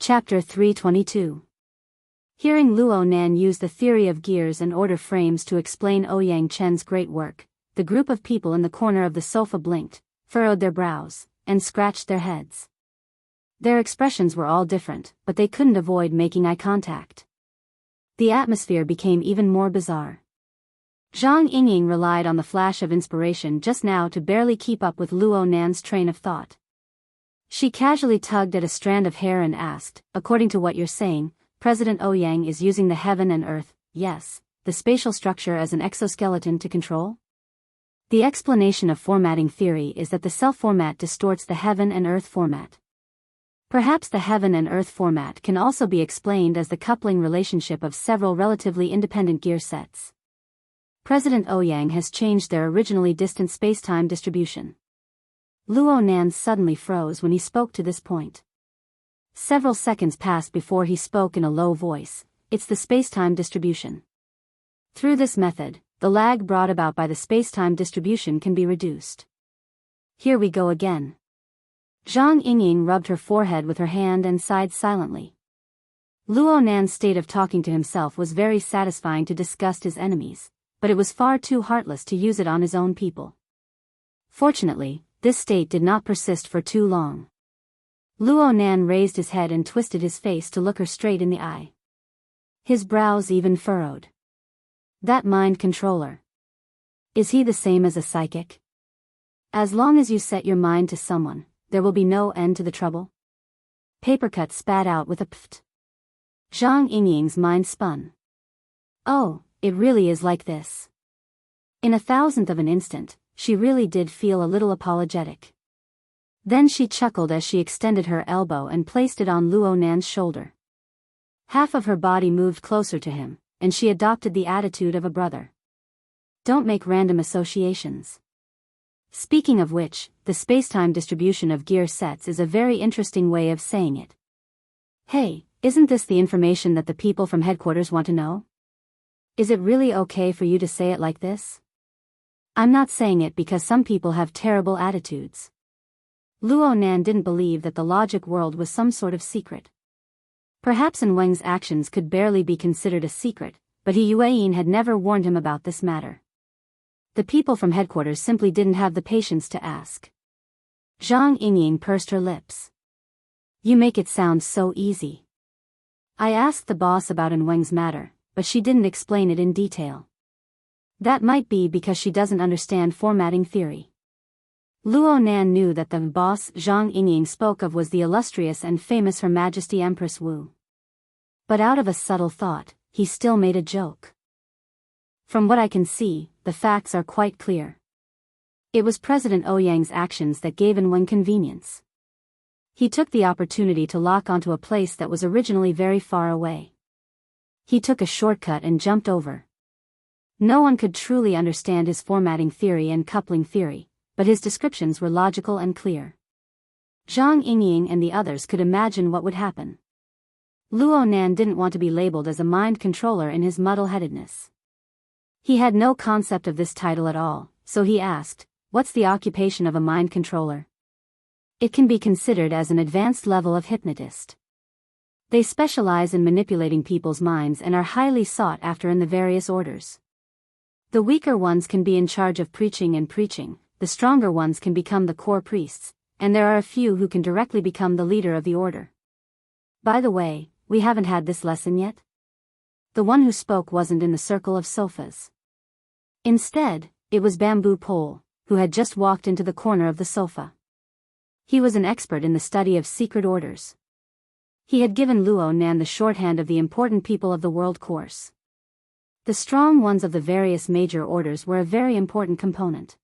Chapter 322. Hearing Luo Nan use the theory of gears and order frames to explain Ouyang Chen's great work, the group of people in the corner of the sofa blinked, furrowed their brows, and scratched their heads. Their expressions were all different, but they couldn't avoid making eye contact. The atmosphere became even more bizarre. Zhang Yingying relied on the flash of inspiration just now to barely keep up with Luo Nan's train of thought. She casually tugged at a strand of hair and asked, "According to what you're saying, President Ouyang is using the heaven and earth, yes, the spatial structure as an exoskeleton to control?" The explanation of formatting theory is that the self-format distorts the heaven and earth format. Perhaps the heaven and earth format can also be explained as the coupling relationship of several relatively independent gear sets. President Ouyang has changed their originally distant spacetime distribution. Luo Nan suddenly froze when he spoke to this point. Several seconds passed before he spoke in a low voice. "It's the spacetime distribution. Through this method, the lag brought about by the spacetime distribution can be reduced." "Here we go again." Zhang Yingying rubbed her forehead with her hand and sighed silently. Luo Nan's state of talking to himself was very satisfying to disgust his enemies, but it was far too heartless to use it on his own people. Fortunately, this state did not persist for too long. Luo Nan raised his head and twisted his face to look her straight in the eye. His brows even furrowed. "That mind controller. Is he the same as a psychic? As long as you set your mind to someone, there will be no end to the trouble?" Papercut spat out with a pft. Zhang Yingying's mind spun. Oh, it really is like this. In a thousandth of an instant, she really did feel a little apologetic. Then she chuckled as she extended her elbow and placed it on Luo Nan's shoulder. Half of her body moved closer to him, and she adopted the attitude of a brother. "Don't make random associations. Speaking of which, the spacetime distribution of gear sets is a very interesting way of saying it. Hey, isn't this the information that the people from headquarters want to know? Is it really okay for you to say it like this? I'm not saying it because some people have terrible attitudes." Luo Nan didn't believe that the logic world was some sort of secret. Perhaps Wang's actions could barely be considered a secret, but Yueyin had never warned him about this matter. The people from headquarters simply didn't have the patience to ask. Zhang Yingying pursed her lips. "You make it sound so easy. I asked the boss about Wang's matter, but she didn't explain it in detail. That might be because she doesn't understand formatting theory." Luo Nan knew that the boss Zhang Yingying spoke of was the illustrious and famous Her Majesty Empress Wu. But out of a subtle thought, he still made a joke. "From what I can see, the facts are quite clear. It was President Ouyang's actions that gave Wang convenience. He took the opportunity to lock onto a place that was originally very far away. He took a shortcut and jumped over. No one could truly understand his formatting theory and coupling theory, but his descriptions were logical and clear. Zhang Yingying and the others could imagine what would happen. Luo Nan didn't want to be labeled as a mind controller in his muddle-headedness. He had no concept of this title at all, so he asked, "What's the occupation of a mind controller?" "It can be considered as an advanced level of hypnotist. They specialize in manipulating people's minds and are highly sought after in the various orders. The weaker ones can be in charge of preaching, the stronger ones can become the core priests, and there are a few who can directly become the leader of the order. By the way, we haven't had this lesson yet?" The one who spoke wasn't in the circle of sofas. Instead, it was Bamboo Pole, who had just walked into the corner of the sofa. He was an expert in the study of secret orders. He had given Luo Nan the shorthand of the important people of the world course. The strong ones of the various major orders were a very important component.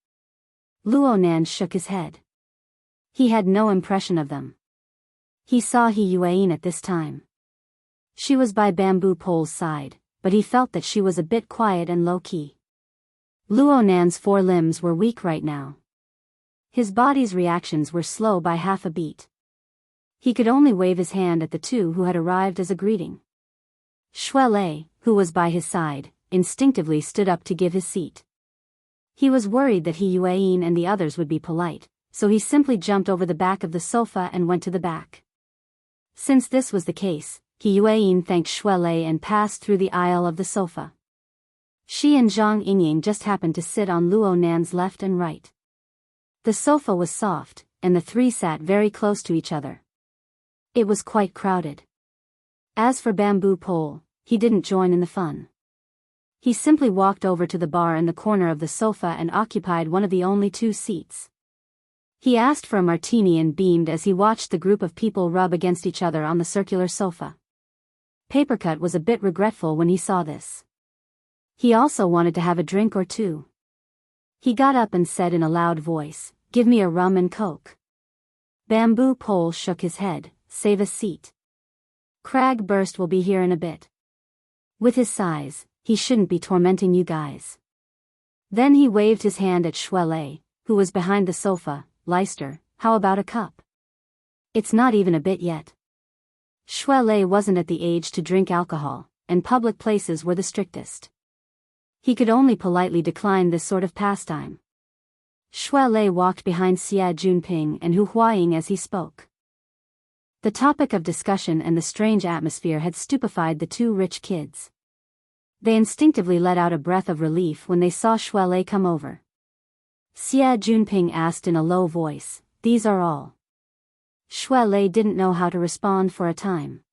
Luo Nan shook his head. He had no impression of them. He saw Yueyin at this time. She was by Bamboo Pole's side, but he felt that she was a bit quiet and low-key. Luo Nan's four limbs were weak right now. His body's reactions were slow by half a beat. He could only wave his hand at the two who had arrived as a greeting. Shuelei, who was by his side, instinctively stood up to give his seat. He was worried that Yueyin and the others would be polite, so he simply jumped over the back of the sofa and went to the back. Since this was the case, He Yueyin thanked Shuelei and passed through the aisle of the sofa. She and Zhang Yingying just happened to sit on Luo Nan's left and right. The sofa was soft, and the three sat very close to each other. It was quite crowded. As for Bamboo Pole, he didn't join in the fun. He simply walked over to the bar in the corner of the sofa and occupied one of the only two seats. He asked for a martini and beamed as he watched the group of people rub against each other on the circular sofa. Papercut was a bit regretful when he saw this. He also wanted to have a drink or two. He got up and said in a loud voice, "Give me a rum and coke." Bamboo Pole shook his head, "Save a seat. Cragburst will be here in a bit. With his size, he shouldn't be tormenting you guys." Then he waved his hand at Shuelei, who was behind the sofa. "Leister, how about a cup?" "It's not even a bit yet." Shuelei wasn't at the age to drink alcohol, and public places were the strictest. He could only politely decline this sort of pastime. Shuelei walked behind Xia Junping and Hu Huaying as he spoke. The topic of discussion and the strange atmosphere had stupefied the two rich kids. They instinctively let out a breath of relief when they saw Shuelei come over. Xia Junping asked in a low voice, "These are all?" Shuelei didn't know how to respond for a time.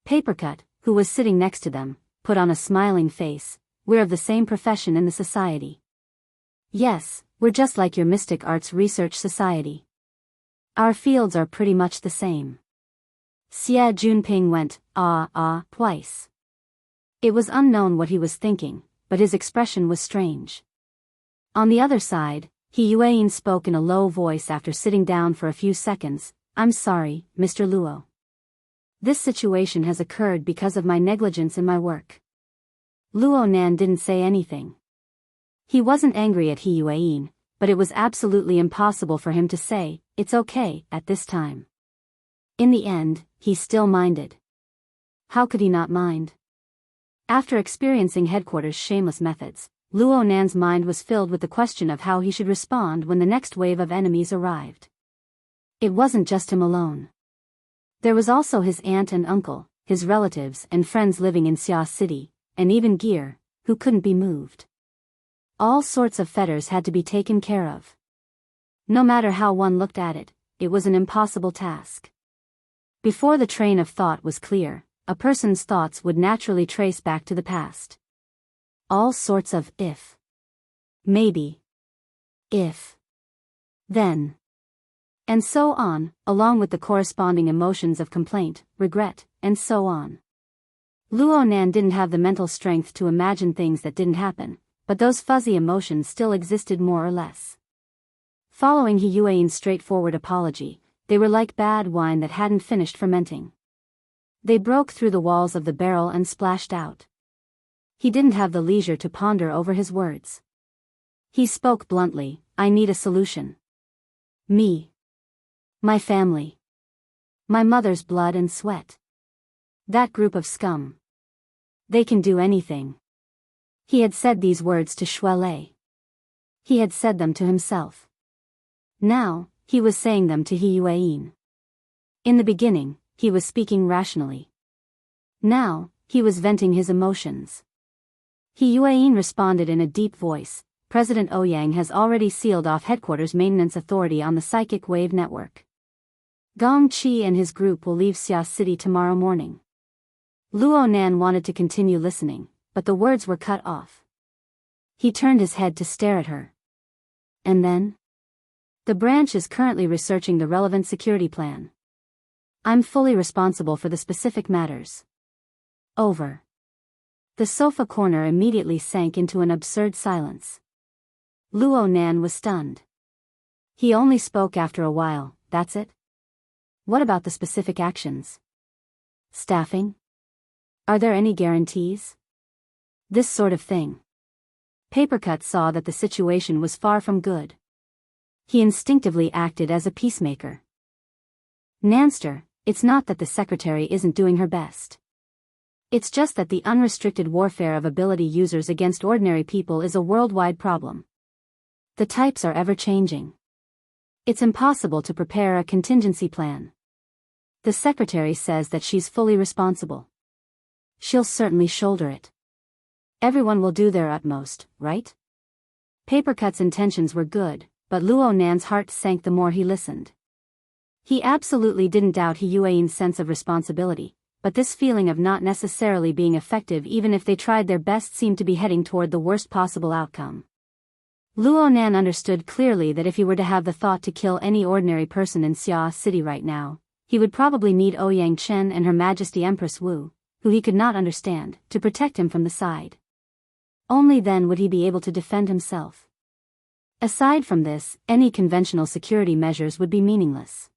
Papercut, who was sitting next to them, put on a smiling face, "We're of the same profession in the society." "Yes, we're just like your Mystic Arts Research Society. Our fields are pretty much the same." Xia Junping went, twice. It was unknown what he was thinking, but his expression was strange. On the other side, He Yueyin spoke in a low voice after sitting down for a few seconds, "I'm sorry, Mr. Luo. This situation has occurred because of my negligence in my work." Luo Nan didn't say anything. He wasn't angry at He Yueyin, but it was absolutely impossible for him to say, "It's okay," at this time. In the end, he still minded. How could he not mind? After experiencing headquarters' shameless methods, Luo Nan's mind was filled with the question of how he should respond when the next wave of enemies arrived. It wasn't just him alone. There was also his aunt and uncle, his relatives and friends living in Xia City, and even Gear, who couldn't be moved. All sorts of fetters had to be taken care of. No matter how one looked at it, it was an impossible task. Before the train of thought was clear, a person's thoughts would naturally trace back to the past. All sorts of if. Maybe. If. Then. And so on, along with the corresponding emotions of complaint, regret, and so on. Luo Nan didn't have the mental strength to imagine things that didn't happen, but those fuzzy emotions still existed more or less. Following He Yueyin's straightforward apology, they were like bad wine that hadn't finished fermenting. They broke through the walls of the barrel and splashed out. He didn't have the leisure to ponder over his words. He spoke bluntly, "I need a solution. Me. My family. My mother's blood and sweat. That group of scum. They can do anything." He had said these words to Shuelei. He had said them to himself. Now, he was saying them to He Yueyin. In the beginning, he was speaking rationally. Now, he was venting his emotions. He Yueyin responded in a deep voice, "President Ouyang has already sealed off headquarters maintenance authority on the psychic wave network. Gong Qi and his group will leave Xia City tomorrow morning." Luo Nan wanted to continue listening, but the words were cut off. He turned his head to stare at her. "And then? The branch is currently researching the relevant security plan. I'm fully responsible for the specific matters. Over." The sofa corner immediately sank into an absurd silence. Luo Nan was stunned. He only spoke after a while, "That's it? What about the specific actions? Staffing? Are there any guarantees? This sort of thing." Papercut saw that the situation was far from good. He instinctively acted as a peacemaker. "Nanster, it's not that the secretary isn't doing her best. It's just that the unrestricted warfare of ability users against ordinary people is a worldwide problem. The types are ever changing. It's impossible to prepare a contingency plan. The secretary says that she's fully responsible. She'll certainly shoulder it. Everyone will do their utmost, right? Papercut's intentions were good, but Luo Nan's heart sank the more he listened. He absolutely didn't doubt Yuan's sense of responsibility, but this feeling of not necessarily being effective even if they tried their best seemed to be heading toward the worst possible outcome. Luo Nan understood clearly that if he were to have the thought to kill any ordinary person in Xia City right now, he would probably need Ouyang Chen and Her Majesty Empress Wu, who he could not understand, to protect him from the side. Only then would he be able to defend himself. Aside from this, any conventional security measures would be meaningless.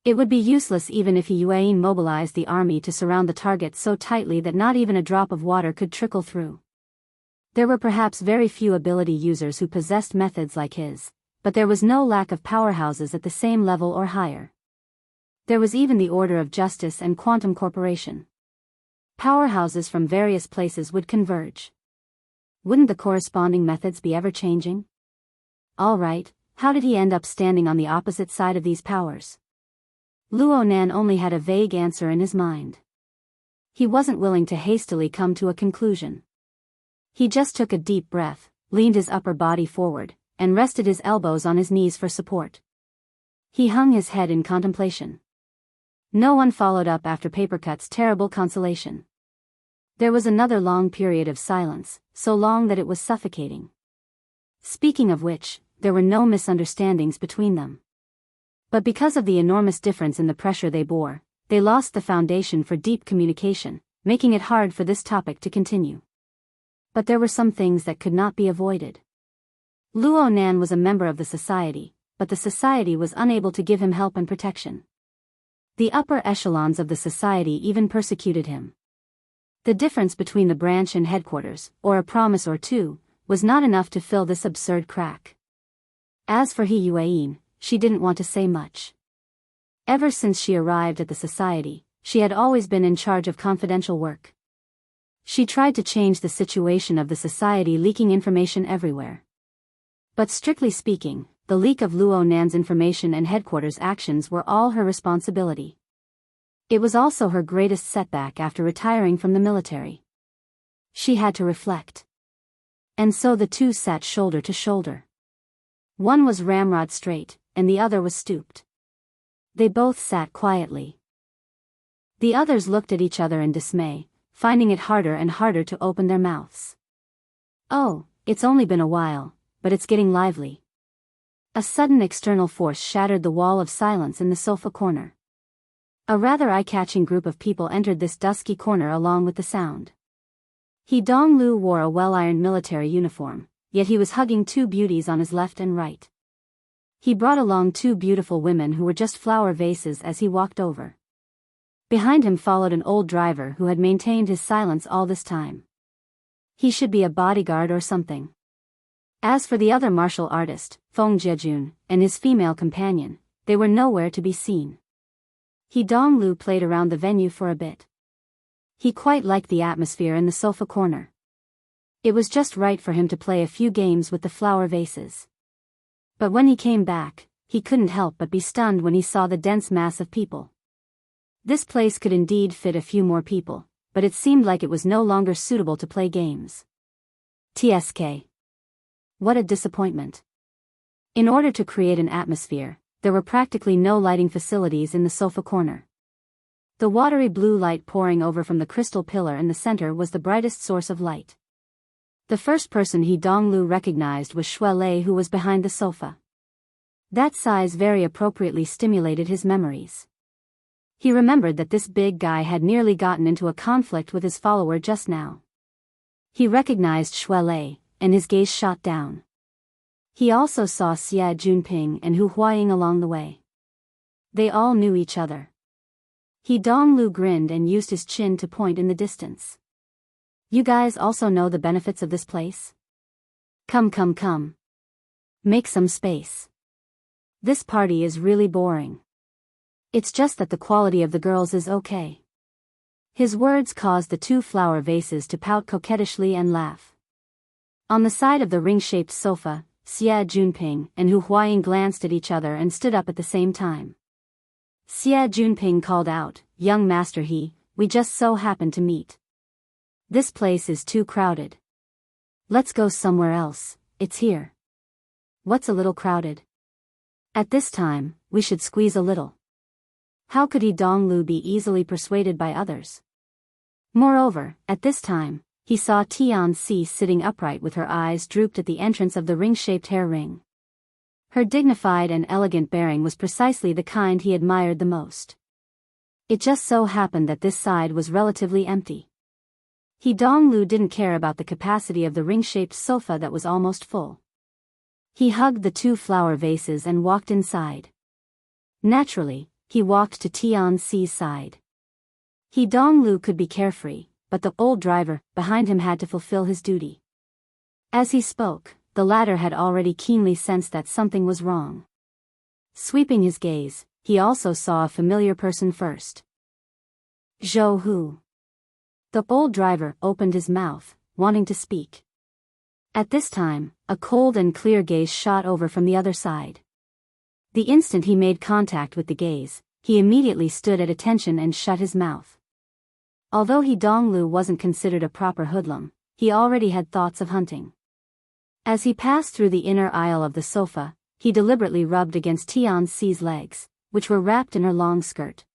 It would be useless even if Yuan mobilized the army to surround the target so tightly that not even a drop of water could trickle through. There were perhaps very few ability users who possessed methods like his, but there was no lack of powerhouses at the same level or higher. There was even the Order of Justice and Quantum Corporation. Powerhouses from various places would converge. Wouldn't the corresponding methods be ever-changing? All right, how did he end up standing on the opposite side of these powers? Luo Nan only had a vague answer in his mind. He wasn't willing to hastily come to a conclusion. He just took a deep breath, leaned his upper body forward, and rested his elbows on his knees for support. He hung his head in contemplation. No one followed up after Papercut's terrible consolation. There was another long period of silence, so long that it was suffocating. Speaking of which, there were no misunderstandings between them. But because of the enormous difference in the pressure they bore, they lost the foundation for deep communication, making it hard for this topic to continue. But there were some things that could not be avoided. Luo Nan was a member of the society, but the society was unable to give him help and protection. The upper echelons of the society even persecuted him. The difference between the branch and headquarters, or a promise or two, was not enough to fill this absurd crack. As for Yuan, she didn't want to say much. Ever since she arrived at the society, she had always been in charge of confidential work. She tried to change the situation of the society, leaking information everywhere. But strictly speaking, the leak of Luo Nan's information and headquarters actions were all her responsibility. It was also her greatest setback after retiring from the military. She had to reflect. And so the two sat shoulder to shoulder. One was ramrod straight, and the other was stooped. They both sat quietly. The others looked at each other in dismay, finding it harder and harder to open their mouths. Oh, it's only been a while, but it's getting lively. A sudden external force shattered the wall of silence in the sofa corner. A rather eye-catching group of people entered this dusky corner along with the sound. He Donglu wore a well-ironed military uniform, yet he was hugging two beauties on his left and right. He brought along two beautiful women who were just flower vases as he walked over. Behind him followed an old driver who had maintained his silence all this time. He should be a bodyguard or something. As for the other martial artist, Feng Jiejun, and his female companion, they were nowhere to be seen. He Donglu played around the venue for a bit. He quite liked the atmosphere in the sofa corner. It was just right for him to play a few games with the flower vases. But when he came back, he couldn't help but be stunned when he saw the dense mass of people. This place could indeed fit a few more people, but it seemed like it was no longer suitable to play games. TSK. What a disappointment. In order to create an atmosphere, there were practically no lighting facilities in the sofa corner. The watery blue light pouring over from the crystal pillar in the center was the brightest source of light. The first person he Donglu recognized was Shuelei, who was behind the sofa. That size very appropriately stimulated his memories. He remembered that this big guy had nearly gotten into a conflict with his follower just now. He recognized Shuelei, and his gaze shot down. He also saw Xie Junping and Hu Huaying along the way. They all knew each other. He Donglu grinned and used his chin to point in the distance. You guys also know the benefits of this place? Come. Make some space. This party is really boring. It's just that the quality of the girls is okay. His words caused the two flower vases to pout coquettishly and laugh. On the side of the ring-shaped sofa, Xie Junping and Hu Huaying glanced at each other and stood up at the same time. Xie Junping called out, "Young Master He, we just so happened to meet. This place is too crowded. Let's go somewhere else, it's here." "What's a little crowded?" "At this time, we should squeeze a little." How could He Donglu be easily persuaded by others? Moreover, at this time, he saw Tianxi sitting upright with her eyes drooped at the entrance of the ring-shaped hair ring. Her dignified and elegant bearing was precisely the kind he admired the most. It just so happened that this side was relatively empty. He Donglu didn't care about the capacity of the ring-shaped sofa that was almost full. He hugged the two flower vases and walked inside. Naturally, he walked to Tianxi's side. He Donglu could be carefree, but the old driver behind him had to fulfill his duty. As he spoke, the latter had already keenly sensed that something was wrong. Sweeping his gaze, he also saw a familiar person first. Zhou Hu. The old driver opened his mouth, wanting to speak. At this time, a cold and clear gaze shot over from the other side. The instant he made contact with the gaze, he immediately stood at attention and shut his mouth. Although He Donglu wasn't considered a proper hoodlum, he already had thoughts of hunting. As he passed through the inner aisle of the sofa, he deliberately rubbed against Tianxi's legs, which were wrapped in her long skirt.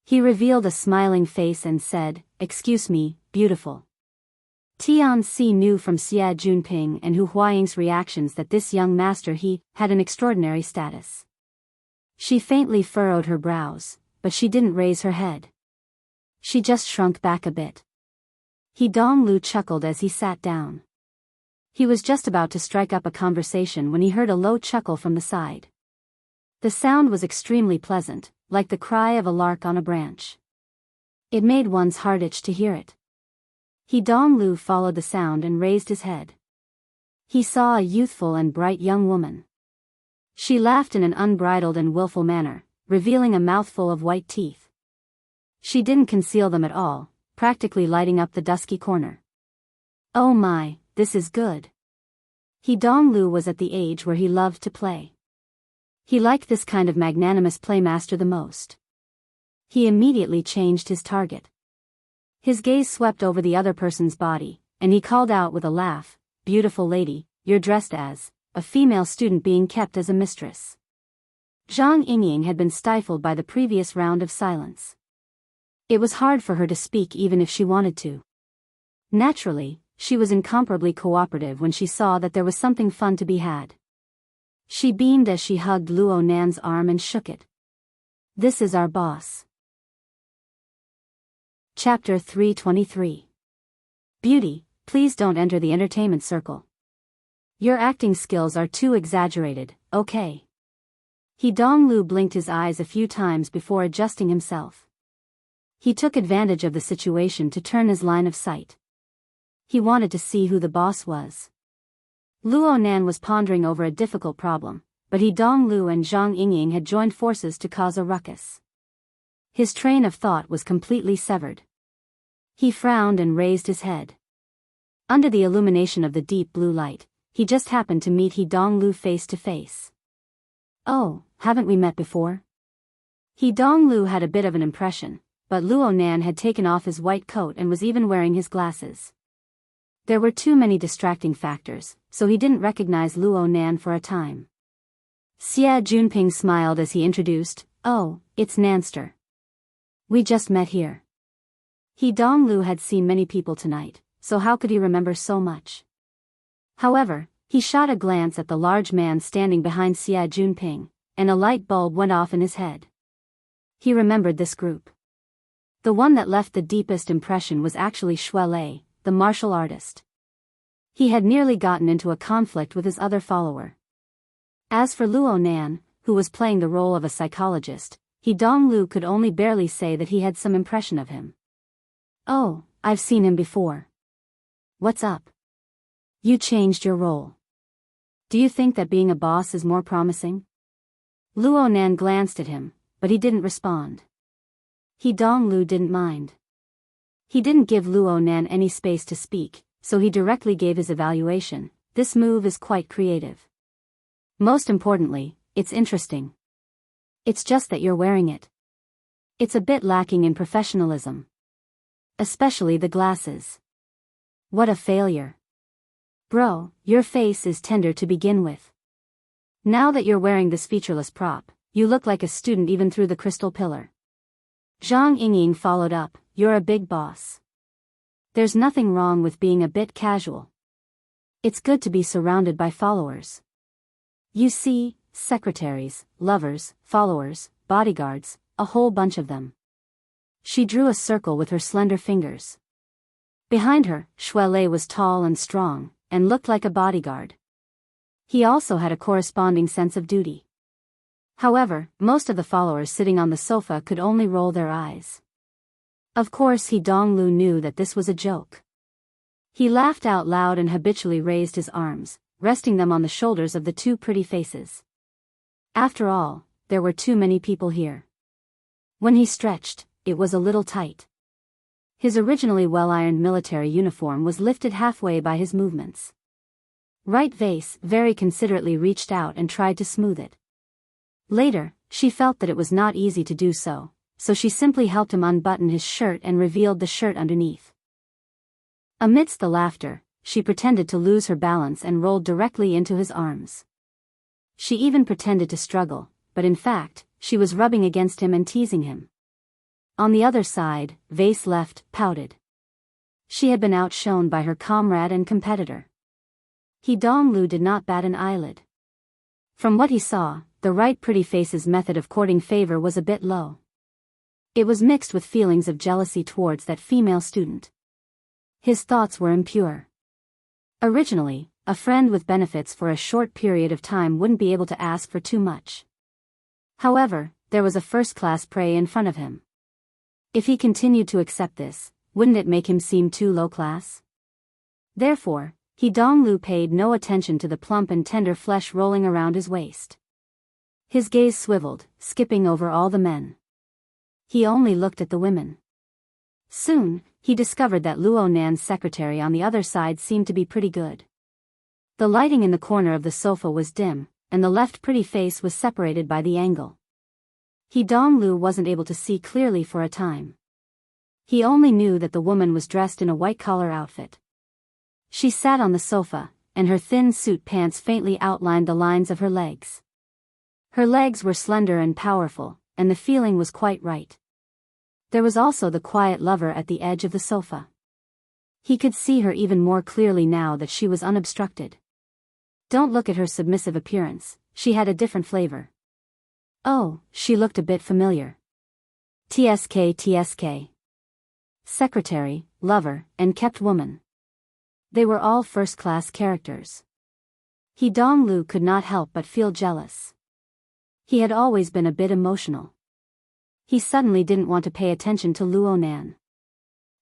He revealed a smiling face and said, "Excuse me, beautiful." Tianxi knew from Xie Junping and Hu Huaying's reactions that this young master he had an extraordinary status. She faintly furrowed her brows, but she didn't raise her head. She just shrunk back a bit. He Donglu chuckled as he sat down. He was just about to strike up a conversation when he heard a low chuckle from the side. The sound was extremely pleasant, like the cry of a lark on a branch. It made one's heart itch to hear it. He Donglu followed the sound and raised his head. He saw a youthful and bright young woman. She laughed in an unbridled and willful manner, revealing a mouthful of white teeth. She didn't conceal them at all, practically lighting up the dusky corner. "Oh my, this is good." He Donglu was at the age where he loved to play. He liked this kind of magnanimous playmaster the most. He immediately changed his target. His gaze swept over the other person's body, and he called out with a laugh, "Beautiful lady, you're dressed as a female student being kept as a mistress." Zhang Yingying had been stifled by the previous round of silence. It was hard for her to speak even if she wanted to. Naturally, she was incomparably cooperative when she saw that there was something fun to be had. She beamed as she hugged Luo Nan's arm and shook it. "This is our boss." Chapter 323. "Beauty, please don't enter the entertainment circle. Your acting skills are too exaggerated, okay?" He Donglu blinked his eyes a few times before adjusting himself. He took advantage of the situation to turn his line of sight. He wanted to see who the boss was. Luo Nan was pondering over a difficult problem, but He Donglu and Zhang Yingying had joined forces to cause a ruckus. His train of thought was completely severed. He frowned and raised his head. Under the illumination of the deep blue light, he just happened to meet He Donglu face to face. "Oh, haven't we met before?" He Donglu had a bit of an impression, but Luo Nan had taken off his white coat and was even wearing his glasses. There were too many distracting factors, so he didn't recognize Luo Nan for a time. Xie Junping smiled as he introduced, "Oh, it's Nanster. We just met here." He Donglu had seen many people tonight, so how could he remember so much? However, he shot a glance at the large man standing behind Xie Junping, and a light bulb went off in his head. He remembered this group. The one that left the deepest impression was actually Shuelei, the martial artist. He had nearly gotten into a conflict with his other follower. As for Luo Nan, who was playing the role of a psychologist, He Donglu could only barely say that he had some impression of him. "Oh, I've seen him before. What's up? You changed your role. Do you think that being a boss is more promising?" Luo Nan glanced at him, but he didn't respond. He Donglu didn't mind. He didn't give Luo Nan any space to speak, so he directly gave his evaluation. "This move is quite creative. Most importantly, it's interesting." It's just that you're wearing it. It's a bit lacking in professionalism. Especially the glasses. What a failure. Bro, your face is tender to begin with. Now that you're wearing this featureless prop, you look like a student even through the crystal pillar. Zhang Yingying followed up, you're a big boss. There's nothing wrong with being a bit casual. It's good to be surrounded by followers. You see, secretaries, lovers, followers, bodyguards, a whole bunch of them. She drew a circle with her slender fingers. Behind her, Shuelei was tall and strong, and looked like a bodyguard. He also had a corresponding sense of duty. However, most of the followers sitting on the sofa could only roll their eyes. Of course Donglu knew that this was a joke. He laughed out loud and habitually raised his arms, resting them on the shoulders of the two pretty faces. After all, there were too many people here. When he stretched, it was a little tight. His originally well-ironed military uniform was lifted halfway by his movements. Right Vase very considerately reached out and tried to smooth it. Later, she felt that it was not easy to do so, so she simply helped him unbutton his shirt and revealed the shirt underneath. Amidst the laughter, she pretended to lose her balance and rolled directly into his arms. She even pretended to struggle, but in fact, she was rubbing against him and teasing him. On the other side, Vase left, pouted. She had been outshone by her comrade and competitor. Donglu did not bat an eyelid. From what he saw, the right pretty face's method of courting favor was a bit low. It was mixed with feelings of jealousy towards that female student. His thoughts were impure. Originally, a friend with benefits for a short period of time wouldn't be able to ask for too much. However, there was a first-class prey in front of him. If he continued to accept this, wouldn't it make him seem too low-class? Therefore, Donglu paid no attention to the plump and tender flesh rolling around his waist. His gaze swiveled, skipping over all the men. He only looked at the women. Soon, he discovered that Luo Nan's secretary on the other side seemed to be pretty good. The lighting in the corner of the sofa was dim, and the left pretty face was separated by the angle. Donglu wasn't able to see clearly for a time. He only knew that the woman was dressed in a white-collar outfit. She sat on the sofa, and her thin suit pants faintly outlined the lines of her legs. Her legs were slender and powerful, and the feeling was quite right. There was also the quiet lover at the edge of the sofa. He could see her even more clearly now that she was unobstructed. Don't look at her submissive appearance, she had a different flavor. Oh, she looked a bit familiar. TSK. Secretary, lover, and kept woman. They were all first-class characters. Donglu could not help but feel jealous. He had always been a bit emotional. He suddenly didn't want to pay attention to Luo Nan.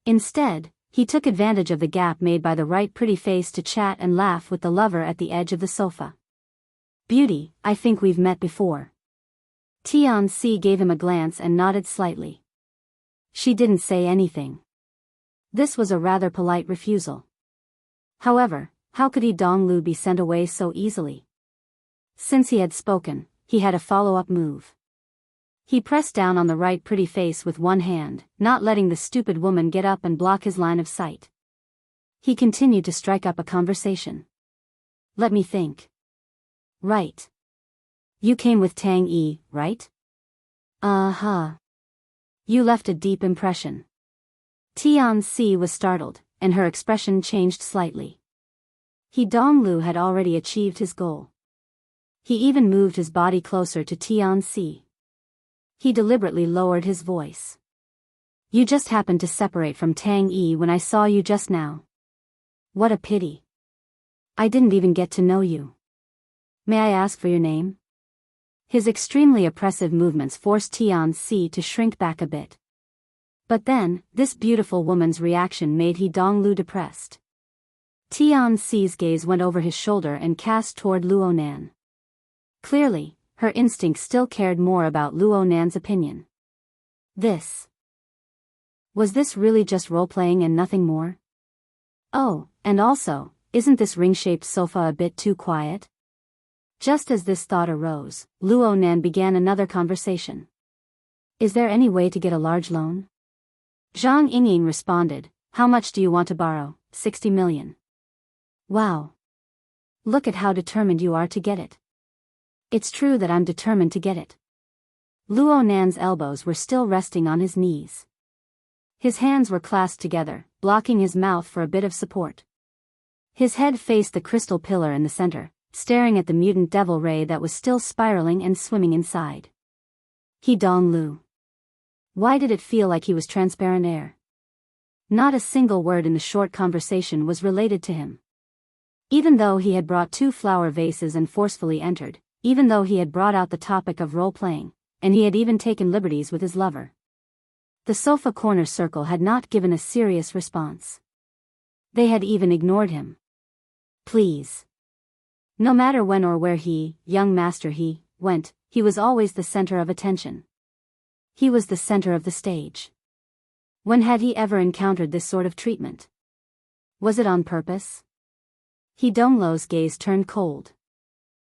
Instead, he took advantage of the gap made by the right pretty face to chat and laugh with the lover at the edge of the sofa. Beauty, I think we've met before. Tianxi gave him a glance and nodded slightly. She didn't say anything. This was a rather polite refusal. However, how could Donglu be sent away so easily? Since he had spoken, he had a follow-up move. He pressed down on the right pretty face with one hand, not letting the stupid woman get up and block his line of sight. He continued to strike up a conversation. Let me think. Right. You came with Tang Yi, right? Uh-huh. You left a deep impression. Tianxi was startled, and her expression changed slightly. Donglu had already achieved his goal. He even moved his body closer to Tianxi. He deliberately lowered his voice. You just happened to separate from Tang Yi when I saw you just now. What a pity. I didn't even get to know you. May I ask for your name? His extremely oppressive movements forced Tianxi to shrink back a bit. But then, this beautiful woman's reaction made Donglu depressed. Tianxi's gaze went over his shoulder and cast toward Luo Nan. Clearly, her instinct still cared more about Luo Nan's opinion. Was this really just role-playing and nothing more? Oh, and also, isn't this ring-shaped sofa a bit too quiet? Just as this thought arose, Luo Nan began another conversation. Is there any way to get a large loan? Zhang Yingying responded, how much do you want to borrow? 60 million. Wow. Look at how determined you are to get it. It's true that I'm determined to get it. Luo Nan's elbows were still resting on his knees. His hands were clasped together, blocking his mouth for a bit of support. His head faced the crystal pillar in the center, staring at the mutant devil ray that was still spiraling and swimming inside. He Donglu. Why did it feel like he was transparent air? Not a single word in the short conversation was related to him. Even though he had brought 2 flower vases and forcefully entered, even though he had brought out the topic of role-playing, and he had even taken liberties with his lover. The sofa corner circle had not given a serious response. They had even ignored him. Please. No matter when or where he, young master he, went, he was always the center of attention. He was the center of the stage. When had he ever encountered this sort of treatment? Was it on purpose? He Dongluo's gaze turned cold.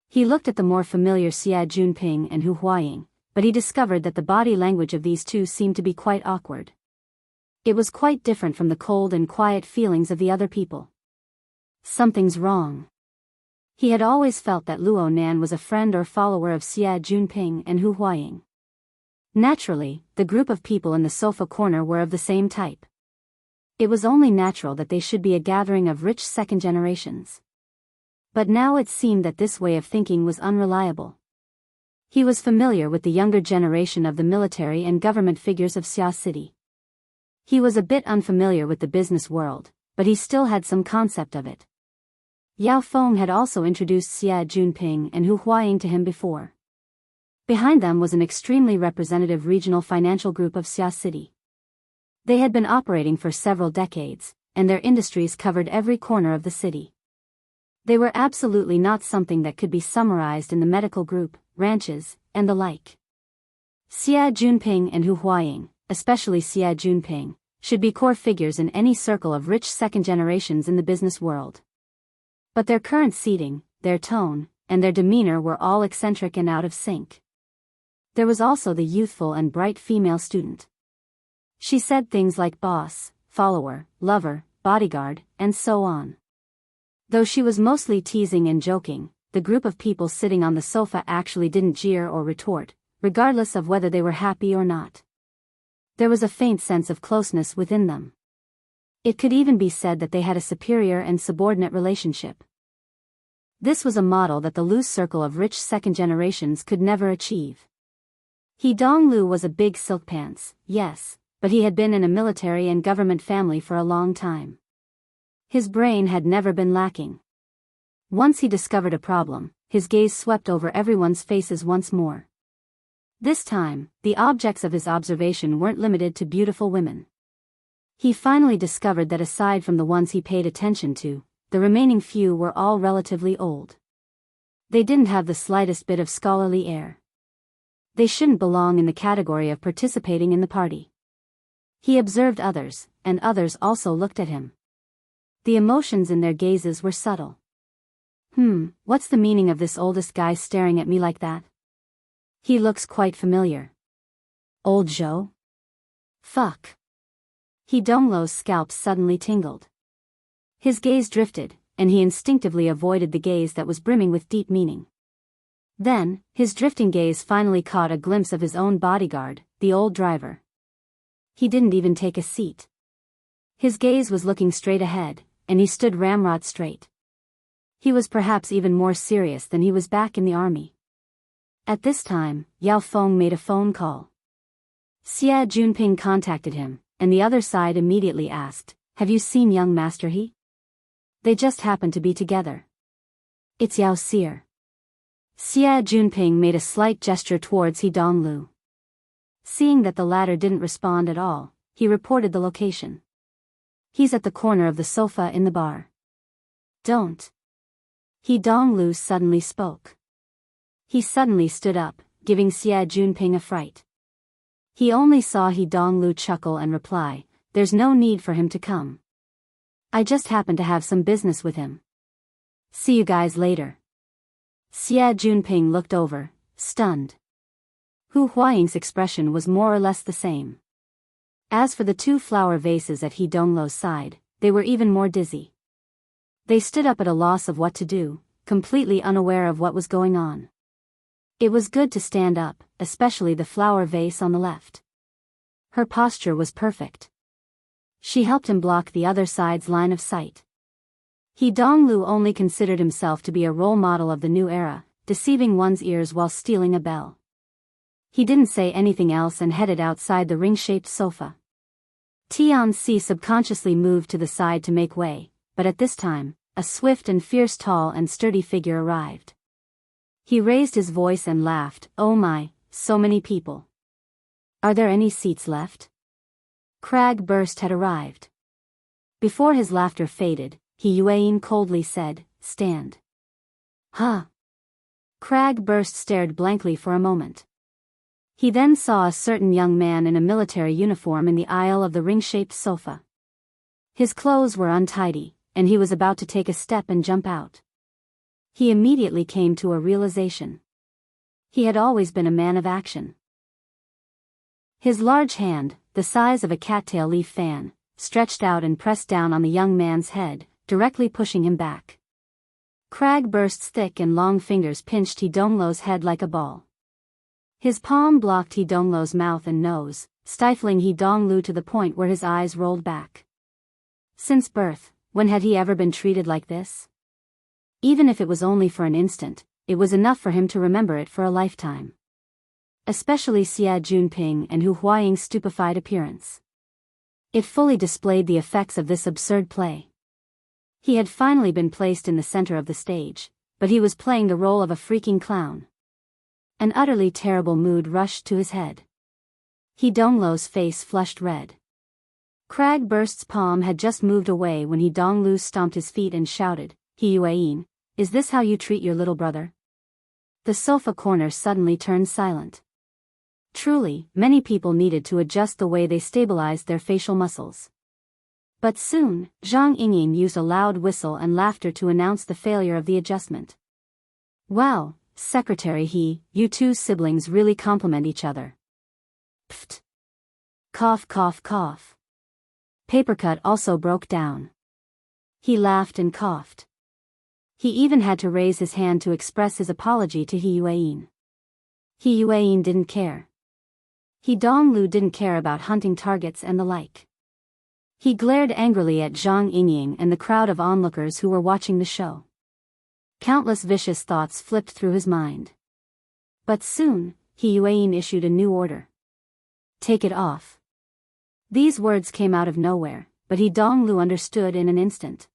He looked at the more familiar Xia Junping and Hu Huaying, but he discovered that the body language of these two seemed to be quite awkward. It was quite different from the cold and quiet feelings of the other people. Something's wrong. He had always felt that Luo Nan was a friend or follower of Xia Junping and Hu Huaying. Naturally, the group of people in the sofa corner were of the same type. It was only natural that they should be a gathering of rich second generations. But now it seemed that this way of thinking was unreliable. He was familiar with the younger generation of the military and government figures of Xia City. He was a bit unfamiliar with the business world, but he still had some concept of it. Yao Feng had also introduced Xia Junping and Hu Huaying to him before. Behind them was an extremely representative regional financial group of Xia City. They had been operating for several decades, and their industries covered every corner of the city. They were absolutely not something that could be summarized in the medical group, ranches, and the like. Xia Junping and Hu Huaying, especially Xia Junping, should be core figures in any circle of rich second generations in the business world. But their current seating, their tone, and their demeanor were all eccentric and out of sync. There was also the youthful and bright female student. She said things like boss, follower, lover, bodyguard, and so on. Though she was mostly teasing and joking, the group of people sitting on the sofa actually didn't jeer or retort, regardless of whether they were happy or not. There was a faint sense of closeness within them. It could even be said that they had a superior and subordinate relationship. This was a model that the loose circle of rich second generations could never achieve. He Donglu was a big silk pants, yes, but he had been in a military and government family for a long time. His brain had never been lacking. Once he discovered a problem, his gaze swept over everyone's faces once more. This time, the objects of his observation weren't limited to beautiful women. He finally discovered that aside from the ones he paid attention to, the remaining few were all relatively old. They didn't have the slightest bit of scholarly air. They shouldn't belong in the category of participating in the party. He observed others, and others also looked at him. The emotions in their gazes were subtle. What's the meaning of this oldest guy staring at me like that? He looks quite familiar. Old Zhou? Fuck. He Dongluo's scalp suddenly tingled. His gaze drifted, and he instinctively avoided the gaze that was brimming with deep meaning. Then, his drifting gaze finally caught a glimpse of his own bodyguard, the old driver. He didn't even take a seat. His gaze was looking straight ahead, and he stood ramrod straight. He was perhaps even more serious than he was back in the army. At this time, Yao Feng made a phone call. Xia Junping contacted him, and the other side immediately asked, "Have you seen young Master He?" They just happened to be together. "It's Yao Seer." Xia Junping made a slight gesture towards He Donglu. Seeing that the latter didn't respond at all, he reported the location. "He's at the corner of the sofa in the bar." "Don't." He Donglu suddenly spoke. He suddenly stood up, giving Xia Junping a fright. He only saw He Donglu chuckle and reply, "There's no need for him to come. I just happen to have some business with him. See you guys later." Xie Junping looked over, stunned. Hu Huaying's expression was more or less the same. As for the two flower vases at He Dongluo's side, they were even more dizzy. They stood up at a loss of what to do, completely unaware of what was going on. It was good to stand up, especially the flower vase on the left. Her posture was perfect. She helped him block the other side's line of sight. He Dongluo only considered himself to be a role model of the new era, deceiving one's ears while stealing a bell. He didn't say anything else and headed outside the ring-shaped sofa. Tianxi subconsciously moved to the side to make way, but at this time, a swift and fierce tall and sturdy figure arrived. He raised his voice and laughed, "Oh my, so many people. Are there any seats left?" Crag Burst had arrived. Before his laughter faded, He Yuan coldly said, "Stand." Huh? Crag Burst stared blankly for a moment. He then saw a certain young man in a military uniform in the aisle of the ring-shaped sofa. His clothes were untidy, and he was about to take a step and jump out. He immediately came to a realization. He had always been a man of action. His large hand, the size of a cattail leaf fan, stretched out and pressed down on the young man's head, directly pushing him back. Crag Burst's thick and long fingers pinched He Dongluo's head like a ball. His palm blocked He Dongluo's mouth and nose, stifling He Dongluo to the point where his eyes rolled back. Since birth, when had he ever been treated like this? Even if it was only for an instant, it was enough for him to remember it for a lifetime. Especially Xie Junping and Hu Huaying's stupefied appearance. It fully displayed the effects of this absurd play. He had finally been placed in the center of the stage, but he was playing the role of a freaking clown. An utterly terrible mood rushed to his head. He Dongluo's face flushed red. Crag Burst's palm had just moved away when He Dongluo stomped his feet and shouted, "He Yuan, is this how you treat your little brother?" The sofa corner suddenly turned silent. Truly, many people needed to adjust the way they stabilized their facial muscles. But soon, Zhang Yingyin used a loud whistle and laughter to announce the failure of the adjustment. "Wow, Secretary He, you two siblings really complement each other." Pfft. Cough cough cough. Papercut also broke down. He laughed and coughed. He even had to raise his hand to express his apology to He Yuan. He Yuan didn't care. He Dongluo didn't care about hunting targets and the like. He glared angrily at Zhang Yingyin and the crowd of onlookers who were watching the show. Countless vicious thoughts flipped through his mind. But soon, He Yuan issued a new order. "Take it off." These words came out of nowhere, but He Dongluo understood in an instant.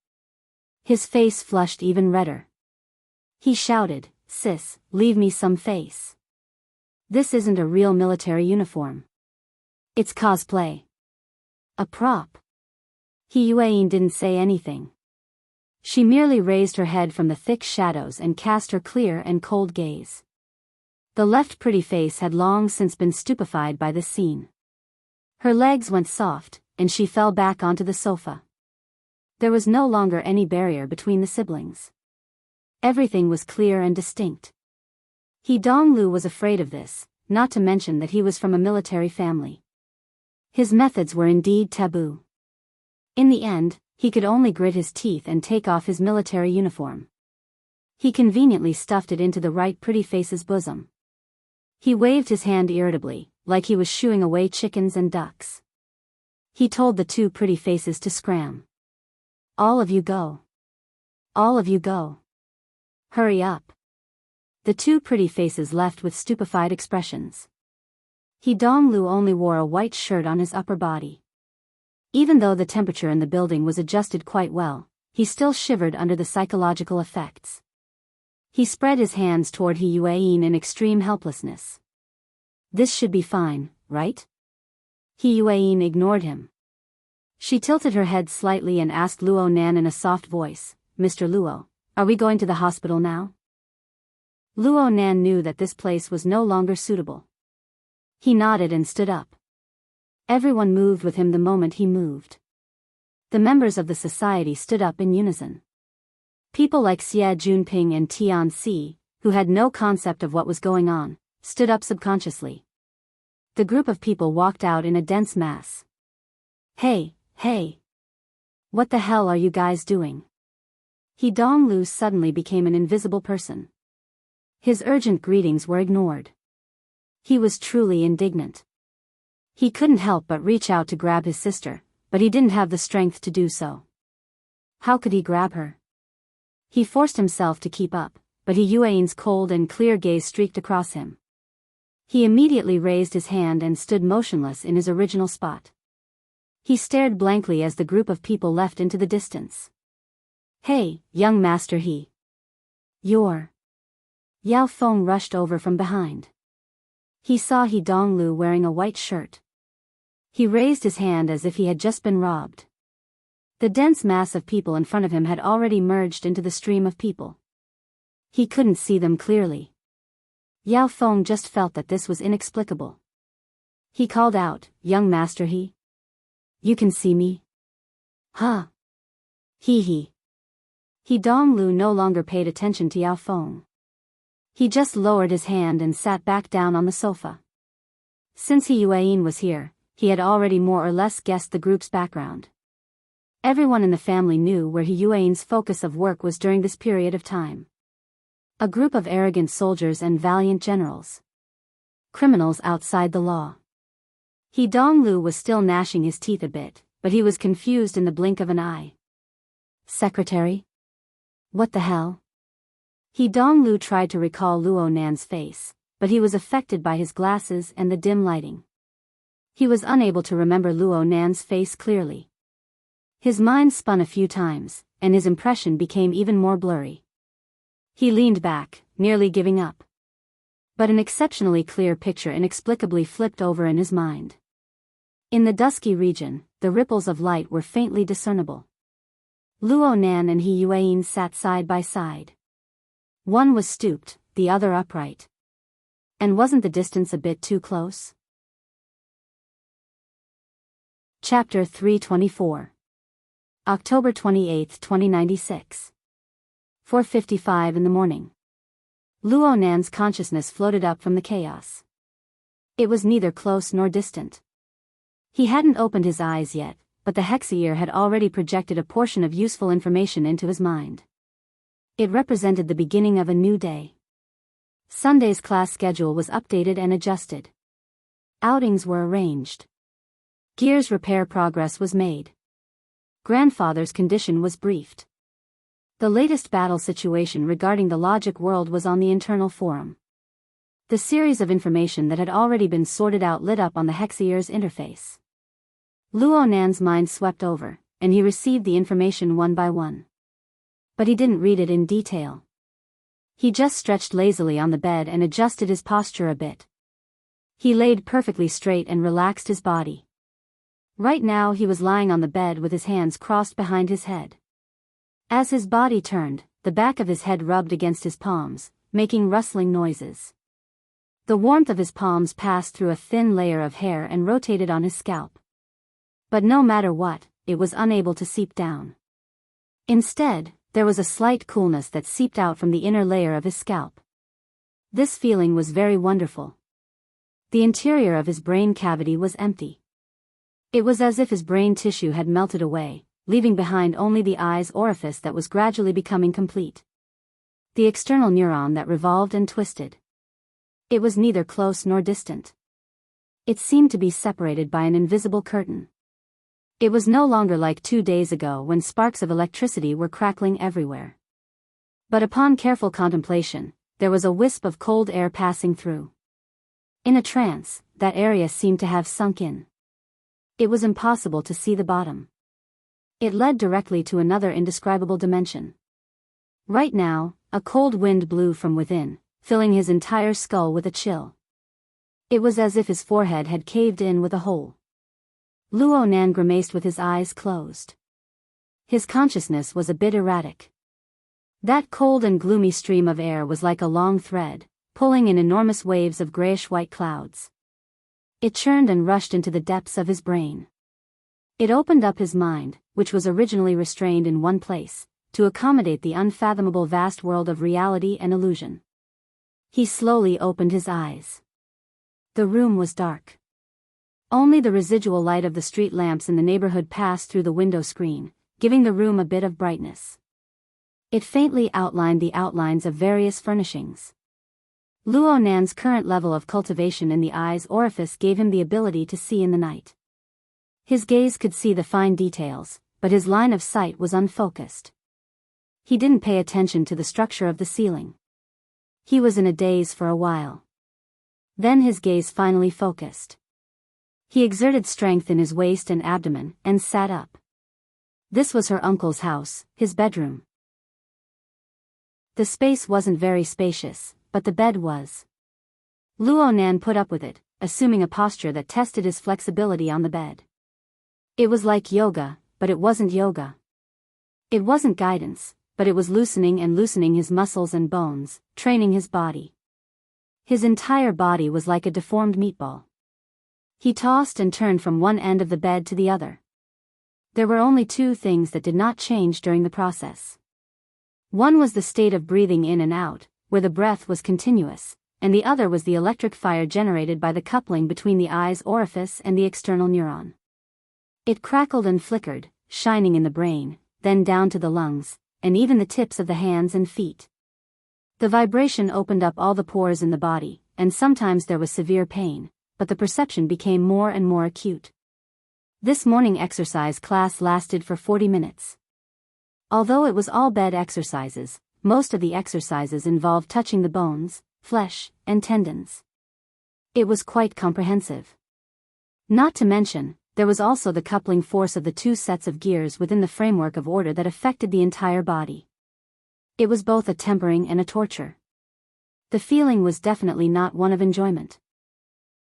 His face flushed even redder. He shouted, "Sis, leave me some face. This isn't a real military uniform. It's cosplay. A prop." He Yuan didn't say anything. She merely raised her head from the thick shadows and cast her clear and cold gaze. The left pretty face had long since been stupefied by this scene. Her legs went soft, and she fell back onto the sofa. There was no longer any barrier between the siblings. Everything was clear and distinct. He Dongluo was afraid of this, not to mention that he was from a military family. His methods were indeed taboo. In the end, he could only grit his teeth and take off his military uniform. He conveniently stuffed it into the right pretty face's bosom. He waved his hand irritably, like he was shooing away chickens and ducks. He told the two pretty faces to scram. "All of you go. All of you go. Hurry up." The two pretty faces left with stupefied expressions. He Dongluo only wore a white shirt on his upper body. Even though the temperature in the building was adjusted quite well, he still shivered under the psychological effects. He spread his hands toward He Yuan in extreme helplessness. "This should be fine, right?" He Yuan ignored him. She tilted her head slightly and asked Luo Nan in a soft voice, "Mr. Luo, are we going to the hospital now?" Luo Nan knew that this place was no longer suitable. He nodded and stood up. Everyone moved with him the moment he moved. The members of the society stood up in unison. People like Xie Junping and Tianxi, who had no concept of what was going on, stood up subconsciously. The group of people walked out in a dense mass. Hey, hey! What the hell are you guys doing? He Donglu suddenly became an invisible person. His urgent greetings were ignored. He was truly indignant. He couldn't help but reach out to grab his sister, but he didn't have the strength to do so. How could he grab her? He forced himself to keep up, but Yuan's cold and clear gaze streaked across him. He immediately raised his hand and stood motionless in his original spot. He stared blankly as the group of people left into the distance. Hey, young master You're... Yao Feng rushed over from behind. He saw He Donglu wearing a white shirt. He raised his hand as if he had just been robbed. The dense mass of people in front of him had already merged into the stream of people. He couldn't see them clearly. Yao Feng just felt that this was inexplicable. He called out, "Young master You can see me?" Huh? He Donglu no longer paid attention to Yao Feng. He just lowered his hand and sat back down on the sofa. Since Yuan was here, he had already more or less guessed the group's background. Everyone in the family knew where Yuan's focus of work was during this period of time. A group of arrogant soldiers and valiant generals. Criminals outside the law. He Donglu was still gnashing his teeth a bit, but he was confused in the blink of an eye. Secretary? What the hell? He Donglu tried to recall Luo Nan's face, but he was affected by his glasses and the dim lighting. He was unable to remember Luo Nan's face clearly. His mind spun a few times, and his impression became even more blurry. He leaned back, nearly giving up. But an exceptionally clear picture inexplicably flipped over in his mind. In the dusky region, the ripples of light were faintly discernible. Luo Nan and He Yuan sat side by side. One was stooped, the other upright. And wasn't the distance a bit too close? Chapter 324. October 28, 2096. 4:55 in the morning. Luo Nan's consciousness floated up from the chaos. It was neither close nor distant. He hadn't opened his eyes yet, but the Hexaear had already projected a portion of useful information into his mind. It represented the beginning of a new day. Sunday's class schedule was updated and adjusted. Outings were arranged. Gear's repair progress was made. Grandfather's condition was briefed. The latest battle situation regarding the logic world was on the internal forum. The series of information that had already been sorted out lit up on the Hexaear's interface. Luo Nan's mind swept over, and he received the information one by one. But he didn't read it in detail. He just stretched lazily on the bed and adjusted his posture a bit. He laid perfectly straight and relaxed his body. Right now he was lying on the bed with his hands crossed behind his head. As his body turned, the back of his head rubbed against his palms, making rustling noises. The warmth of his palms passed through a thin layer of hair and rotated on his scalp. But no matter what, it was unable to seep down. Instead, there was a slight coolness that seeped out from the inner layer of his scalp. This feeling was very wonderful. The interior of his brain cavity was empty. It was as if his brain tissue had melted away, leaving behind only the eye's orifice that was gradually becoming complete. The external neuron that revolved and twisted. It was neither close nor distant. It seemed to be separated by an invisible curtain. It was no longer like 2 days ago when sparks of electricity were crackling everywhere. But upon careful contemplation, there was a wisp of cold air passing through. In a trance, that area seemed to have sunk in. It was impossible to see the bottom. It led directly to another indescribable dimension. Right now, a cold wind blew from within, filling his entire skull with a chill. It was as if his forehead had caved in with a hole. Luo Nan grimaced with his eyes closed. His consciousness was a bit erratic. That cold and gloomy stream of air was like a long thread, pulling in enormous waves of grayish-white clouds. It churned and rushed into the depths of his brain. It opened up his mind, which was originally restrained in one place, to accommodate the unfathomable vast world of reality and illusion. He slowly opened his eyes. The room was dark. Only the residual light of the street lamps in the neighborhood passed through the window screen, giving the room a bit of brightness. It faintly outlined the outlines of various furnishings. Luo Nan's current level of cultivation in the eye's orifice gave him the ability to see in the night. His gaze could see the fine details, but his line of sight was unfocused. He didn't pay attention to the structure of the ceiling. He was in a daze for a while. Then his gaze finally focused. He exerted strength in his waist and abdomen, and sat up. This was her uncle's house, his bedroom. The space wasn't very spacious, but the bed was. Luo Nan put up with it, assuming a posture that tested his flexibility on the bed. It was like yoga, but it wasn't yoga. It wasn't guidance, but it was loosening his muscles and bones, training his body. His entire body was like a deformed meatball. He tossed and turned from one end of the bed to the other. There were only two things that did not change during the process. One was the state of breathing in and out, where the breath was continuous, and the other was the electric fire generated by the coupling between the eye's orifice and the external neuron. It crackled and flickered, shining in the brain, then down to the lungs, and even the tips of the hands and feet. The vibration opened up all the pores in the body, and sometimes there was severe pain, but the perception became more and more acute. This morning exercise class lasted for 40 minutes. Although it was all bed exercises, most of the exercises involved touching the bones, flesh, and tendons. It was quite comprehensive. Not to mention, there was also the coupling force of the two sets of gears within the framework of order that affected the entire body. It was both a tempering and a torture. The feeling was definitely not one of enjoyment.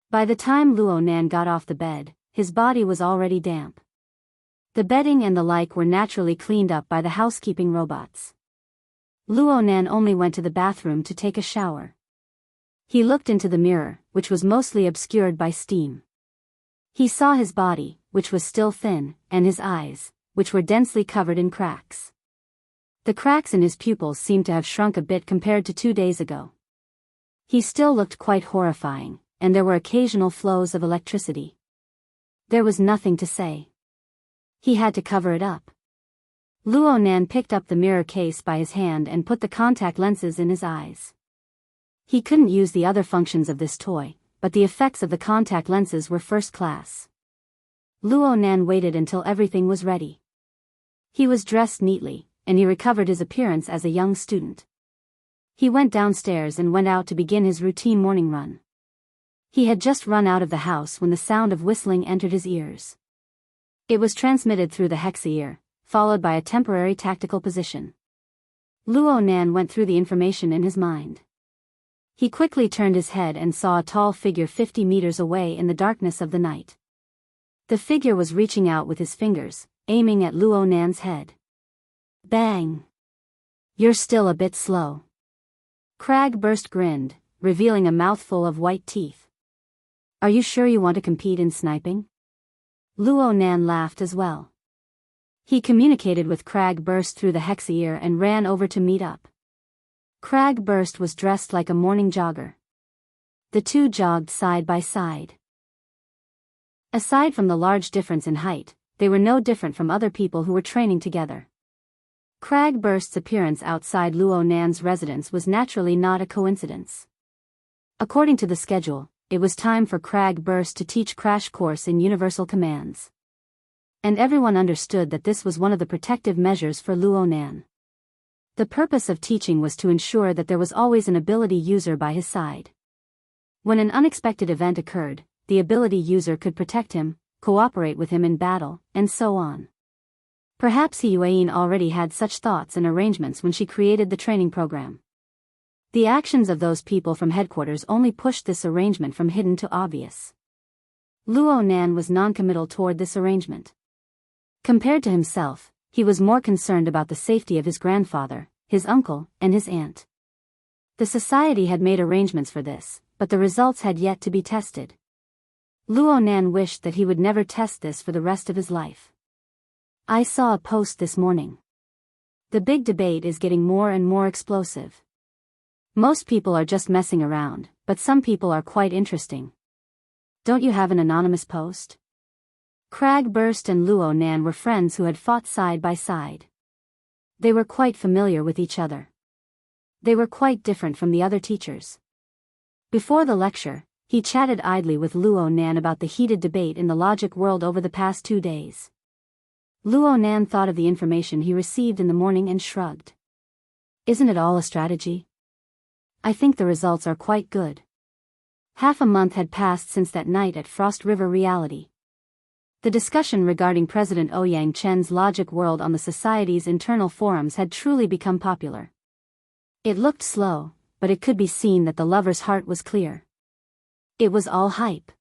By the time Luo Nan got off the bed, his body was already damp. The bedding and the like were naturally cleaned up by the housekeeping robots. Luo Nan only went to the bathroom to take a shower. He looked into the mirror, which was mostly obscured by steam. He saw his body, which was still thin, and his eyes, which were densely covered in cracks. The cracks in his pupils seemed to have shrunk a bit compared to 2 days ago. He still looked quite horrifying, and there were occasional flows of electricity. There was nothing to say. He had to cover it up. Luo Nan picked up the mirror case by his hand and put the contact lenses in his eyes. He couldn't use the other functions of this toy, but the effects of the contact lenses were first class. Luo Nan waited until everything was ready. He was dressed neatly, and he recovered his appearance as a young student. He went downstairs and went out to begin his routine morning run. He had just run out of the house when the sound of whistling entered his ears. It was transmitted through the hexa ear, followed by a temporary tactical position. Luo Nan went through the information in his mind. He quickly turned his head and saw a tall figure 50 meters away in the darkness of the night. The figure was reaching out with his fingers, aiming at Luo Nan's head. Bang! You're still a bit slow. Crag burst grinned, revealing a mouthful of white teeth. Are you sure you want to compete in sniping? Luo Nan laughed as well. He communicated with Crag Burst through the hexa ear and ran over to meet up. Crag Burst was dressed like a morning jogger. The two jogged side by side. Aside from the large difference in height, they were no different from other people who were training together. Crag Burst's appearance outside Luo Nan's residence was naturally not a coincidence. According to the schedule, it was time for Crag Burst to teach crash course in universal commands. And everyone understood that this was one of the protective measures for Luo Nan. The purpose of teaching was to ensure that there was always an ability user by his side. When an unexpected event occurred, the ability user could protect him, cooperate with him in battle, and so on. Perhaps Yuan already had such thoughts and arrangements when she created the training program. The actions of those people from headquarters only pushed this arrangement from hidden to obvious. Luo Nan was noncommittal toward this arrangement. Compared to himself, he was more concerned about the safety of his grandfather, his uncle, and his aunt. The society had made arrangements for this, but the results had yet to be tested. Luo Nan wished that he would never test this for the rest of his life. I saw a post this morning. The big debate is getting more and more explosive. Most people are just messing around, but some people are quite interesting. Don't you have an anonymous post? Cragburst and Luo Nan were friends who had fought side by side. They were quite familiar with each other. They were quite different from the other teachers. Before the lecture, he chatted idly with Luo Nan about the heated debate in the logic world over the past 2 days. Luo Nan thought of the information he received in the morning and shrugged. Isn't it all a strategy? I think the results are quite good. Half a month had passed since that night at Frost River Reality. The discussion regarding President Ouyang Chen's logic world on the Society's internal forums had truly become popular. It looked slow, but it could be seen that the lover's heart was clear. It was all hype.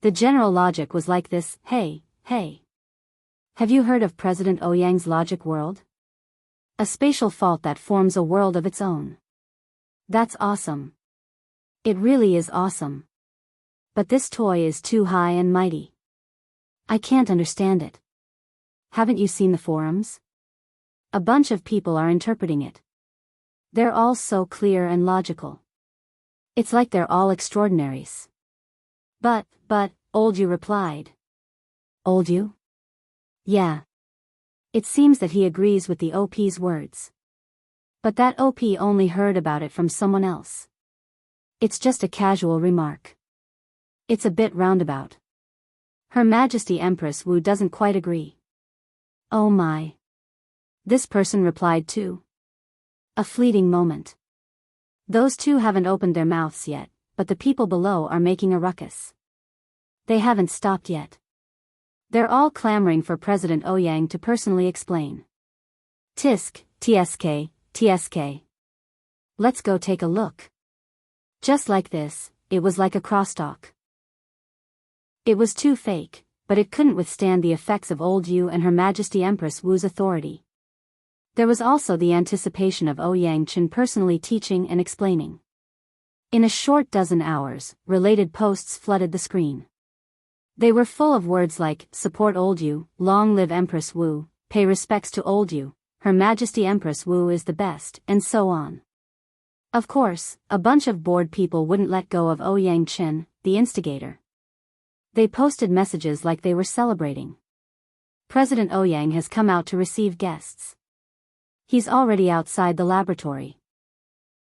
The general logic was like this: hey, have you heard of President Ouyang's logic world? A spatial fault that forms a world of its own. That's awesome. It really is awesome. But this toy is too high and mighty. I can't understand it. Haven't you seen the forums? A bunch of people are interpreting it. They're all so clear and logical. It's like they're all extraordinaries. But, Old You replied. Old You? Yeah. It seems that he agrees with the OP's words. But that OP only heard about it from someone else. It's just a casual remark. It's a bit roundabout. Her Majesty Empress Wu doesn't quite agree. Oh my. This person replied too. A fleeting moment. Those two haven't opened their mouths yet, but the people below are making a ruckus. They haven't stopped yet. They're all clamoring for President Ouyang to personally explain. Tisk, TSK. Let's go take a look. Just like this, it was like a crosstalk. It was too fake, but it couldn't withstand the effects of Old You and Her Majesty Empress Wu's authority. There was also the anticipation of Ouyang Chen personally teaching and explaining. In a short dozen hours, related posts flooded the screen. They were full of words like, support Old You, long live Empress Wu, pay respects to Old You, Her Majesty Empress Wu is the best, and so on. Of course, a bunch of bored people wouldn't let go of Ouyang Chen, the instigator. They posted messages like they were celebrating. President Ouyang has come out to receive guests. He's already outside the laboratory.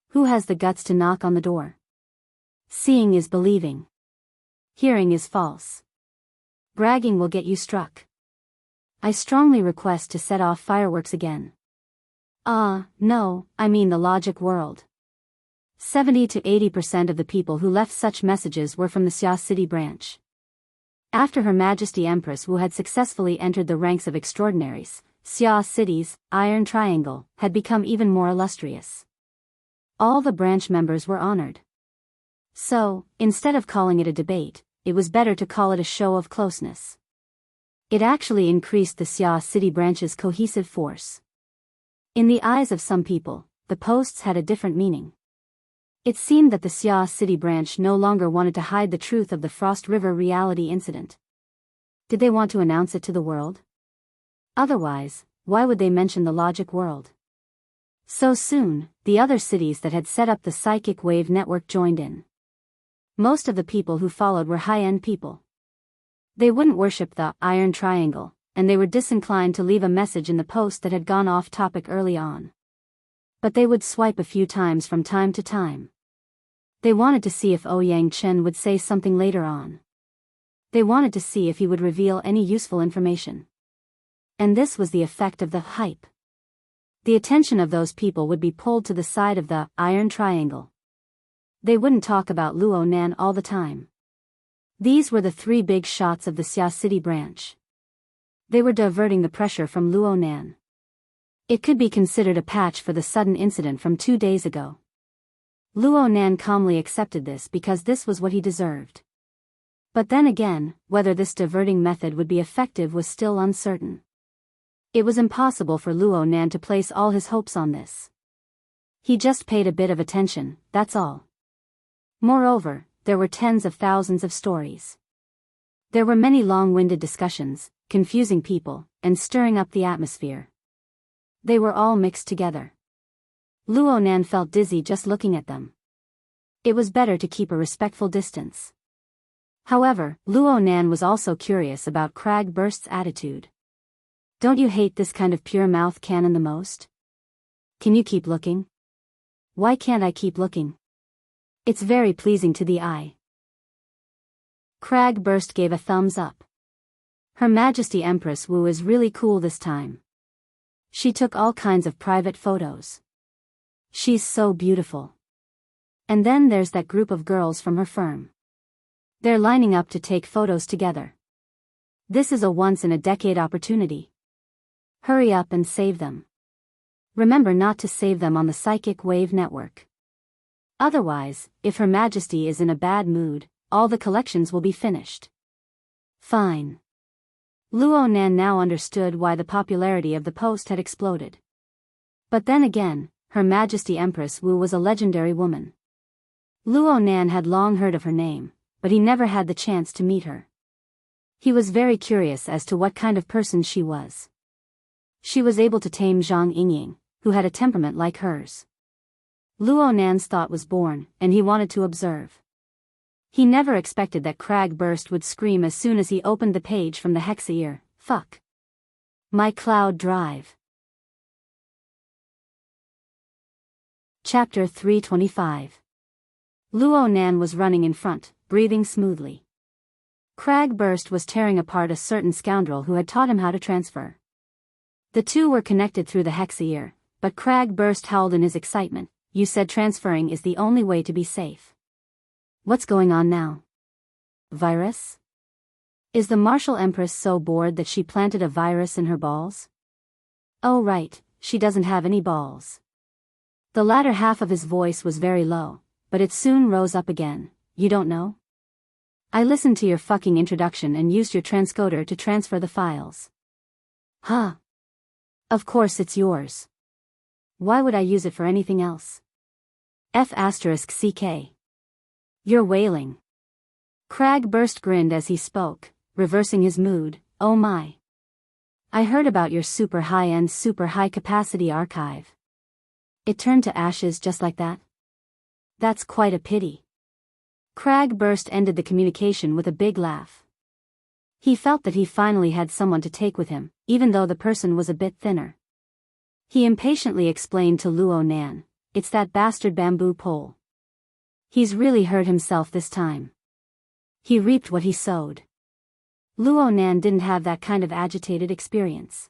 Who has the guts to knock on the door? Seeing is believing. Hearing is false. Bragging will get you struck. I strongly request to set off fireworks again. No, I mean the logic world. 70 to 80% of the people who left such messages were from the Xia City branch. After Her Majesty Empress Wu had successfully entered the ranks of extraordinaries, Xia City's Iron Triangle had become even more illustrious. All the branch members were honored. So, instead of calling it a debate, it was better to call it a show of closeness. It actually increased the Xia City branch's cohesive force. In the eyes of some people, the posts had a different meaning. It seemed that the Xia City branch no longer wanted to hide the truth of the Frost River reality incident. Did they want to announce it to the world? Otherwise, why would they mention the logic world? So soon, the other cities that had set up the psychic wave network joined in. Most of the people who followed were high-end people. They wouldn't worship the Iron Triangle, and they were disinclined to leave a message in the post that had gone off topic early on. But they would swipe a few times from time to time. They wanted to see if Ouyang Chen would say something later on. They wanted to see if he would reveal any useful information. And this was the effect of the hype. The attention of those people would be pulled to the side of the Iron Triangle. They wouldn't talk about Luo Nan all the time. These were the 3 big shots of the Xia City branch. They were diverting the pressure from Luo Nan. It could be considered a patch for the sudden incident from 2 days ago. Luo Nan calmly accepted this because this was what he deserved. But then again, whether this diverting method would be effective was still uncertain. It was impossible for Luo Nan to place all his hopes on this. He just paid a bit of attention, that's all. Moreover, there were tens of thousands of stories. There were many long-winded discussions, confusing people, and stirring up the atmosphere. They were all mixed together. Luo Nan felt dizzy just looking at them. It was better to keep a respectful distance. However, Luo Nan was also curious about Crag Burst's attitude. Don't you hate this kind of pure mouth cannon the most? Can you keep looking? Why can't I keep looking? It's very pleasing to the eye. Crag Burst gave a thumbs up. Her Majesty Empress Wu is really cool this time. She took all kinds of private photos. She's so beautiful. And then there's that group of girls from her firm. They're lining up to take photos together. This is a once-in-a-decade opportunity. Hurry up and save them. Remember not to save them on the psychic wave network. Otherwise, if Her Majesty is in a bad mood, all the collections will be finished. Fine. Luo Nan now understood why the popularity of the post had exploded. But then again, Her Majesty Empress Wu was a legendary woman. Luo Nan had long heard of her name, but he never had the chance to meet her. He was very curious as to what kind of person she was. She was able to tame Zhang Yingying, who had a temperament like hers. Luo Nan's thought was born, and he wanted to observe. He never expected that Crag Burst would scream as soon as he opened the page from the Hexaear. Fuck. My cloud drive. Chapter 325. Luo Nan was running in front, breathing smoothly. Crag Burst was tearing apart a certain scoundrel who had taught him how to transfer. The two were connected through the Hexaear, but Crag Burst howled in his excitement. You said transferring is the only way to be safe. What's going on now? Virus? Is the Martial Empress so bored that she planted a virus in her balls? Oh right, she doesn't have any balls. The latter half of his voice was very low, but it soon rose up again. You don't know? I listened to your fucking introduction and used your transcoder to transfer the files. Huh. Of course it's yours. Why would I use it for anything else? F***CK. You're wailing. Crag Burst grinned as he spoke, reversing his mood. Oh my. I heard about your super high-end super high-capacity archive. It turned to ashes just like that? That's quite a pity. Crag Burst ended the communication with a big laugh. He felt that he finally had someone to take with him, even though the person was a bit thinner. He impatiently explained to Luo Nan, it's that bastard bamboo pole. He's really hurt himself this time. He reaped what he sowed. Luo Nan didn't have that kind of agitated experience.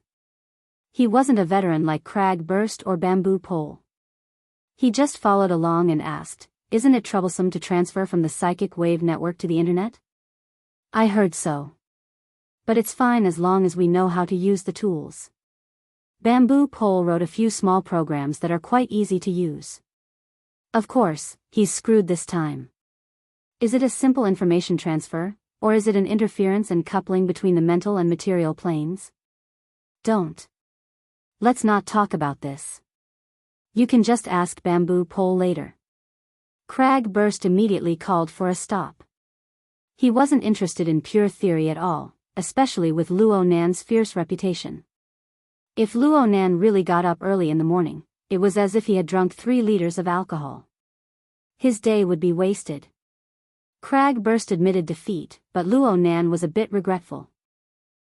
He wasn't a veteran like Crag Burst or Bamboo Pole. He just followed along and asked, isn't it troublesome to transfer from the psychic wave network to the internet? I heard so. But it's fine as long as we know how to use the tools. Bamboo Pole wrote a few small programs that are quite easy to use. Of course, he's screwed this time. Is it a simple information transfer, or is it an interference and coupling between the mental and material planes? Don't. Let's not talk about this. You can just ask Bamboo Pole later. Crag Burst immediately called for a stop. He wasn't interested in pure theory at all, especially with Luo Nan's fierce reputation. If Luo Nan really got up early in the morning, it was as if he had drunk 3 liters of alcohol. His day would be wasted. Crag Burst admitted defeat, but Luo Nan was a bit regretful.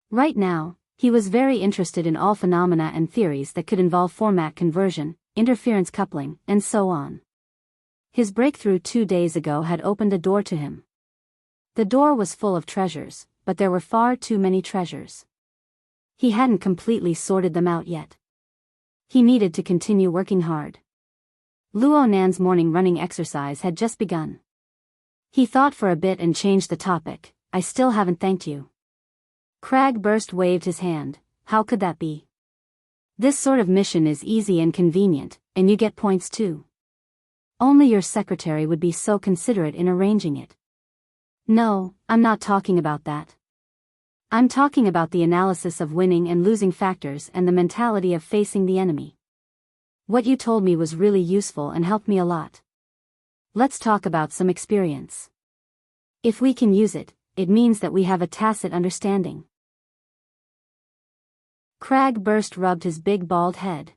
Right now, he was very interested in all phenomena and theories that could involve format conversion, interference coupling, and so on. His breakthrough 2 days ago had opened a door to him. The door was full of treasures, but there were far too many treasures. He hadn't completely sorted them out yet. He needed to continue working hard. Luo Nan's morning running exercise had just begun. He thought for a bit and changed the topic. I still haven't thanked you. Crag Burst waved his hand. How could that be? This sort of mission is easy and convenient, and you get points too. Only your secretary would be so considerate in arranging it. No, I'm not talking about that. I'm talking about the analysis of winning and losing factors and the mentality of facing the enemy. What you told me was really useful and helped me a lot. Let's talk about some experience. If we can use it, it means that we have a tacit understanding. Crag Burst rubbed his big bald head.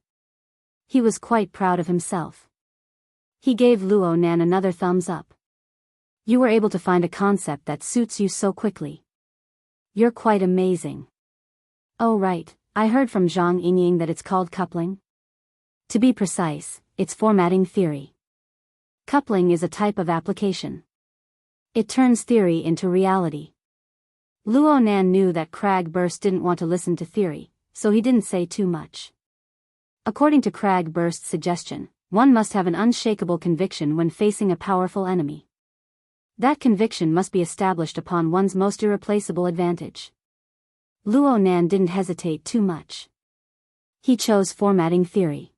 He was quite proud of himself. He gave Luo Nan another thumbs up. You were able to find a concept that suits you so quickly. You're quite amazing. Oh right, I heard from Zhang Yingying that it's called coupling. To be precise, it's formatting theory. Coupling is a type of application. It turns theory into reality. Luo Nan knew that Cragburst didn't want to listen to theory, so he didn't say too much. According to Cragburst's suggestion, one must have an unshakable conviction when facing a powerful enemy. That conviction must be established upon one's most irreplaceable advantage. Luo Nan didn't hesitate too much. He chose formatting theory.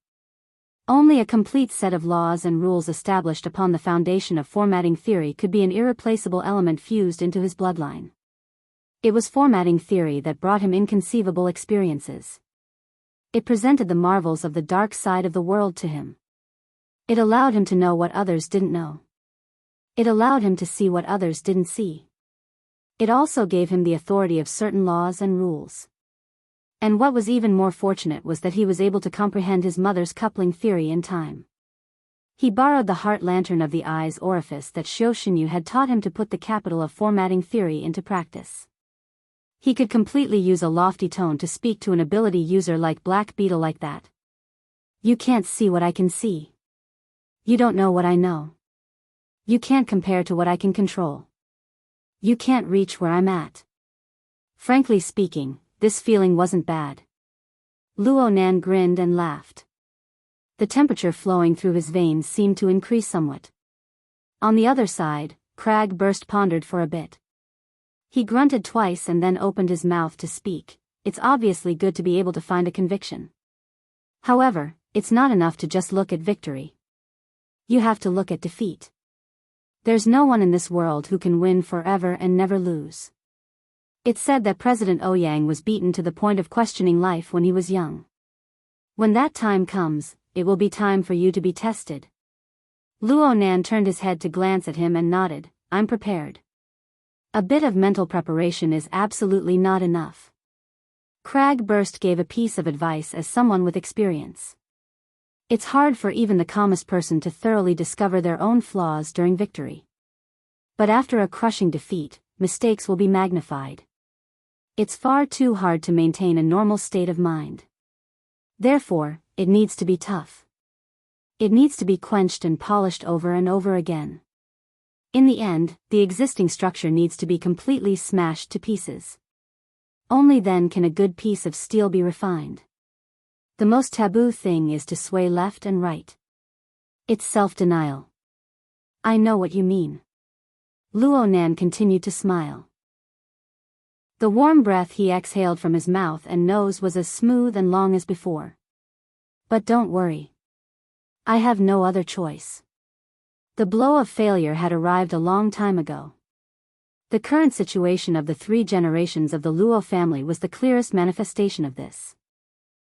Only a complete set of laws and rules established upon the foundation of formatting theory could be an irreplaceable element fused into his bloodline. It was formatting theory that brought him inconceivable experiences. It presented the marvels of the dark side of the world to him. It allowed him to know what others didn't know. It allowed him to see what others didn't see. It also gave him the authority of certain laws and rules. And what was even more fortunate was that he was able to comprehend his mother's coupling theory in time. He borrowed the heart lantern of the eye's orifice that Xiao had taught him to put the capital of formatting theory into practice. He could completely use a lofty tone to speak to an ability user like Black Beetle like that. You can't see what I can see. You don't know what I know. You can't compare to what I can control. You can't reach where I'm at. Frankly speaking, this feeling wasn't bad. Luo Nan grinned and laughed. The temperature flowing through his veins seemed to increase somewhat. On the other side, Cragburst pondered for a bit. He grunted twice and then opened his mouth to speak. It's obviously good to be able to find a conviction. However, it's not enough to just look at victory. You have to look at defeat. There's no one in this world who can win forever and never lose. It's said that President Ouyang was beaten to the point of questioning life when he was young. When that time comes, it will be time for you to be tested. Luo Nan turned his head to glance at him and nodded. I'm prepared. A bit of mental preparation is absolutely not enough. Cragburst gave a piece of advice as someone with experience. It's hard for even the calmest person to thoroughly discover their own flaws during victory. But after a crushing defeat, mistakes will be magnified. It's far too hard to maintain a normal state of mind. Therefore, it needs to be tough. It needs to be quenched and polished over and over again. In the end, the existing structure needs to be completely smashed to pieces. Only then can a good piece of steel be refined. The most taboo thing is to sway left and right. It's self-denial. I know what you mean. Luo Nan continued to smile. The warm breath he exhaled from his mouth and nose was as smooth and long as before. But don't worry. I have no other choice. The blow of failure had arrived a long time ago. The current situation of the 3 generations of the Luo family was the clearest manifestation of this.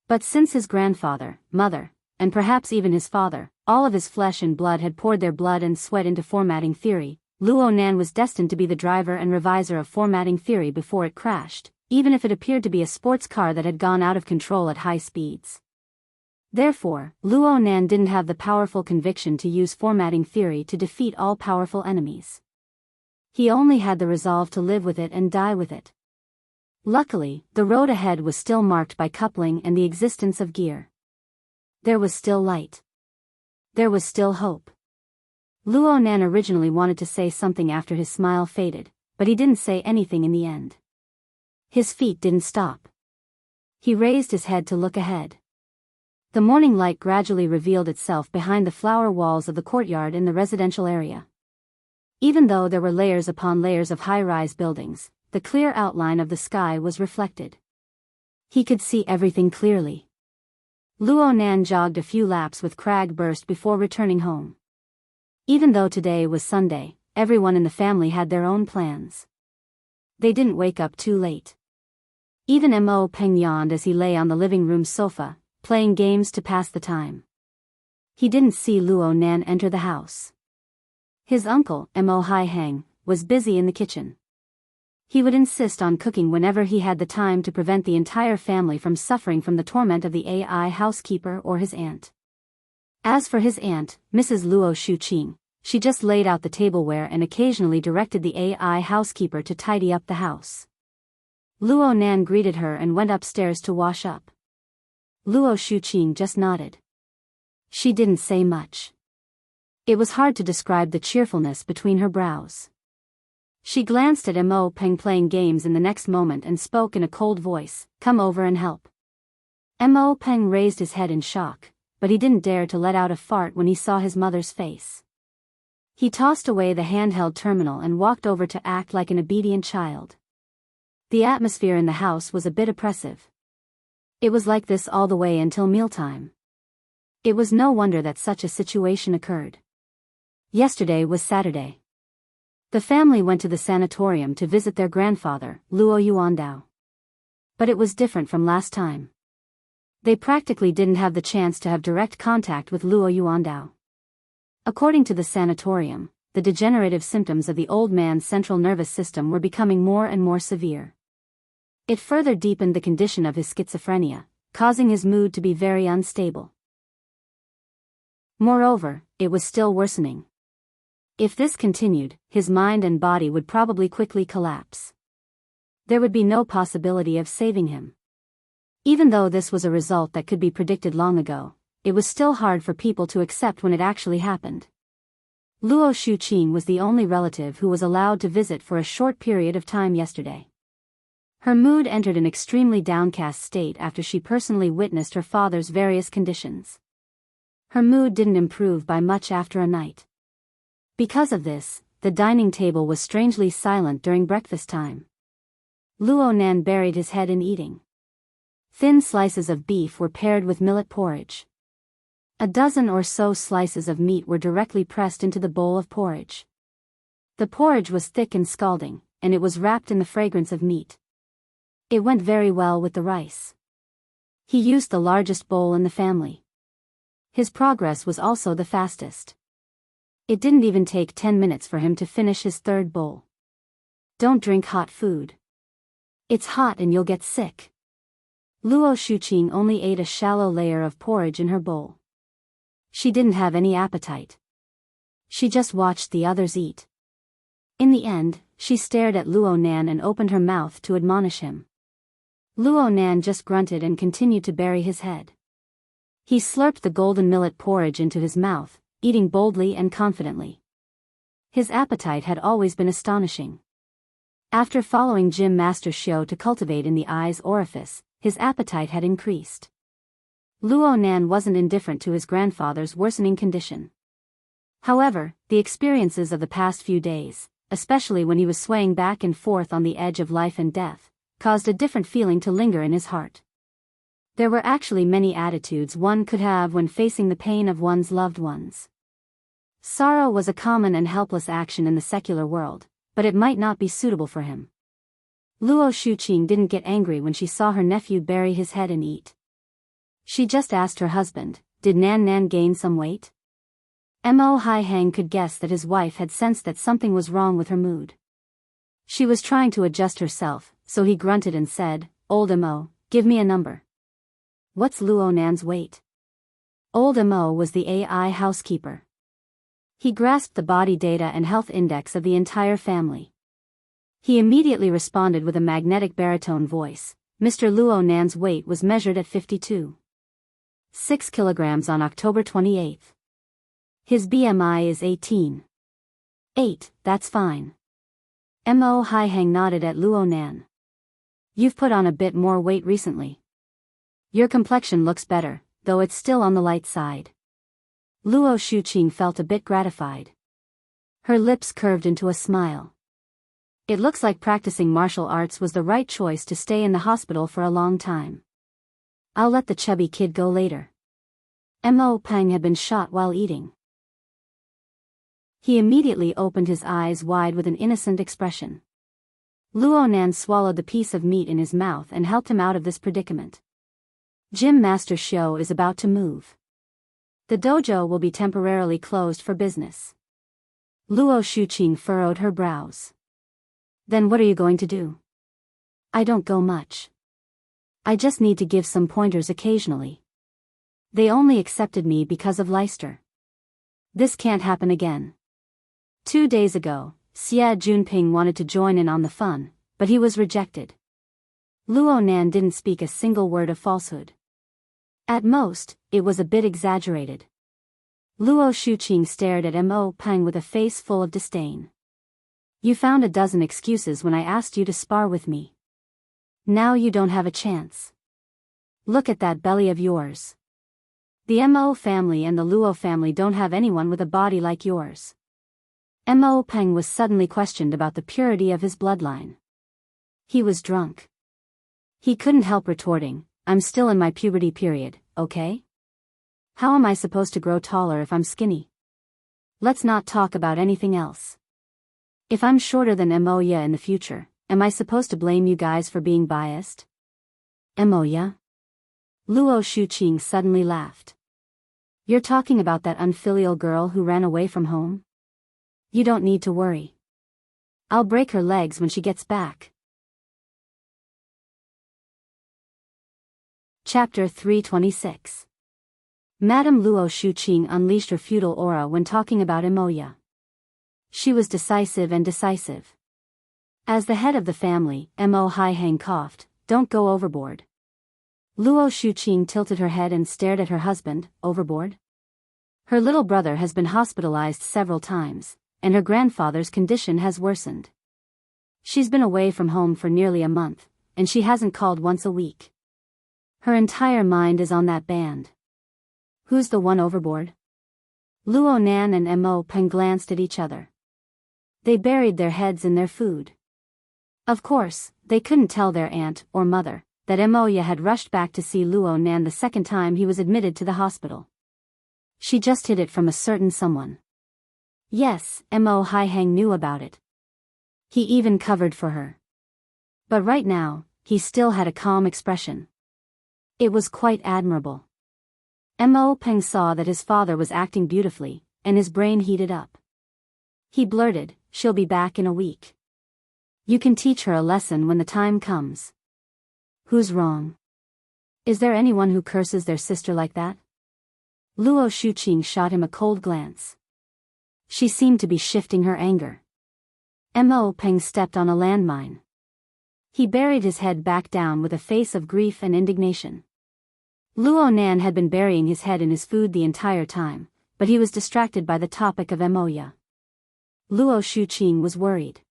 But since his grandfather, mother, and perhaps even his father, all of his flesh and blood had poured their blood and sweat into formatting theory, Luo Nan was destined to be the driver and reviser of formatting theory before it crashed, even if it appeared to be a sports car that had gone out of control at high speeds. Therefore, Luo Nan didn't have the powerful conviction to use formatting theory to defeat all powerful enemies. He only had the resolve to live with it and die with it. Luckily, the road ahead was still marked by coupling and the existence of gear. There was still light. There was still hope. Luo Nan originally wanted to say something after his smile faded, but he didn't say anything in the end. His feet didn't stop. He raised his head to look ahead. The morning light gradually revealed itself behind the flower walls of the courtyard in the residential area. Even though there were layers upon layers of high-rise buildings, the clear outline of the sky was reflected. He could see everything clearly. Luo Nan jogged a few laps with Cragburst before returning home. Even though today was Sunday, everyone in the family had their own plans. They didn't wake up too late. Even Mo Peng yawned as he lay on the living room sofa, playing games to pass the time. He didn't see Luo Nan enter the house. His uncle, Mo Hai Heng, was busy in the kitchen. He would insist on cooking whenever he had the time to prevent the entire family from suffering from the torment of the AI housekeeper or his aunt. As for his aunt, Mrs. Luo Shuqing, she just laid out the tableware and occasionally directed the AI housekeeper to tidy up the house. Luo Nan greeted her and went upstairs to wash up. Luo Shuqing just nodded. She didn't say much. It was hard to describe the cheerfulness between her brows. She glanced at Mo Peng playing games in the next moment and spoke in a cold voice, "Come over and help." Mo Peng raised his head in shock, but he didn't dare to let out a fart when he saw his mother's face. He tossed away the handheld terminal and walked over to act like an obedient child. The atmosphere in the house was a bit oppressive. It was like this all the way until mealtime. It was no wonder that such a situation occurred. Yesterday was Saturday. The family went to the sanatorium to visit their grandfather, Luo Yuandao. But it was different from last time. They practically didn't have the chance to have direct contact with Luo Yuandao. According to the sanatorium, the degenerative symptoms of the old man's central nervous system were becoming more and more severe. It further deepened the condition of his schizophrenia, causing his mood to be very unstable. Moreover, it was still worsening. If this continued, his mind and body would probably quickly collapse. There would be no possibility of saving him. Even though this was a result that could be predicted long ago, it was still hard for people to accept when it actually happened. Luo Shuqing was the only relative who was allowed to visit for a short period of time yesterday. Her mood entered an extremely downcast state after she personally witnessed her father's various conditions. Her mood didn't improve by much after a night. Because of this, the dining table was strangely silent during breakfast time. Luo Nan buried his head in eating. Thin slices of beef were paired with millet porridge. A dozen or so slices of meat were directly pressed into the bowl of porridge. The porridge was thick and scalding, and it was wrapped in the fragrance of meat. It went very well with the rice. He used the largest bowl in the family. His progress was also the fastest. It didn't even take 10 minutes for him to finish his third bowl. Don't drink hot food. It's hot and you'll get sick. Luo Shuqing only ate a shallow layer of porridge in her bowl. She didn't have any appetite. She just watched the others eat. In the end, she stared at Luo Nan and opened her mouth to admonish him. Luo Nan just grunted and continued to bury his head. He slurped the golden millet porridge into his mouth, eating boldly and confidently. His appetite had always been astonishing. After following Gym Master Xiao to cultivate in the eye's orifice, his appetite had increased. Luo Nan wasn't indifferent to his grandfather's worsening condition. However, the experiences of the past few days, especially when he was swaying back and forth on the edge of life and death, caused a different feeling to linger in his heart. There were actually many attitudes one could have when facing the pain of one's loved ones. Sorrow was a common and helpless action in the secular world, but it might not be suitable for him. Luo Shuqing didn't get angry when she saw her nephew bury his head and eat. She just asked her husband, "Did Nan Nan gain some weight?" Mo Haihang could guess that his wife had sensed that something was wrong with her mood. She was trying to adjust herself, so he grunted and said, "Old Mo, give me a number." What's Luo Nan's weight? Old Mo was the AI housekeeper. He grasped the body data and health index of the entire family. He immediately responded with a magnetic baritone voice. Mr. Luo Nan's weight was measured at 52.6 kilograms on October 28th. His BMI is 18.8, that's fine. Mo Haihang nodded at Luo Nan. You've put on a bit more weight recently. Your complexion looks better, though it's still on the light side. Luo Shuqing felt a bit gratified. Her lips curved into a smile. It looks like practicing martial arts was the right choice to stay in the hospital for a long time. I'll let the chubby kid go later. Mo Peng had been shot while eating. He immediately opened his eyes wide with an innocent expression. Luo Nan swallowed the piece of meat in his mouth and helped him out of this predicament. Gym Master Xiao is about to move. The dojo will be temporarily closed for business. Luo Shuqing furrowed her brows. Then what are you going to do? I don't go much. I just need to give some pointers occasionally. They only accepted me because of Leicester. This can't happen again. 2 days ago, Xie Junping wanted to join in on the fun, but he was rejected. Luo Nan didn't speak a single word of falsehood. At most, it was a bit exaggerated. Luo Shuqing stared at Mo Peng with a face full of disdain. You found a dozen excuses when I asked you to spar with me. Now you don't have a chance. Look at that belly of yours. The Mo family and the Luo family don't have anyone with a body like yours. Mo Peng was suddenly questioned about the purity of his bloodline. He was drunk. He couldn't help retorting, I'm still in my puberty period, okay? How am I supposed to grow taller if I'm skinny? Let's not talk about anything else. If I'm shorter than Moya in the future, am I supposed to blame you guys for being biased? Moya? Luo Shuqing suddenly laughed. You're talking about that unfilial girl who ran away from home? You don't need to worry. I'll break her legs when she gets back. Chapter 326. Madame Luo Shuqing unleashed her feudal aura when talking about Moya. She was decisive and decisive. As the head of the family, Mo Haihang coughed, don't go overboard. Luo Shuqing tilted her head and stared at her husband, overboard? Her little brother has been hospitalized several times, and her grandfather's condition has worsened. She's been away from home for nearly a month, and she hasn't called once a week. Her entire mind is on that band. Who's the one overboard? Luo Nan and Mo Peng glanced at each other. They buried their heads in their food. Of course, they couldn't tell their aunt, or mother, that Moya had rushed back to see Luo Nan the second time he was admitted to the hospital. She just hid it from a certain someone. Yes, Mo Haihang knew about it. He even covered for her. But right now, he still had a calm expression. It was quite admirable. Mo Peng saw that his father was acting beautifully, and his brain heated up. He blurted, she'll be back in a week. You can teach her a lesson when the time comes. Who's wrong? Is there anyone who curses their sister like that? Luo Shuqing shot him a cold glance. She seemed to be shifting her anger. Mo Peng stepped on a landmine. He buried his head back down with a face of grief and indignation. Luo Nan had been burying his head in his food the entire time, but he was distracted by the topic of Moya. Luo Shuqing was worried.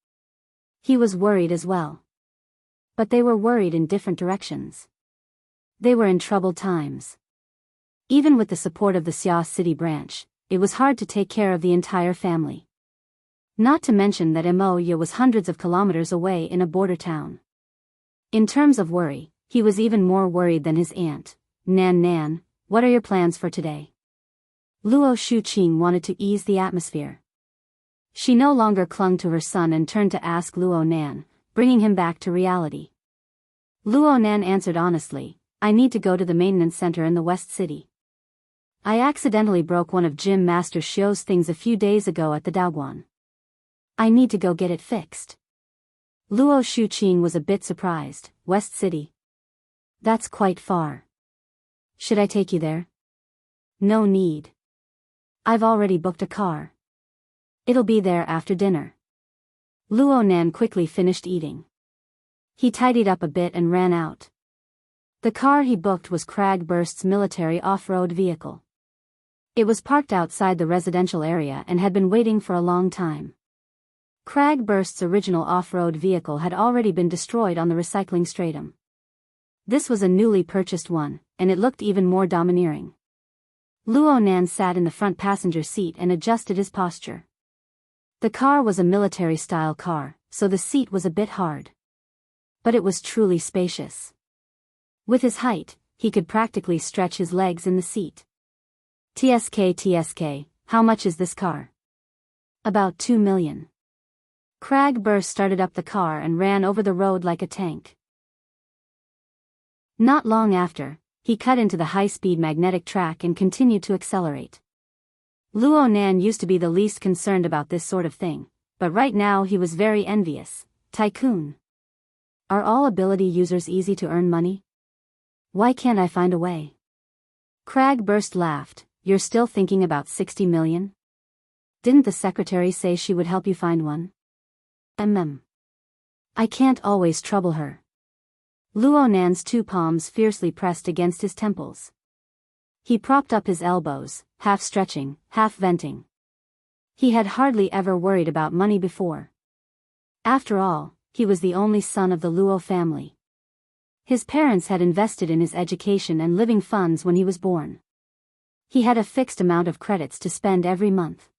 He was worried as well. But they were worried in different directions. They were in troubled times. Even with the support of the Xia City branch, it was hard to take care of the entire family. Not to mention that Moya was hundreds of kilometers away in a border town. In terms of worry, he was even more worried than his aunt. Nan, what are your plans for today? Luo Shuqing wanted to ease the atmosphere. She no longer clung to her son and turned to ask Luo Nan, bringing him back to reality. Luo Nan answered honestly, I need to go to the maintenance center in the West City. I accidentally broke one of Gym Master Xiu's things a few days ago at the Daoguan. I need to go get it fixed. Luo Shuqing was a bit surprised. West City? That's quite far. Should I take you there? No need. I've already booked a car. It'll be there after dinner. Luo Nan quickly finished eating. He tidied up a bit and ran out. The car he booked was Cragburst's military off-road vehicle. It was parked outside the residential area and had been waiting for a long time. Cragburst's original off-road vehicle had already been destroyed on the recycling stratum. This was a newly purchased one, and it looked even more domineering. Luo Nan sat in the front passenger seat and adjusted his posture. The car was a military-style car, so the seat was a bit hard. But it was truly spacious. With his height, he could practically stretch his legs in the seat. TSK, how much is this car? About 2 million. Cragburst started up the car and ran over the road like a tank. Not long after, he cut into the high-speed magnetic track and continued to accelerate. Luo Nan used to be the least concerned about this sort of thing, but right now he was very envious. Tycoon. Are all ability users easy to earn money? Why can't I find a way? Cragburst laughed. You're still thinking about 60 million? Didn't the secretary say she would help you find one? I can't always trouble her. Luonan's two palms fiercely pressed against his temples. He propped up his elbows, half stretching, half venting. He had hardly ever worried about money before. After all, he was the only son of the Luo family. His parents had invested in his education and living funds when he was born. He had a fixed amount of credits to spend every month.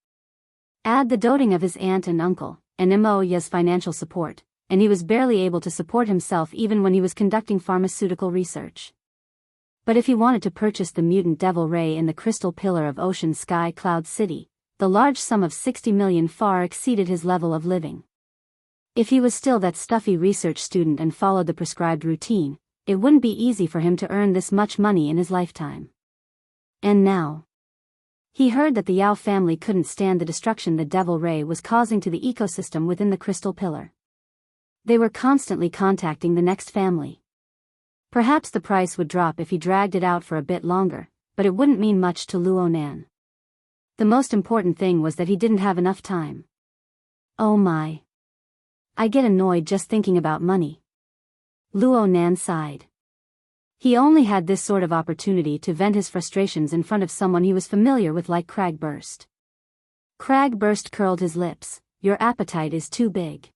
Add the doting of his aunt and uncle, and Imoya's financial support, and he was barely able to support himself even when he was conducting pharmaceutical research. But if he wanted to purchase the mutant devil ray in the crystal pillar of Ocean Sky Cloud City, the large sum of 60 million far exceeded his level of living. If he was still that stuffy research student and followed the prescribed routine, it wouldn't be easy for him to earn this much money in his lifetime. And now, he heard that the Yao family couldn't stand the destruction the devil ray was causing to the ecosystem within the crystal pillar. They were constantly contacting the next family. Perhaps the price would drop if he dragged it out for a bit longer, but it wouldn't mean much to Luonan. The most important thing was that he didn't have enough time. Oh my. I get annoyed just thinking about money. Luonan sighed. He only had this sort of opportunity to vent his frustrations in front of someone he was familiar with like Cragburst. Cragburst curled his lips. Your appetite is too big.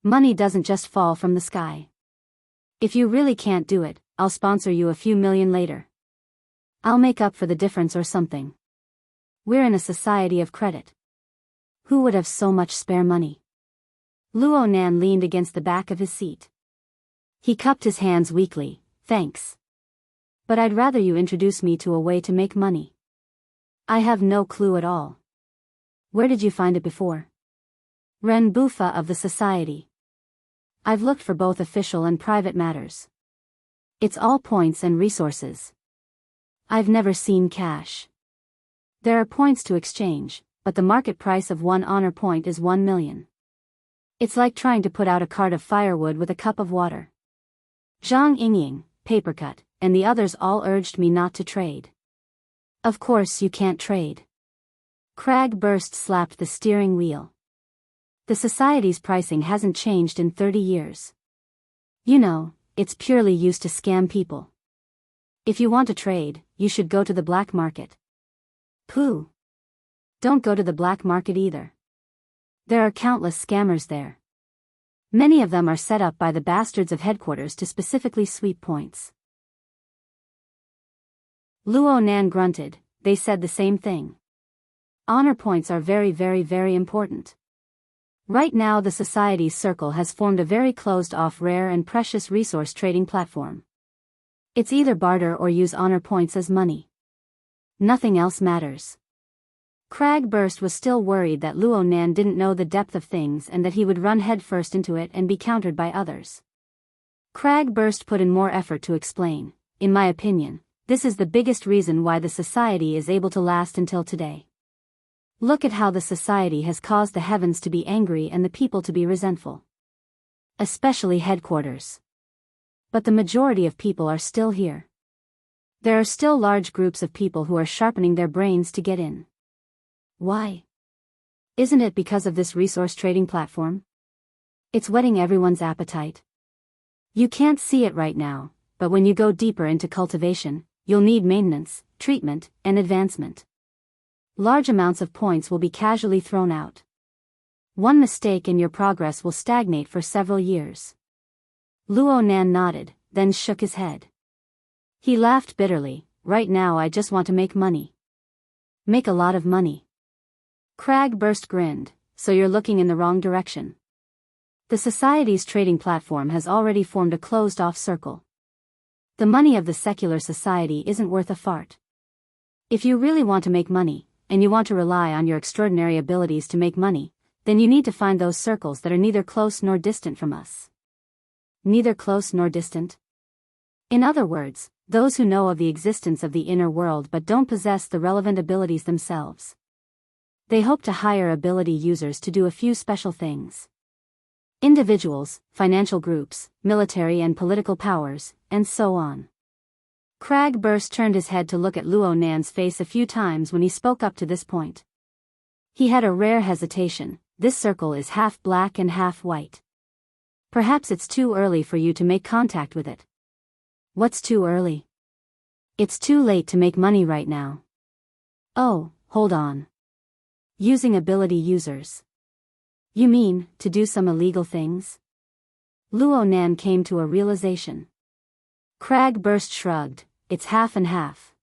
Money doesn't just fall from the sky. If you really can't do it, I'll sponsor you a few million later. I'll make up for the difference or something. We're in a society of credit. Who would have so much spare money? Luonan leaned against the back of his seat. He cupped his hands weakly. Thanks. But I'd rather you introduce me to a way to make money. I have no clue at all. Where did you find it before? Ren Bufa of the Society. I've looked for both official and private matters. It's all points and resources. I've never seen cash. There are points to exchange, but the market price of one honor point is 1 million. It's like trying to put out a cart of firewood with a cup of water. Zhang Yingying, Papercut, and the others all urged me not to trade. Of course you can't trade. Cragburst slapped the steering wheel. The society's pricing hasn't changed in 30 years. You know, it's purely used to scam people. If you want to trade, you should go to the black market. Pooh. Don't go to the black market either. There are countless scammers there. Many of them are set up by the bastards of headquarters to specifically sweep points. Luonan grunted. They said the same thing. Honor points are very, very, very important. Right now the Society's circle has formed a very closed-off rare and precious resource trading platform. It's either barter or use honor points as money. Nothing else matters. Cragburst was still worried that Luonan didn't know the depth of things and that he would run headfirst into it and be countered by others. Cragburst put in more effort to explain. In my opinion, this is the biggest reason why the Society is able to last until today. Look at how the Society has caused the heavens to be angry and the people to be resentful. Especially headquarters. But the majority of people are still here. There are still large groups of people who are sharpening their brains to get in. Why? Isn't it because of this resource trading platform? It's whetting everyone's appetite. You can't see it right now, but when you go deeper into cultivation, you'll need maintenance, treatment, and advancement. Large amounts of points will be casually thrown out. One mistake and your progress will stagnate for several years. Luonan nodded, then shook his head. He laughed bitterly. Right now I just want to make money. Make a lot of money. Cragburst grinned. So you're looking in the wrong direction. The Society's trading platform has already formed a closed-off circle. The money of the secular society isn't worth a fart. If you really want to make money, and you want to rely on your extraordinary abilities to make money, then you need to find those circles that are neither close nor distant from us. Neither close nor distant? In other words, those who know of the existence of the inner world but don't possess the relevant abilities themselves. They hope to hire ability users to do a few special things. Individuals, financial groups, military and political powers, and so on. Cragburst turned his head to look at Luo Nan's face a few times when he spoke up to this point. He had a rare hesitation. This circle is half black and half white. Perhaps it's too early for you to make contact with it. What's too early? It's too late to make money right now. Oh, hold on. Using ability users. You mean, to do some illegal things? Luo Nan came to a realization. Cragburst shrugged. It's half and half.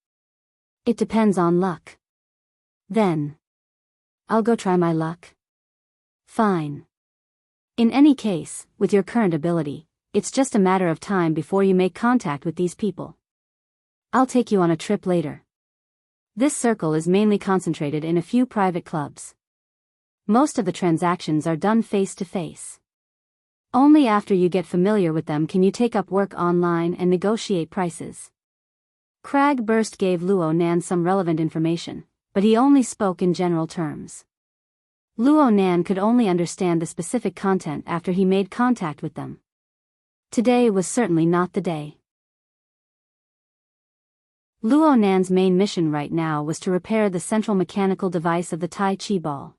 It depends on luck. Then. I'll go try my luck. Fine. In any case, with your current ability, it's just a matter of time before you make contact with these people. I'll take you on a trip later. This circle is mainly concentrated in a few private clubs. Most of the transactions are done face to face. Only after you get familiar with them can you take up work online and negotiate prices. Cragburst gave Luo Nan some relevant information, but he only spoke in general terms. Luo Nan could only understand the specific content after he made contact with them. Today was certainly not the day. Luo Nan's main mission right now was to repair the central mechanical device of the Tai Chi ball.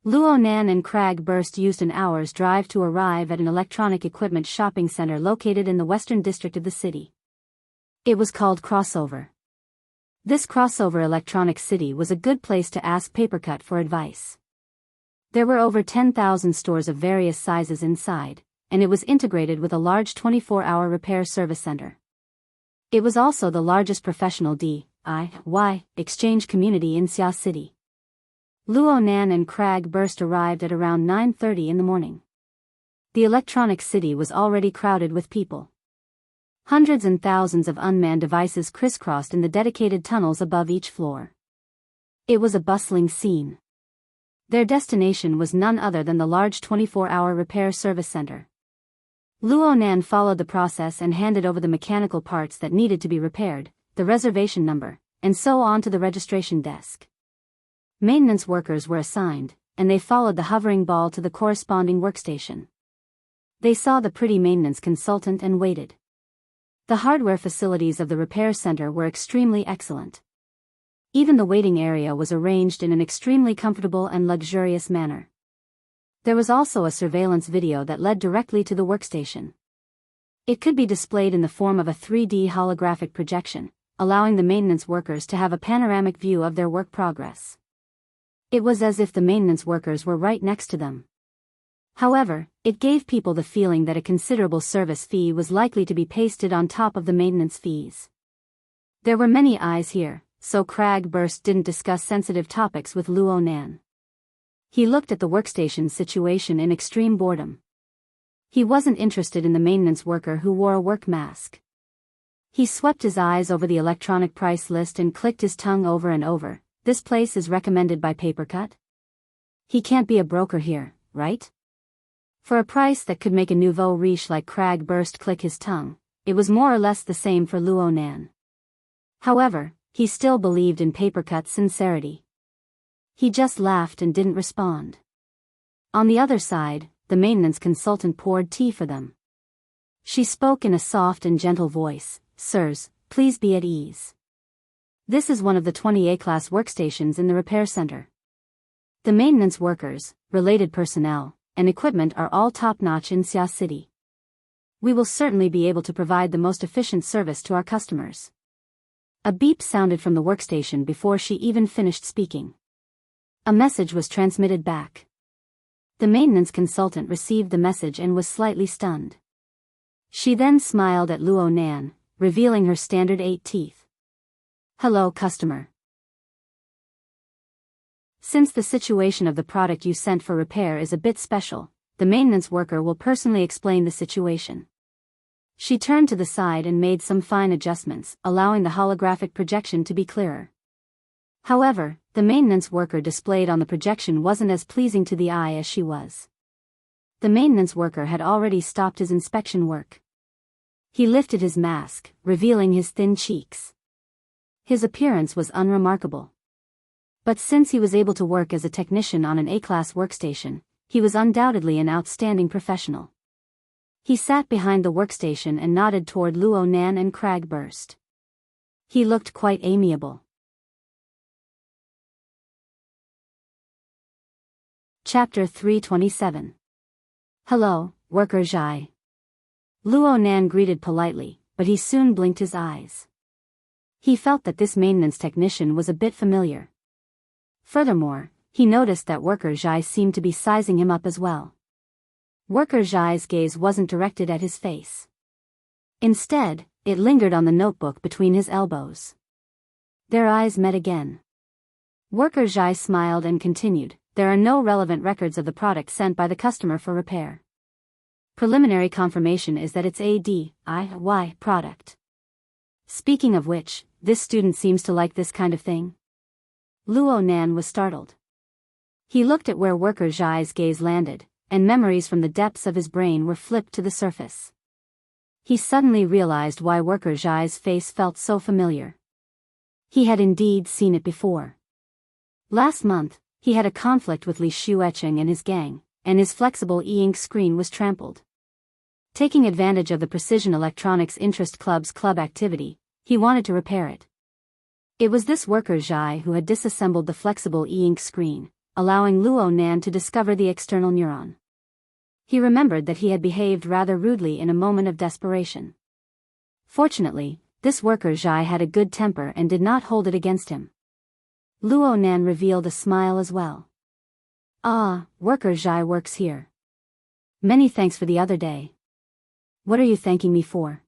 Luo Nan and Cragburst used an hour's drive to arrive at an electronic equipment shopping center located in the western district of the city. It was called Crossover. This Crossover Electronic City was a good place to ask Papercut for advice. There were over 10,000 stores of various sizes inside, and it was integrated with a large 24-hour repair service center. It was also the largest professional DIY exchange community in Xia City. Luo Nan and Cragburst arrived at around 9:30 in the morning. The electronic city was already crowded with people. Hundreds and thousands of unmanned devices crisscrossed in the dedicated tunnels above each floor. It was a bustling scene. Their destination was none other than the large 24-hour repair service center. Luo Nan followed the process and handed over the mechanical parts that needed to be repaired, the reservation number, and so on to the registration desk. Maintenance workers were assigned, and they followed the hovering ball to the corresponding workstation. They saw the pretty maintenance consultant and waited. The hardware facilities of the repair center were extremely excellent. Even the waiting area was arranged in an extremely comfortable and luxurious manner. There was also a surveillance video that led directly to the workstation. It could be displayed in the form of a 3D holographic projection, allowing the maintenance workers to have a panoramic view of their work progress. It was as if the maintenance workers were right next to them. However, it gave people the feeling that a considerable service fee was likely to be pasted on top of the maintenance fees. There were many eyes here, so Cragburst didn't discuss sensitive topics with Luo Nan. He looked at the workstation situation in extreme boredom. He wasn't interested in the maintenance worker who wore a work mask. He swept his eyes over the electronic price list and clicked his tongue over and over. This place is recommended by Papercut? He can't be a broker here, right? For a price that could make a nouveau riche like Cragburst click his tongue, it was more or less the same for Luo Nan. However, he still believed in Papercut's sincerity. He just laughed and didn't respond. On the other side, the maintenance consultant poured tea for them. She spoke in a soft and gentle voice. Sirs, please be at ease. This is one of the 20 A-class workstations in the repair center. The maintenance workers, related personnel, and equipment are all top-notch in Xia City. We will certainly be able to provide the most efficient service to our customers. A beep sounded from the workstation before she even finished speaking. A message was transmitted back. The maintenance consultant received the message and was slightly stunned. She then smiled at Luo Nan, revealing her standard 8 teeth. Hello, customer. Since the situation of the product you sent for repair is a bit special, the maintenance worker will personally explain the situation. She turned to the side and made some fine adjustments, allowing the holographic projection to be clearer. However, the maintenance worker displayed on the projection wasn't as pleasing to the eye as she was. The maintenance worker had already stopped his inspection work. He lifted his mask, revealing his thin cheeks. His appearance was unremarkable. But since he was able to work as a technician on an A-class workstation, he was undoubtedly an outstanding professional. He sat behind the workstation and nodded toward Luo Nan and Cragburst. He looked quite amiable. Chapter 327. Hello, worker Zhai. Luo Nan greeted politely, but he soon blinked his eyes. He felt that this maintenance technician was a bit familiar. Furthermore, he noticed that worker Zhai seemed to be sizing him up as well. Worker Zhai's gaze wasn't directed at his face. Instead, it lingered on the notebook between his elbows. Their eyes met again. Worker Zhai smiled and continued, "There are no relevant records of the product sent by the customer for repair. Preliminary confirmation is that it's a DIY product. Speaking of which, this student seems to like this kind of thing." Luo Nan was startled. He looked at where worker Zhai's gaze landed, and memories from the depths of his brain were flipped to the surface. He suddenly realized why worker Zhai's face felt so familiar. He had indeed seen it before. Last month, he had a conflict with Li Shuecheng and his gang, and his flexible e-ink screen was trampled. Taking advantage of the Precision Electronics Interest Club's club activity, he wanted to repair it. It was this worker Zhai who had disassembled the flexible e-ink screen, allowing Luo Nan to discover the external neuron. He remembered that he had behaved rather rudely in a moment of desperation. Fortunately, this worker Zhai had a good temper and did not hold it against him. Luo Nan revealed a smile as well. "Ah, worker Zhai works here. Many thanks for the other day. What are you thanking me for?"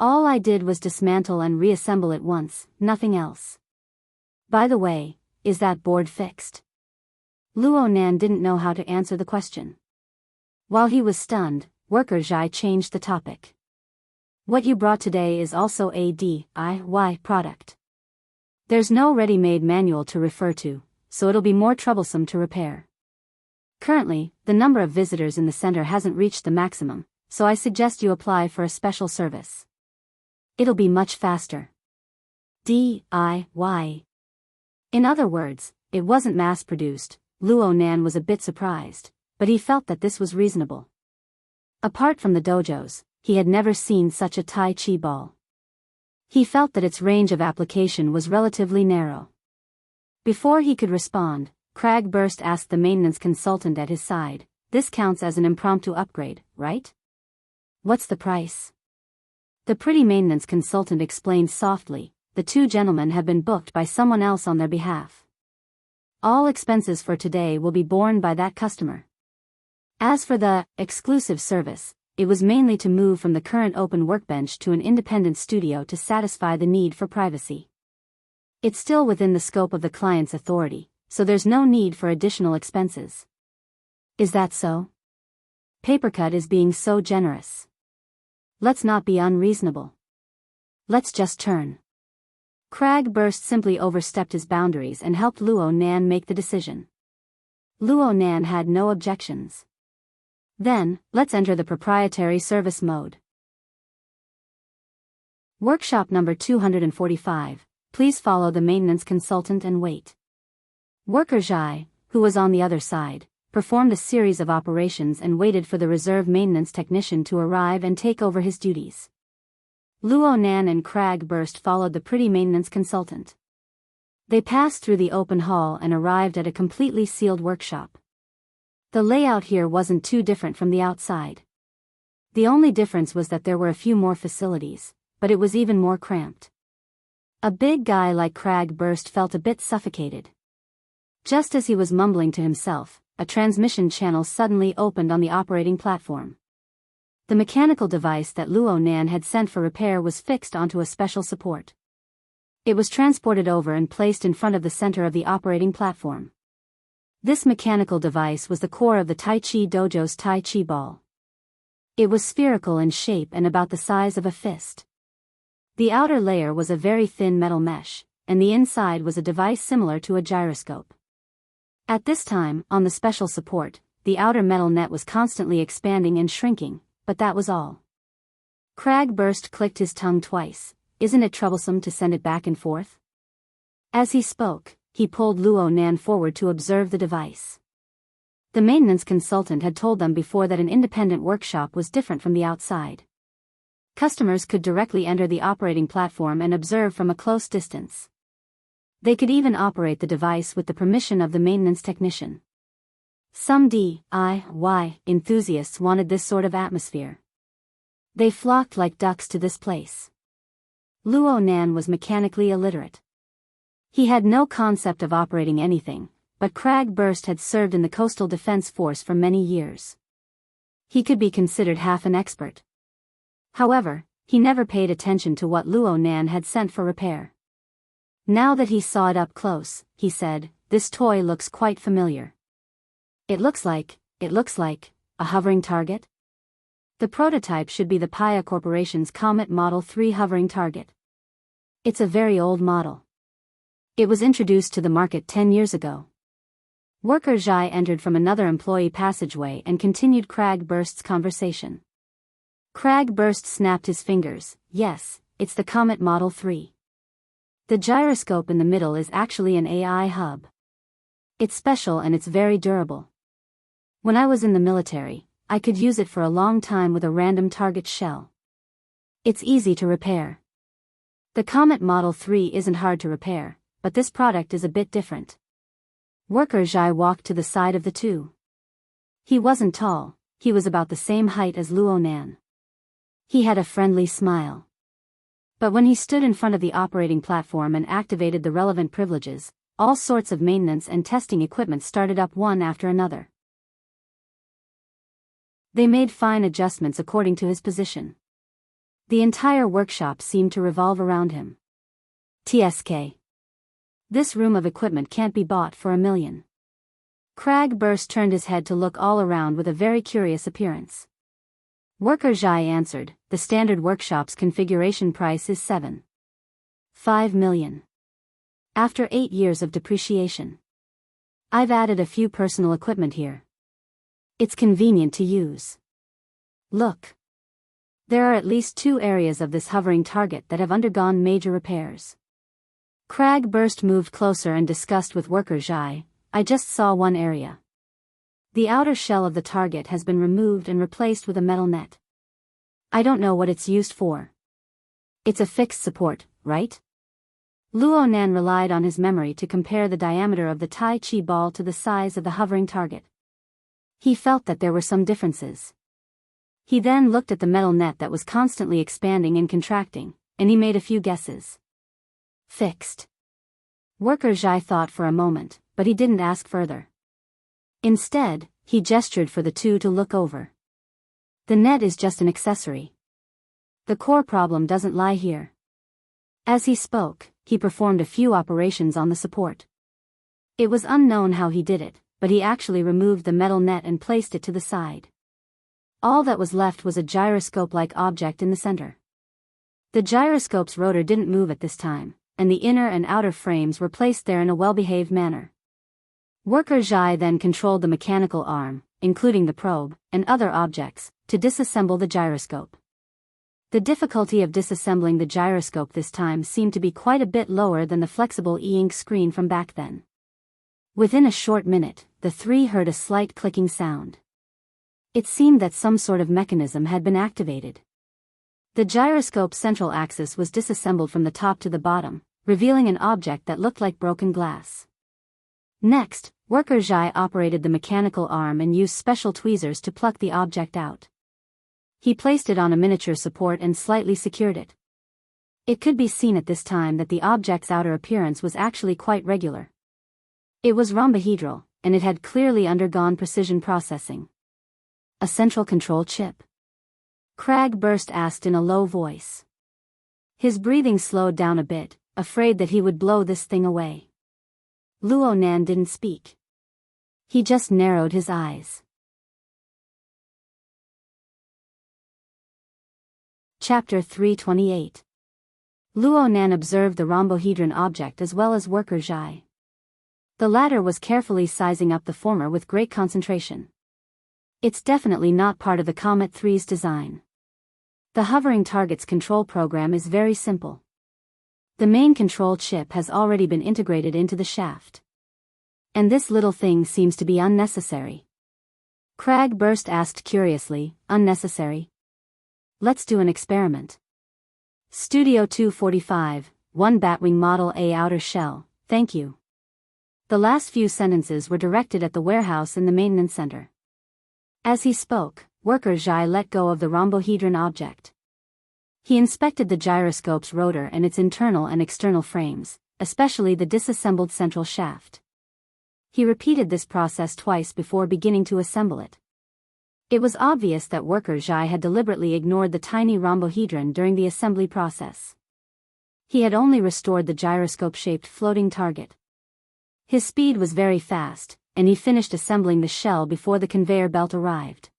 "All I did was dismantle and reassemble it once, nothing else. By the way, is that board fixed?" Luo Nan didn't know how to answer the question. While he was stunned, worker Zhai changed the topic. "What you brought today is also a DIY product. There's no ready-made manual to refer to, so it'll be more troublesome to repair. Currently, the number of visitors in the center hasn't reached the maximum, so I suggest you apply for a special service. It'll be much faster." DIY. In other words, it wasn't mass-produced. Luo Nan was a bit surprised, but he felt that this was reasonable. Apart from the dojos, he had never seen such a Tai Chi ball. He felt that its range of application was relatively narrow. Before he could respond, Cragburst asked the maintenance consultant at his side, "This counts as an impromptu upgrade, right? What's the price?" The pretty maintenance consultant explained softly, "The two gentlemen have been booked by someone else on their behalf. All expenses for today will be borne by that customer. As for the exclusive service, it was mainly to move from the current open workbench to an independent studio to satisfy the need for privacy. It's still within the scope of the client's authority, so there's no need for additional expenses." "Is that so? Papercut is being so generous. Let's not be unreasonable. Let's just turn." Cragburst simply overstepped his boundaries and helped Luo Nan make the decision. Luo Nan had no objections. "Then, let's enter the proprietary service mode. Workshop number 245, please follow the maintenance consultant and wait." Worker Zhai, who was on the other side, performed a series of operations and waited for the reserve maintenance technician to arrive and take over his duties. Luo Nan and Cragburst followed the pretty maintenance consultant. They passed through the open hall and arrived at a completely sealed workshop. The layout here wasn't too different from the outside. The only difference was that there were a few more facilities, but it was even more cramped. A big guy like Cragburst felt a bit suffocated. Just as he was mumbling to himself, a transmission channel suddenly opened on the operating platform. The mechanical device that Luo Nan had sent for repair was fixed onto a special support. It was transported over and placed in front of the center of the operating platform. This mechanical device was the core of the Tai Chi Dojo's Tai Chi ball. It was spherical in shape and about the size of a fist. The outer layer was a very thin metal mesh, and the inside was a device similar to a gyroscope. At this time, on the special support, the outer metal net was constantly expanding and shrinking, but that was all. Cragburst clicked his tongue twice. "Isn't it troublesome to send it back and forth?" As he spoke, he pulled Luo Nan forward to observe the device. The maintenance consultant had told them before that an independent workshop was different from the outside. Customers could directly enter the operating platform and observe from a close distance. They could even operate the device with the permission of the maintenance technician. Some DIY enthusiasts wanted this sort of atmosphere. They flocked like ducks to this place. Luo Nan was mechanically illiterate. He had no concept of operating anything, but Crag Burst had served in the Coastal Defense Force for many years. He could be considered half an expert. However, he never paid attention to what Luo Nan had sent for repair. Now that he saw it up close, he said, "This toy looks quite familiar. It looks like a hovering target? The prototype should be the Paya Corporation's Comet Model 3 hovering target. It's a very old model. It was introduced to the market 10 years ago." Worker Zhai entered from another employee passageway and continued Crag Burst's conversation. Crag Burst snapped his fingers. "Yes, it's the Comet Model 3. The gyroscope in the middle is actually an AI hub. It's special and it's very durable. When I was in the military, I could use it for a long time with a random target shell. It's easy to repair. The Comet Model 3 isn't hard to repair, but this product is a bit different." Worker Zhai walked to the side of the two. He wasn't tall, he was about the same height as Luo Nan. He had a friendly smile. But when he stood in front of the operating platform and activated the relevant privileges, all sorts of maintenance and testing equipment started up one after another. They made fine adjustments according to his position. The entire workshop seemed to revolve around him. TSK. This room of equipment can't be bought for $1 million. Crag Burst turned his head to look all around with a very curious appearance. Worker Zhai answered, "The standard workshop's configuration price is $7.5 million. After 8 years of depreciation. I've added a few personal equipment here. It's convenient to use. Look. There are at least 2 areas of this hovering target that have undergone major repairs." Crag Burst moved closer and discussed with Worker Zhai, "I just saw one area. The outer shell of the target has been removed and replaced with a metal net. I don't know what it's used for. It's a fixed support, right?" Luo Nan relied on his memory to compare the diameter of the Tai Chi ball to the size of the hovering target. He felt that there were some differences. He then looked at the metal net that was constantly expanding and contracting, and he made a few guesses. Fixed. Worker Zhai thought for a moment, but he didn't ask further. Instead, he gestured for the two to look over. "The net is just an accessory. The core problem doesn't lie here." As he spoke, he performed a few operations on the support. It was unknown how he did it, but he actually removed the metal net and placed it to the side. All that was left was a gyroscope-like object in the center. The gyroscope's rotor didn't move at this time, and the inner and outer frames were placed there in a well-behaved manner. Worker Zhai then controlled the mechanical arm, including the probe, and other objects, to disassemble the gyroscope. The difficulty of disassembling the gyroscope this time seemed to be quite a bit lower than the flexible e-ink screen from back then. Within a short minute, the three heard a slight clicking sound. It seemed that some sort of mechanism had been activated. The gyroscope's central axis was disassembled from the top to the bottom, revealing an object that looked like broken glass. Next, Worker Zhai operated the mechanical arm and used special tweezers to pluck the object out. He placed it on a miniature support and slightly secured it. It could be seen at this time that the object's outer appearance was actually quite regular. It was rhombohedral, and it had clearly undergone precision processing. A central control chip? Crag Burst asked in a low voice. His breathing slowed down a bit, afraid that he would blow this thing away. Luo Nan didn't speak. He just narrowed his eyes. Chapter 328. Luo Nan observed the rhombohedron object as well as Worker Zhai. The latter was carefully sizing up the former with great concentration. It's definitely not part of the Comet 3's design. The hovering target's control program is very simple. The main control chip has already been integrated into the shaft. And this little thing seems to be unnecessary. Crag Burst asked curiously, unnecessary? Let's do an experiment. Studio 245, 1 Batwing Model A outer shell, thank you. The last few sentences were directed at the warehouse in the maintenance center. As he spoke, worker Zhai let go of the rhombohedron object. He inspected the gyroscope's rotor and its internal and external frames, especially the disassembled central shaft. He repeated this process twice before beginning to assemble it. It was obvious that worker Zhai had deliberately ignored the tiny rhombohedron during the assembly process. He had only restored the gyroscope-shaped floating target. His speed was very fast, and he finished assembling the shell before the conveyor belt arrived.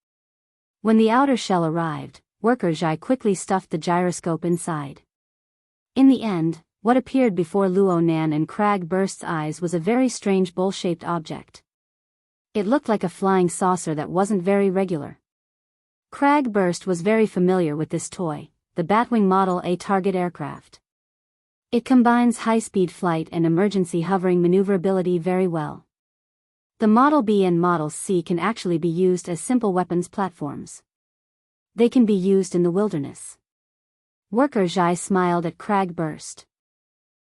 When the outer shell arrived, worker Zhai quickly stuffed the gyroscope inside. In the end, what appeared before Luo Nan and Crag Burst's eyes was a very strange bowl-shaped object. It looked like a flying saucer that wasn't very regular. Crag Burst was very familiar with this toy, the Batwing Model A target aircraft. It combines high-speed flight and emergency hovering maneuverability very well. The Model B and Model C can actually be used as simple weapons platforms. They can be used in the wilderness. Worker Zhai smiled at Crag Burst.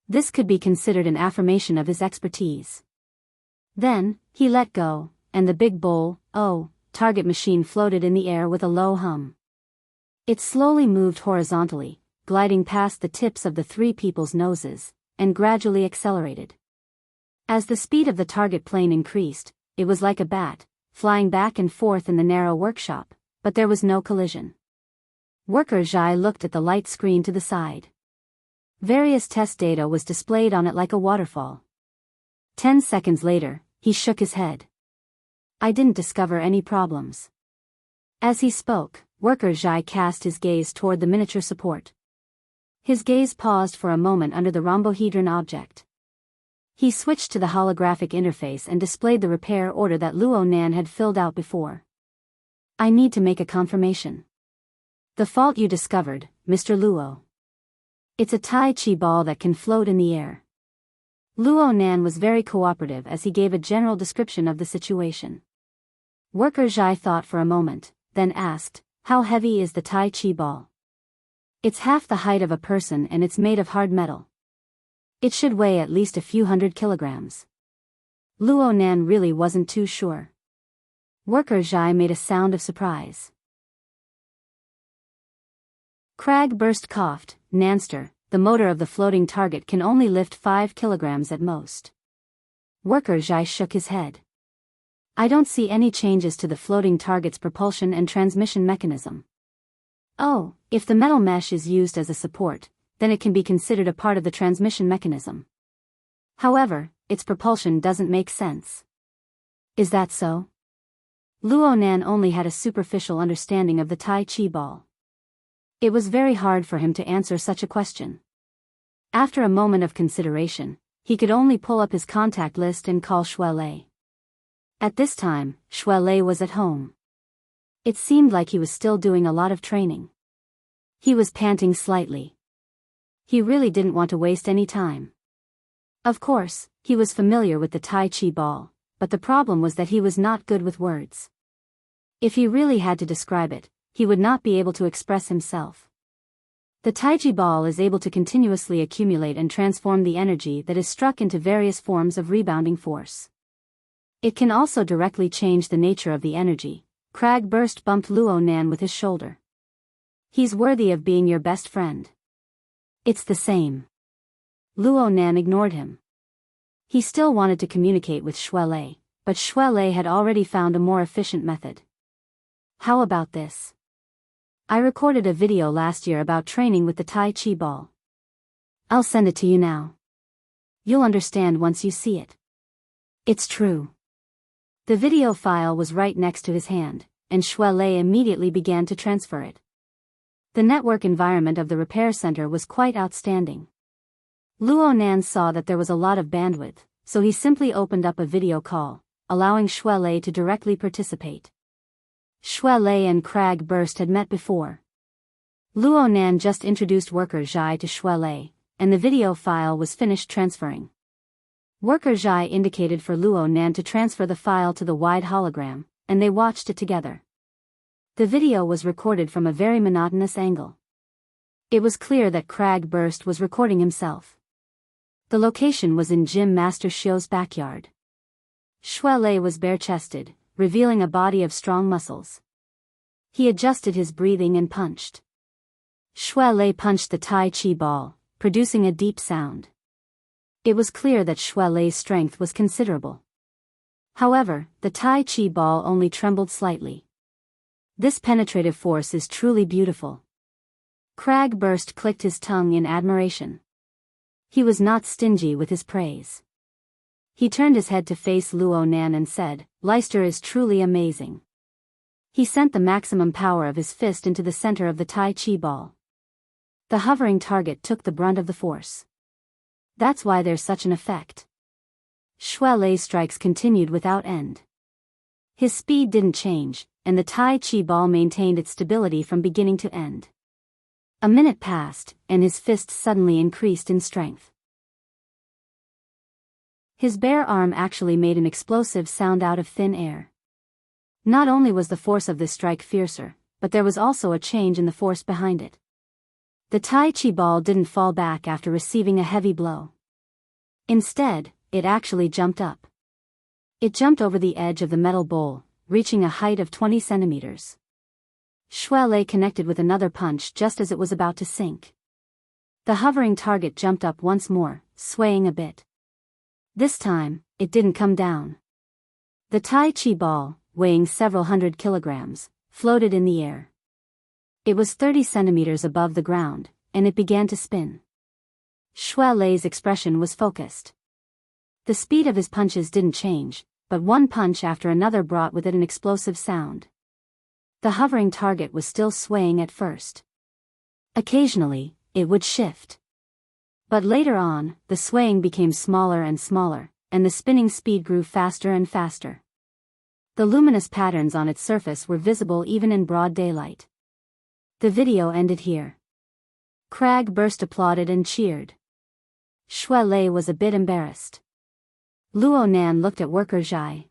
This could be considered an affirmation of his expertise. Then, he let go, and the big bowl, target machine floated in the air with a low hum. It slowly moved horizontally, gliding past the tips of the three people's noses, and gradually accelerated. As the speed of the target plane increased, it was like a bat, flying back and forth in the narrow workshop, but there was no collision. Worker Zhai looked at the light screen to the side. Various test data was displayed on it like a waterfall. 10 seconds later, he shook his head. I didn't discover any problems. As he spoke, worker Zhai cast his gaze toward the miniature support. His gaze paused for a moment under the rhombohedron object. He switched to the holographic interface and displayed the repair order that Luo Nan had filled out before. I need to make a confirmation. The fault you discovered, Mr. Luo. It's a Tai Chi ball that can float in the air. Luo Nan was very cooperative as he gave a general description of the situation. Worker Zhai thought for a moment, then asked, how heavy is the Tai Chi ball? It's half the height of a person and it's made of hard metal. It should weigh at least a few hundred kilograms. Luo Nan really wasn't too sure. Worker Zhai made a sound of surprise. Crag Burst coughed, Nanster, the motor of the floating target can only lift 5 kilograms at most. Worker Zhai shook his head. I don't see any changes to the floating target's propulsion and transmission mechanism. Oh, if the metal mesh is used as a support, then it can be considered a part of the transmission mechanism. However, its propulsion doesn't make sense. Is that so? Luo Nan only had a superficial understanding of the Tai Chi ball. It was very hard for him to answer such a question. After a moment of consideration, he could only pull up his contact list and call Shuelei. At this time, Shuelei was at home. It seemed like he was still doing a lot of training. He was panting slightly. He really didn't want to waste any time. Of course, he was familiar with the Tai Chi ball, but the problem was that he was not good with words. If he really had to describe it, he would not be able to express himself. The Tai Chi ball is able to continuously accumulate and transform the energy that is struck into various forms of rebounding force. It can also directly change the nature of the energy. Crag Burst bumped Luo Nan with his shoulder. He's worthy of being your best friend. It's the same. Luo Nan ignored him. He still wanted to communicate with Shuelei, but Shuelei had already found a more efficient method. How about this? I recorded a video last year about training with the Tai Chi ball. I'll send it to you now. You'll understand once you see it. It's true. The video file was right next to his hand, and Shuelei immediately began to transfer it. The network environment of the repair center was quite outstanding. Luo Nan saw that there was a lot of bandwidth, so he simply opened up a video call, allowing Shuelei to directly participate. Shuelei and Crag Burst had met before. Luo Nan just introduced Worker Zhai to Shuelei, and the video file was finished transferring. Worker Zhai indicated for Luo Nan to transfer the file to the wide hologram, and they watched it together. The video was recorded from a very monotonous angle. It was clear that Crag Burst was recording himself. The location was in Gym Master Shio's backyard. Shui Lei was bare-chested, revealing a body of strong muscles. He adjusted his breathing and punched. Shui Lei punched the Tai Chi ball, producing a deep sound. It was clear that Shui Lei's strength was considerable. However, the Tai Chi ball only trembled slightly. This penetrative force is truly beautiful. Crag Burst clicked his tongue in admiration. He was not stingy with his praise. He turned his head to face Luo Nan and said, "Leicester is truly amazing." He sent the maximum power of his fist into the center of the Tai Chi ball. The hovering target took the brunt of the force. That's why there's such an effect. Shui Lei's strikes continued without end. His speed didn't change, and the Tai Chi ball maintained its stability from beginning to end. A minute passed, and his fist suddenly increased in strength. His bare arm actually made an explosive sound out of thin air. Not only was the force of this strike fiercer, but there was also a change in the force behind it. The Tai Chi ball didn't fall back after receiving a heavy blow. Instead, it actually jumped up. It jumped over the edge of the metal bowl, reaching a height of 20 centimeters. Shui Lei connected with another punch just as it was about to sink. The hovering target jumped up once more, swaying a bit. This time, it didn't come down. The Tai Chi ball, weighing several hundred kilograms, floated in the air. It was 30 centimeters above the ground, and it began to spin. Shui Lei's expression was focused. The speed of his punches didn't change, but one punch after another brought with it an explosive sound. The hovering target was still swaying at first. Occasionally, it would shift. But later on, the swaying became smaller and smaller, and the spinning speed grew faster and faster. The luminous patterns on its surface were visible even in broad daylight. The video ended here. Crag Burst applauded and cheered. Shui Lei was a bit embarrassed. Luo Nan looked at Worker Zhai.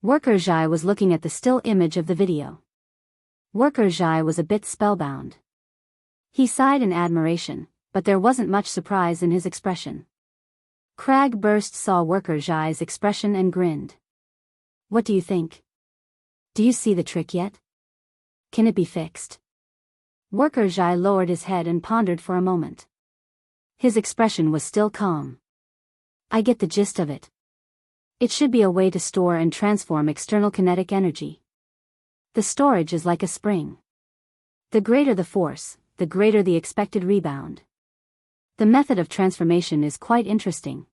Worker Zhai was looking at the still image of the video. Worker Zhai was a bit spellbound. He sighed in admiration, but there wasn't much surprise in his expression. Crag Burst saw Worker Zhai's expression and grinned. "What do you think? Do you see the trick yet? Can it be fixed?" Worker Zhai lowered his head and pondered for a moment. His expression was still calm. "I get the gist of it. It should be a way to store and transform external kinetic energy. The storage is like a spring. The greater the force, the greater the expected rebound. The method of transformation is quite interesting.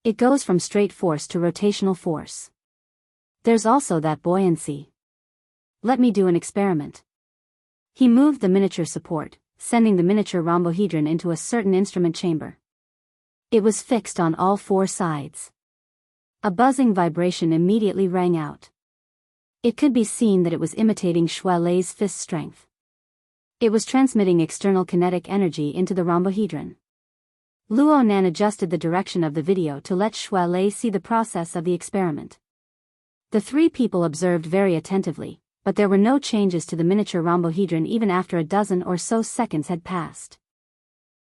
It goes from straight force to rotational force. There's also that buoyancy. Let me do an experiment." He moved the miniature support, sending the miniature rhombohedron into a certain instrument chamber. It was fixed on all four sides. A buzzing vibration immediately rang out. It could be seen that it was imitating Shui Lei's fist strength. It was transmitting external kinetic energy into the rhombohedron. Luo Nan adjusted the direction of the video to let Shui Lei see the process of the experiment. The three people observed very attentively, but there were no changes to the miniature rhombohedron even after a dozen or so seconds had passed.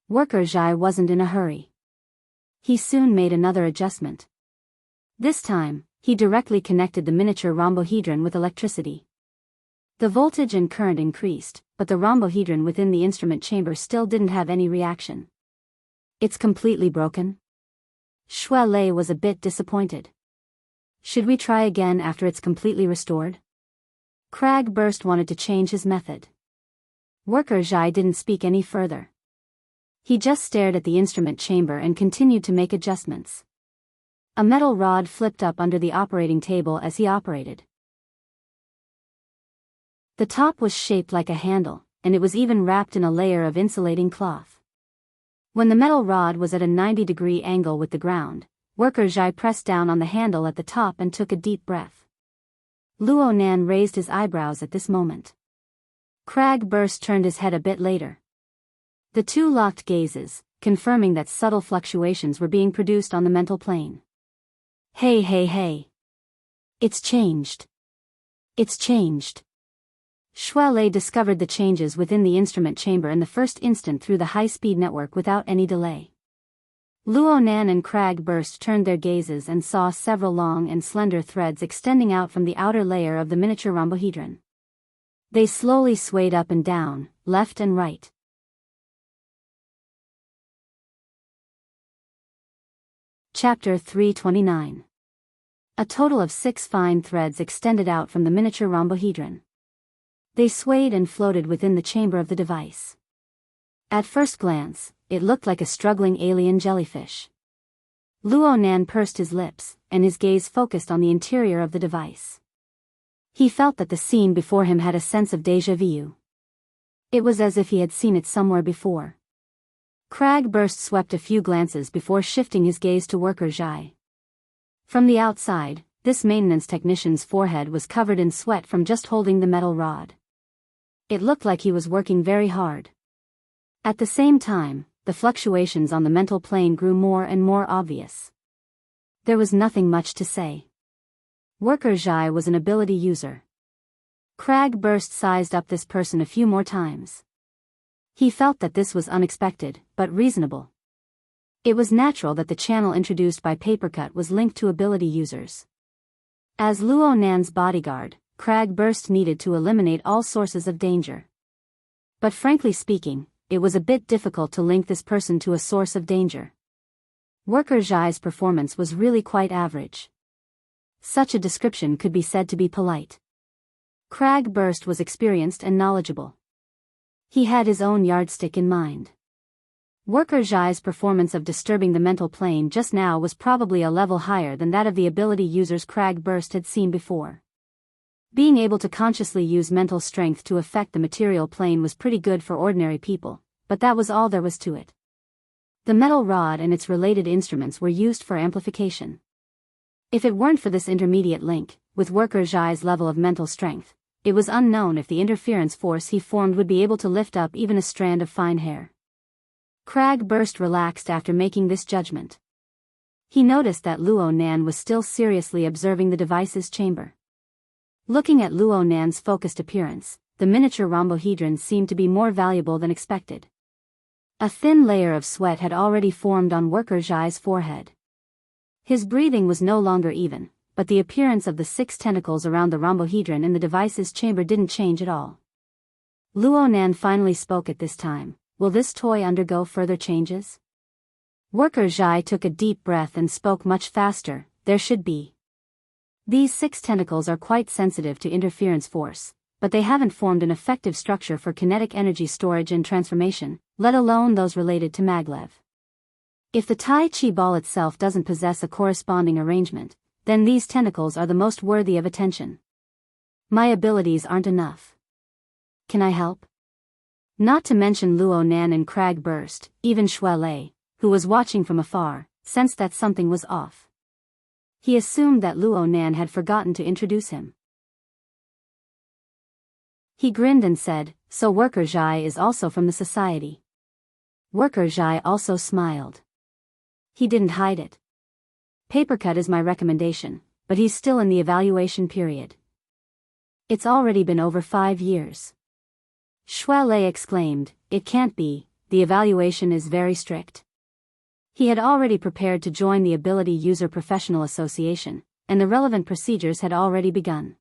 Worker Zhai wasn't in a hurry. He soon made another adjustment. This time, he directly connected the miniature rhombohedron with electricity. The voltage and current increased, but the rhombohedron within the instrument chamber still didn't have any reaction. "It's completely broken?" Shui Lei was a bit disappointed. "Should we try again after it's completely restored?" Crag Burst wanted to change his method. Worker Zhai didn't speak any further. He just stared at the instrument chamber and continued to make adjustments. A metal rod flipped up under the operating table as he operated. The top was shaped like a handle, and it was even wrapped in a layer of insulating cloth. When the metal rod was at a 90-degree angle with the ground, Worker Zhai pressed down on the handle at the top and took a deep breath. Luo Nan raised his eyebrows at this moment. Crag Burst turned his head a bit later. The two locked gazes, confirming that subtle fluctuations were being produced on the mental plane. Hey! It's changed. It's changed. Shuelei discovered the changes within the instrument chamber in the first instant through the high-speed network without any delay. Luo Nan and Crag Burst turned their gazes and saw several long and slender threads extending out from the outer layer of the miniature rhombohedron. They slowly swayed up and down, left and right. Chapter 329. A total of 6 fine threads extended out from the miniature rhombohedron. They swayed and floated within the chamber of the device. At first glance, it looked like a struggling alien jellyfish. Luo Nan pursed his lips, and his gaze focused on the interior of the device. He felt that the scene before him had a sense of déjà vu. It was as if he had seen it somewhere before. Crag Burst swept a few glances before shifting his gaze to Worker Zhai. From the outside, this maintenance technician's forehead was covered in sweat from just holding the metal rod. It looked like he was working very hard. At the same time, the fluctuations on the mental plane grew more and more obvious. There was nothing much to say. Worker Zhai was an ability user. Crag Burst sized up this person a few more times. He felt that this was unexpected, but reasonable. It was natural that the channel introduced by Papercut was linked to ability users. As Luo Nan's bodyguard, Crag Burst needed to eliminate all sources of danger. But frankly speaking, it was a bit difficult to link this person to a source of danger. Worker Zhai's performance was really quite average. Such a description could be said to be polite. Crag Burst was experienced and knowledgeable. He had his own yardstick in mind. Worker Zhai's performance of disturbing the mental plane just now was probably a level higher than that of the ability users Crag Burst had seen before. Being able to consciously use mental strength to affect the material plane was pretty good for ordinary people, but that was all there was to it. The metal rod and its related instruments were used for amplification. If it weren't for this intermediate link, with Worker Zhai's level of mental strength, it was unknown if the interference force he formed would be able to lift up even a strand of fine hair. Crag Burst relaxed after making this judgment. He noticed that Luo Nan was still seriously observing the device's chamber. Looking at Luo Nan's focused appearance, the miniature rhombohedron seemed to be more valuable than expected. A thin layer of sweat had already formed on Worker Zhai's forehead. His breathing was no longer even, but the appearance of the 6 tentacles around the rhombohedron in the device's chamber didn't change at all. Luo Nan finally spoke at this time. Will this toy undergo further changes? Worker Zhai took a deep breath and spoke much faster. There should be. These 6 tentacles are quite sensitive to interference force, but they haven't formed an effective structure for kinetic energy storage and transformation, let alone those related to maglev. If the Tai Chi ball itself doesn't possess a corresponding arrangement, then these tentacles are the most worthy of attention. My abilities aren't enough. Can I help? Not to mention Luo Nan and Crag Burst, even Shuelei, who was watching from afar, sensed that something was off. He assumed that Luo Nan had forgotten to introduce him. He grinned and said, "So Worker Zhai is also from the society." Worker Zhai also smiled. He didn't hide it. Papercut is my recommendation, but he's still in the evaluation period. It's already been over 5 years. Shuelei exclaimed, "It can't be, the evaluation is very strict." He had already prepared to join the Ability User Professional Association, and the relevant procedures had already begun.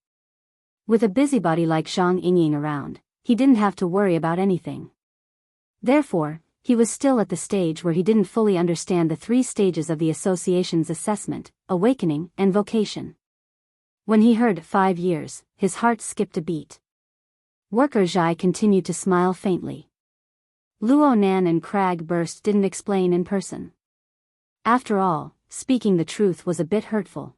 With a busybody like Zhang Yingying around, he didn't have to worry about anything. Therefore, he was still at the stage where he didn't fully understand the 3 stages of the association's assessment: awakening and vocation. When he heard 5 years, his heart skipped a beat. Worker Zhai continued to smile faintly. Luo Nan and Crag Burst didn't explain in person. After all, speaking the truth was a bit hurtful.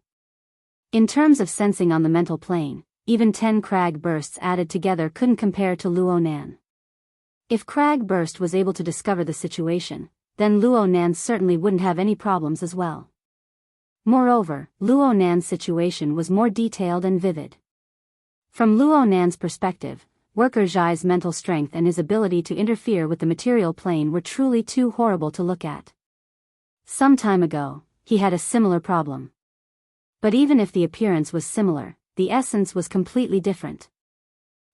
In terms of sensing on the mental plane, even 10 Crag Bursts added together couldn't compare to Luo Nan. If Crag Burst was able to discover the situation, then Luo Nan certainly wouldn't have any problems as well. Moreover, Luo Nan's situation was more detailed and vivid. From Luo Nan's perspective, Worker Zhai's mental strength and his ability to interfere with the material plane were truly too horrible to look at. Some time ago, he had a similar problem. But even if the appearance was similar, the essence was completely different.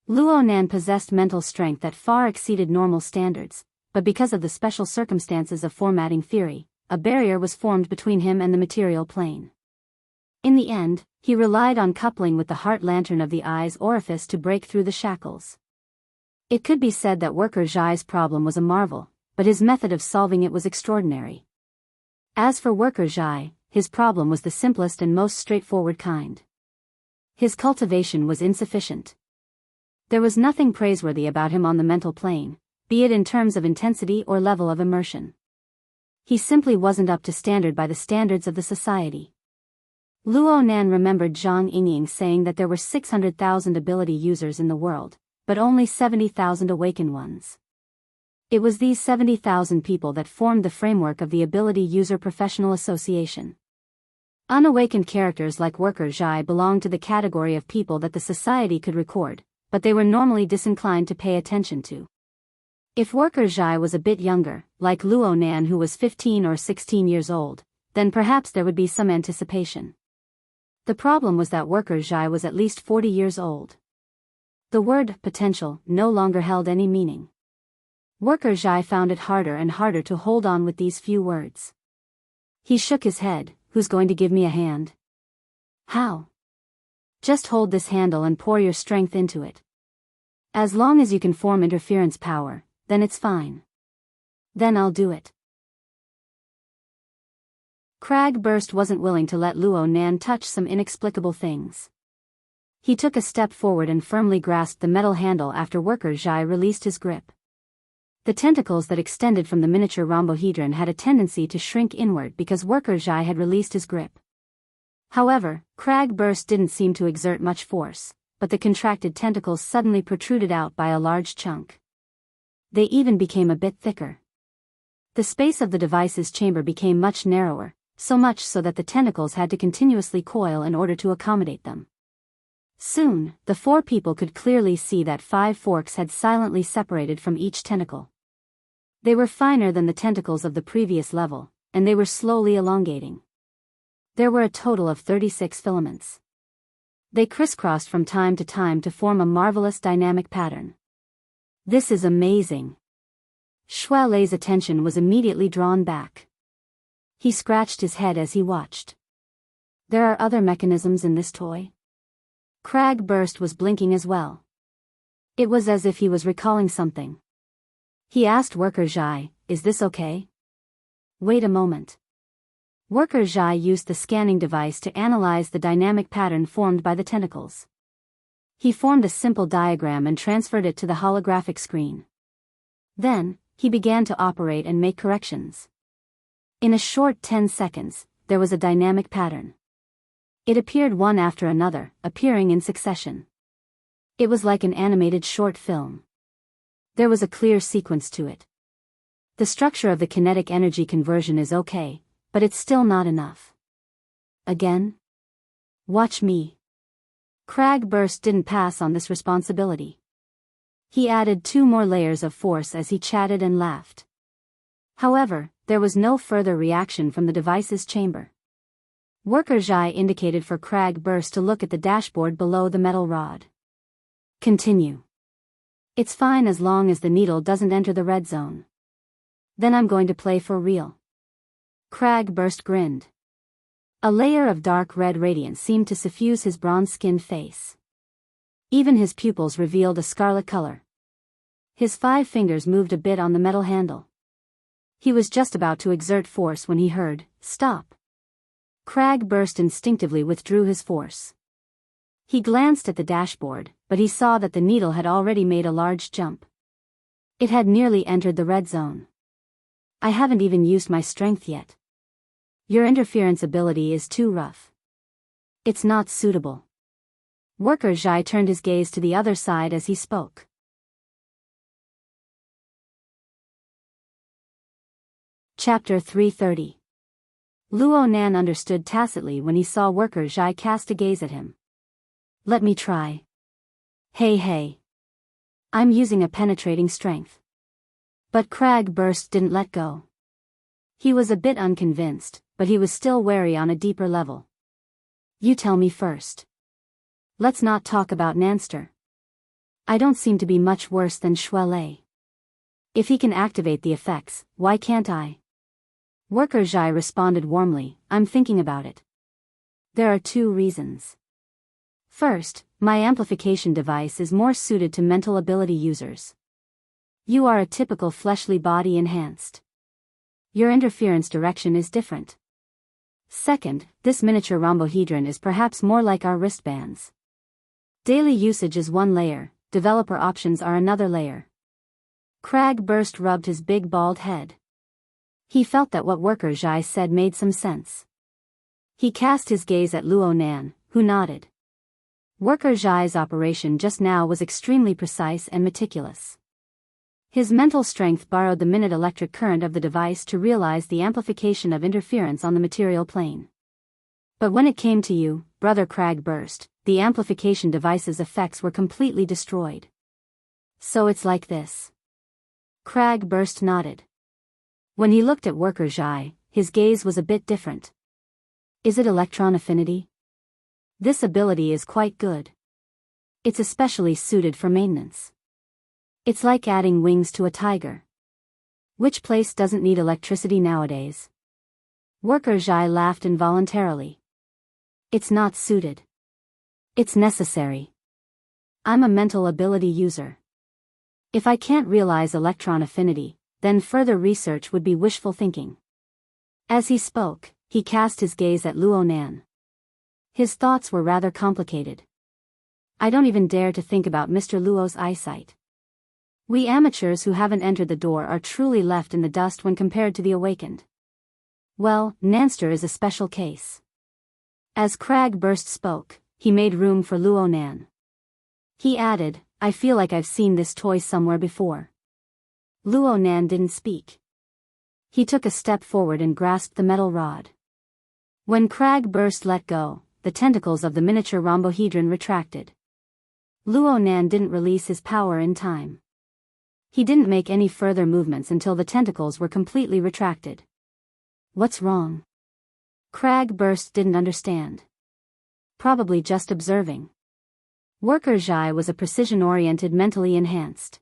Luo Nan possessed mental strength that far exceeded normal standards, but because of the special circumstances of formatting theory, a barrier was formed between him and the material plane. In the end, he relied on coupling with the heart lantern of the eye's orifice to break through the shackles. It could be said that Worker Zhai's problem was a marvel, but his method of solving it was extraordinary. As for Worker Zhai, his problem was the simplest and most straightforward kind. His cultivation was insufficient. There was nothing praiseworthy about him on the mental plane, be it in terms of intensity or level of immersion. He simply wasn't up to standard by the standards of the society. Luo Nan remembered Zhang Yingying saying that there were 600,000 ability users in the world, but only 70,000 awakened ones. It was these 70,000 people that formed the framework of the Ability User Professional Association. Unawakened characters like Worker Zhai belonged to the category of people that the society could record, but they were normally disinclined to pay attention to. If Worker Zhai was a bit younger, like Luo Nan who was 15 or 16 years old, then perhaps there would be some anticipation. The problem was that Worker Zhai was at least 40 years old. The word potential no longer held any meaning. Worker Zhai found it harder and harder to hold on with these few words. He shook his head. Who's going to give me a hand? How? Just hold this handle and pour your strength into it. As long as you can form interference power, then it's fine. Then I'll do it. Cragburst wasn't willing to let Luo Nan touch some inexplicable things. He took a step forward and firmly grasped the metal handle after Worker Zhai released his grip. The tentacles that extended from the miniature rhombohedron had a tendency to shrink inward because Worker Zhai had released his grip. However, Cragburst didn't seem to exert much force, but the contracted tentacles suddenly protruded out by a large chunk. They even became a bit thicker. The space of the device's chamber became much narrower, so much so that the tentacles had to continuously coil in order to accommodate them. Soon, the four people could clearly see that 5 forks had silently separated from each tentacle. They were finer than the tentacles of the previous level, and they were slowly elongating. There were a total of 36 filaments. They crisscrossed from time to time to form a marvelous dynamic pattern. This is amazing. Shui Lei's attention was immediately drawn back. He scratched his head as he watched. There are other mechanisms in this toy? Cragburst was blinking as well. It was as if he was recalling something. He asked Worker Zhai, "Is this okay?" Wait a moment. Worker Zhai used the scanning device to analyze the dynamic pattern formed by the tentacles. He formed a simple diagram and transferred it to the holographic screen. Then, he began to operate and make corrections. In a short 10 seconds, there was a dynamic pattern. It appeared one after another, appearing in succession. It was like an animated short film. There was a clear sequence to it. The structure of the kinetic energy conversion is okay, but it's still not enough. Again? Watch me. Cragburst didn't pass on this responsibility. He added 2 more layers of force as he chatted and laughed. However, there was no further reaction from the device's chamber. Worker Zhai indicated for Cragburst to look at the dashboard below the metal rod. Continue. It's fine as long as the needle doesn't enter the red zone. Then I'm going to play for real. Cragburst grinned. A layer of dark red radiance seemed to suffuse his bronze-skinned face. Even his pupils revealed a scarlet color. His 5 fingers moved a bit on the metal handle. He was just about to exert force when he heard, "Stop." Cragburst instinctively withdrew his force. He glanced at the dashboard, but he saw that the needle had already made a large jump. It had nearly entered the red zone. I haven't even used my strength yet. Your interference ability is too rough. It's not suitable. Worker Zhai turned his gaze to the other side as he spoke. Chapter 330. Luo Nan understood tacitly when he saw Worker Zhai cast a gaze at him. Let me try. Hey. I'm using a penetrating strength. But Cragburst didn't let go. He was a bit unconvinced, but he was still wary on a deeper level. You tell me first. Let's not talk about Nanster. I don't seem to be much worse than Shuele. If he can activate the effects, why can't I? Worker Zhai responded warmly, I'm thinking about it. There are 2 reasons. First, my amplification device is more suited to mental ability users. You are a typical fleshly body enhanced. Your interference direction is different. Second, this miniature rhombohedron is perhaps more like our wristbands. Daily usage is 1 layer, developer options are another layer. Cragburst rubbed his big bald head. He felt that what Worker Zhai said made some sense. He cast his gaze at Luo Nan, who nodded. Worker Zhai's operation just now was extremely precise and meticulous. His mental strength borrowed the minute electric current of the device to realize the amplification of interference on the material plane. But when it came to you, Brother Cragburst, the amplification device's effects were completely destroyed. So it's like this. Cragburst nodded. When he looked at Worker Zhai, his gaze was a bit different. Is it electron affinity? This ability is quite good. It's especially suited for maintenance. It's like adding wings to a tiger. Which place doesn't need electricity nowadays? Worker Zhai laughed involuntarily. It's not suited. It's necessary. I'm a mental ability user. If I can't realize electron affinity, then further research would be wishful thinking. As he spoke, he cast his gaze at Luo Nan. His thoughts were rather complicated. I don't even dare to think about Mr. Luo's eyesight. We amateurs who haven't entered the door are truly left in the dust when compared to the awakened. Well, Nanster is a special case. As Cragburst spoke, he made room for Luo Nan. He added, I feel like I've seen this toy somewhere before. Luo Nan didn't speak. He took a step forward and grasped the metal rod. When Cragburst let go, the tentacles of the miniature rhombohedron retracted. Luo Nan didn't release his power in time. He didn't make any further movements until the tentacles were completely retracted. What's wrong? Cragburst didn't understand. Probably just observing. Worker Zhai was a precision-oriented mentally enhanced.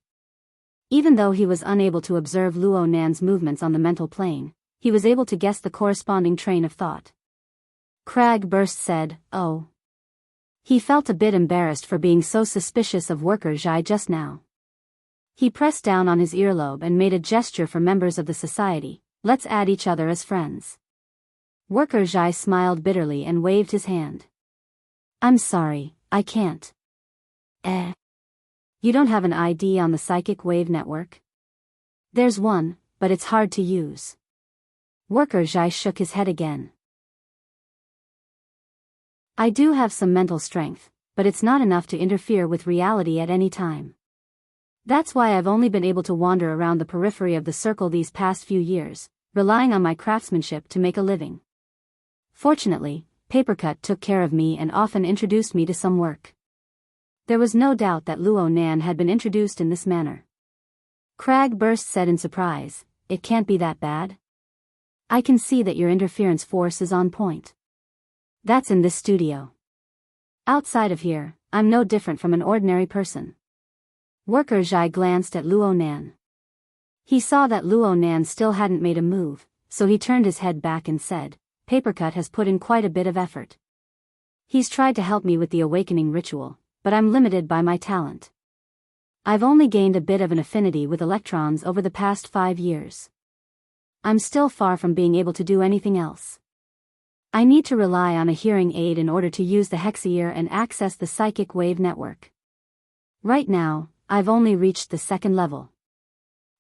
Even though he was unable to observe Luo Nan's movements on the mental plane, he was able to guess the corresponding train of thought. Cragburst said, oh. He felt a bit embarrassed for being so suspicious of Worker Zhai just now. He pressed down on his earlobe and made a gesture for members of the society, let's add each other as friends. Worker Zhai smiled bitterly and waved his hand. I'm sorry, I can't. You don't have an ID on the psychic wave network? There's one, but it's hard to use. Worker Zhai shook his head again. I do have some mental strength, but it's not enough to interfere with reality at any time. That's why I've only been able to wander around the periphery of the circle these past few years, relying on my craftsmanship to make a living. Fortunately, Papercut took care of me and often introduced me to some work. There was no doubt that Luo Nan had been introduced in this manner. Cragburst said in surprise, it can't be that bad. I can see that your interference force is on point. That's in this studio. Outside of here, I'm no different from an ordinary person. Worker Zhai glanced at Luo Nan. He saw that Luo Nan still hadn't made a move, so he turned his head back and said, Papercut has put in quite a bit of effort. He's tried to help me with the awakening ritual, but I'm limited by my talent. I've only gained a bit of an affinity with electrons over the past 5 years. I'm still far from being able to do anything else. I need to rely on a hearing aid in order to use the Hexear and access the psychic wave network. Right now, I've only reached the 2nd level.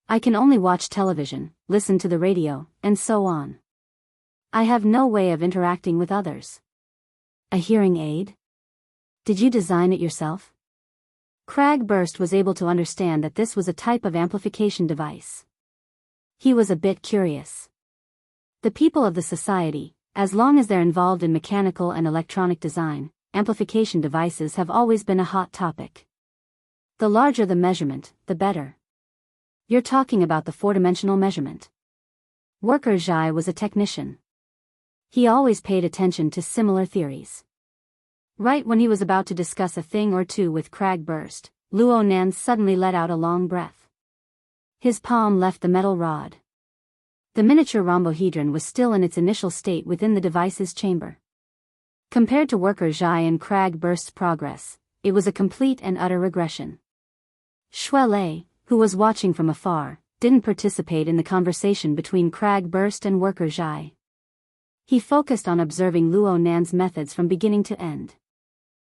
I can only watch television, listen to the radio, and so on. I have no way of interacting with others. A hearing aid? Did you design it yourself? Cragburst was able to understand that this was a type of amplification device. He was a bit curious. The people of the society, as long as they're involved in mechanical and electronic design, amplification devices have always been a hot topic. The larger the measurement, the better. You're talking about the 4-dimensional measurement. Worker Zhai was a technician. He always paid attention to similar theories. Right when he was about to discuss a thing or two with Cragburst, Luo Nan suddenly let out a long breath. His palm left the metal rod. The miniature rhombohedron was still in its initial state within the device's chamber. Compared to Worker Zhai and Crag Burst's progress, it was a complete and utter regression. Shui Lei, who was watching from afar, didn't participate in the conversation between Crag Burst and Worker Zhai. He focused on observing Luo Nan's methods from beginning to end.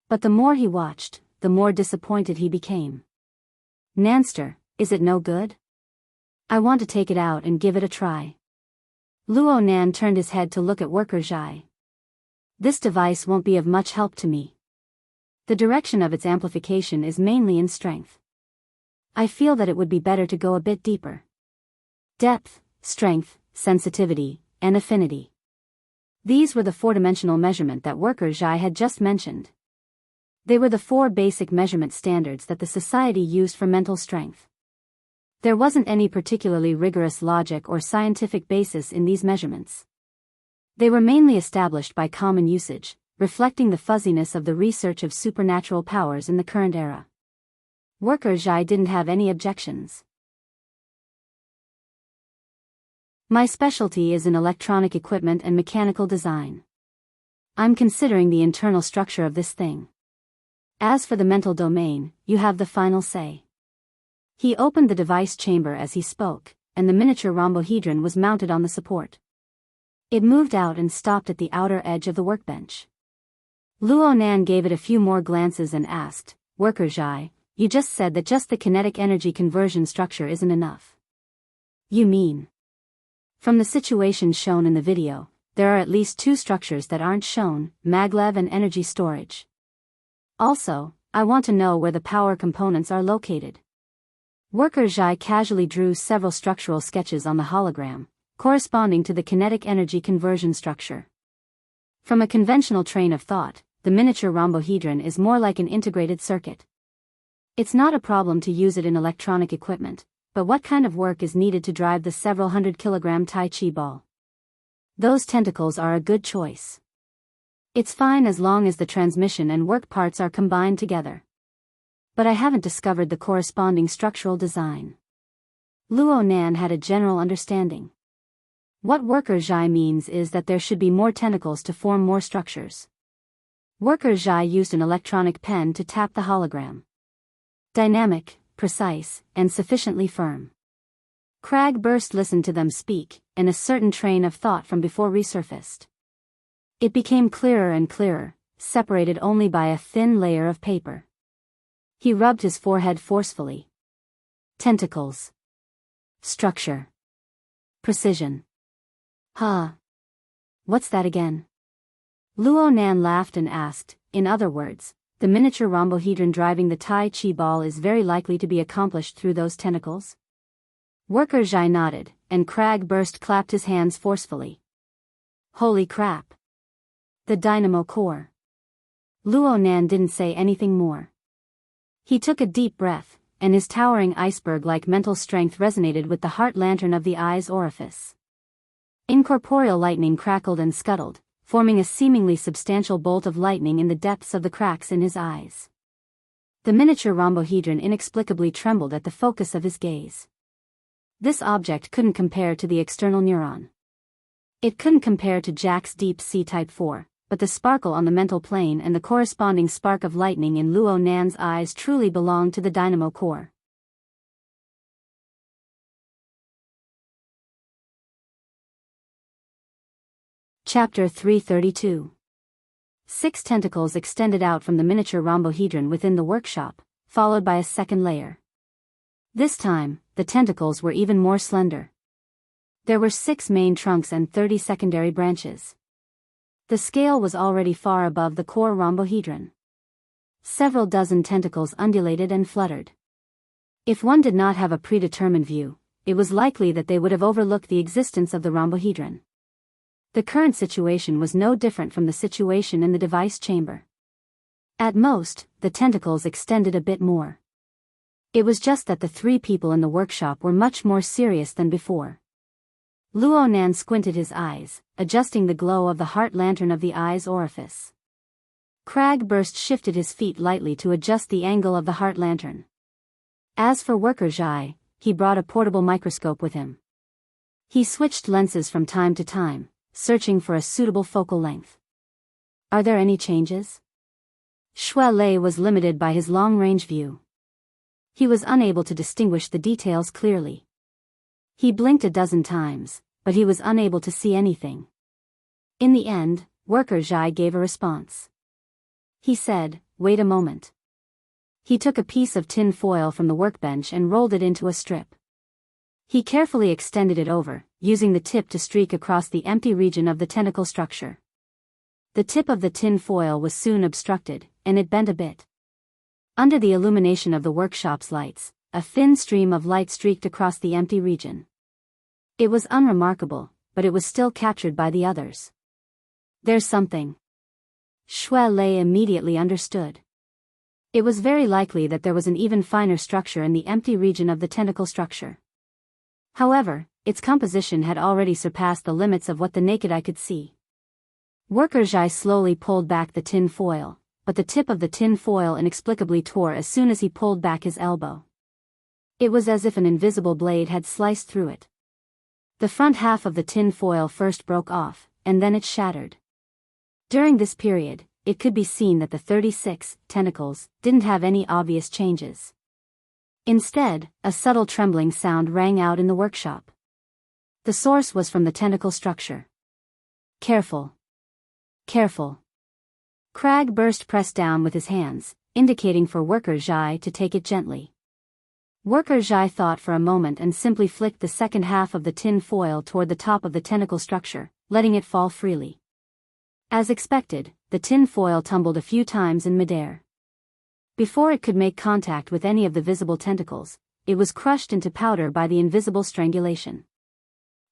But the more he watched, the more disappointed he became. Nanster, is it no good? I want to take it out and give it a try. Luo Nan turned his head to look at Worker Zhai. This device won't be of much help to me. The direction of its amplification is mainly in strength. I feel that it would be better to go a bit deeper. Depth, strength, sensitivity, and affinity. These were the four-dimensional measurement that Worker Zhai had just mentioned. They were the four basic measurement standards that the society used for mental strength. There wasn't any particularly rigorous logic or scientific basis in these measurements. They were mainly established by common usage, reflecting the fuzziness of the research of supernatural powers in the current era. Worker Zhai didn't have any objections. My specialty is in electronic equipment and mechanical design. I'm considering the internal structure of this thing. As for the mental domain, you have the final say. He opened the device chamber as he spoke, and the miniature rhombohedron was mounted on the support. It moved out and stopped at the outer edge of the workbench. Luo Nan gave it a few more glances and asked, Worker Zhai, you just said that just the kinetic energy conversion structure isn't enough. You mean? From the situations shown in the video, there are at least two structures that aren't shown, maglev and energy storage. Also, I want to know where the power components are located. Worker Zhai casually drew several structural sketches on the hologram, corresponding to the kinetic energy conversion structure. From a conventional train of thought, the miniature rhombohedron is more like an integrated circuit. It's not a problem to use it in electronic equipment, but what kind of work is needed to drive the several 100-kilogram Tai Chi ball? Those tentacles are a good choice. It's fine as long as the transmission and work parts are combined together. But I haven't discovered the corresponding structural design. Luo Nan had a general understanding. What Worker Zhai means is that there should be more tentacles to form more structures. Worker Zhai used an electronic pen to tap the hologram. Dynamic, precise, and sufficiently firm. Crag Burst listened to them speak, and a certain train of thought from before resurfaced. It became clearer and clearer, separated only by a thin layer of paper. He rubbed his forehead forcefully. Tentacles. Structure. Precision. Huh. What's that again? Luo Nan laughed and asked, in other words, the miniature rhombohedron driving the Tai Chi ball is very likely to be accomplished through those tentacles? Worker Zhai nodded, and Crag Burst clapped his hands forcefully. Holy crap. The dynamo core. Luo Nan didn't say anything more. He took a deep breath, and his towering iceberg-like mental strength resonated with the heart lantern of the eye's orifice. Incorporeal lightning crackled and scuttled, forming a seemingly substantial bolt of lightning in the depths of the cracks in his eyes. The miniature rhombohedron inexplicably trembled at the focus of his gaze. This object couldn't compare to the external neuron. It couldn't compare to Jack's Deep Sea Type 4, but the sparkle on the mental plane and the corresponding spark of lightning in Luo Nan's eyes truly belonged to the dynamo core. Chapter 332. 6 tentacles extended out from the miniature rhombohedron within the workshop, followed by a second layer. This time, the tentacles were even more slender. There were 6 main trunks and 30 secondary branches. The scale was already far above the core rhombohedron. Several dozen tentacles undulated and fluttered. If one did not have a predetermined view, it was likely that they would have overlooked the existence of the rhombohedron. The current situation was no different from the situation in the device chamber. At most, the tentacles extended a bit more. It was just that the 3 people in the workshop were much more serious than before. Luo Nan squinted his eyes, adjusting the glow of the heart lantern of the eye's orifice. Cragburst shifted his feet lightly to adjust the angle of the heart lantern. As for Worker Zhai, he brought a portable microscope with him. He switched lenses from time to time, searching for a suitable focal length. Are there any changes? Shui Lei was limited by his long-range view. He was unable to distinguish the details clearly. He blinked a dozen times, but he was unable to see anything. In the end, Worker Zhai gave a response. He said, "Wait a moment." He took a piece of tin foil from the workbench and rolled it into a strip. He carefully extended it over, using the tip to streak across the empty region of the tentacle structure. The tip of the tin foil was soon obstructed, and it bent a bit. Under the illumination of the workshop's lights, a thin stream of light streaked across the empty region. It was unremarkable, but it was still captured by the others. There's something. Shui Lei immediately understood. It was very likely that there was an even finer structure in the empty region of the tentacle structure. However, its composition had already surpassed the limits of what the naked eye could see. Worker Zhai slowly pulled back the tin foil, but the tip of the tin foil inexplicably tore as soon as he pulled back his elbow. It was as if an invisible blade had sliced through it. The front half of the tin foil first broke off, and then it shattered. During this period, it could be seen that the 36 tentacles didn't have any obvious changes. Instead, a subtle trembling sound rang out in the workshop. The source was from the tentacle structure. Careful. Careful. Cragburst pressed down with his hands, indicating for Worker Zhai to take it gently. Worker Zhai thought for a moment and simply flicked the second half of the tin foil toward the top of the tentacle structure, letting it fall freely. As expected, the tin foil tumbled a few times in midair. Before it could make contact with any of the visible tentacles, it was crushed into powder by the invisible strangulation.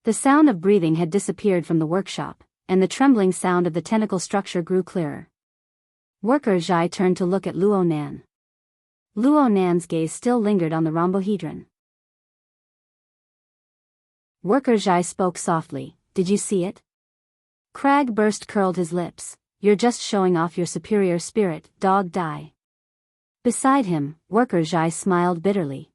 The sound of breathing had disappeared from the workshop, and the trembling sound of the tentacle structure grew clearer. Worker Zhai turned to look at Luo Nan. Luo Nan's gaze still lingered on the rhombohedron. Worker Zhai spoke softly, "Did you see it?" Cragburst curled his lips. "You're just showing off your superior spirit, dog die." Beside him, Worker Zhai smiled bitterly.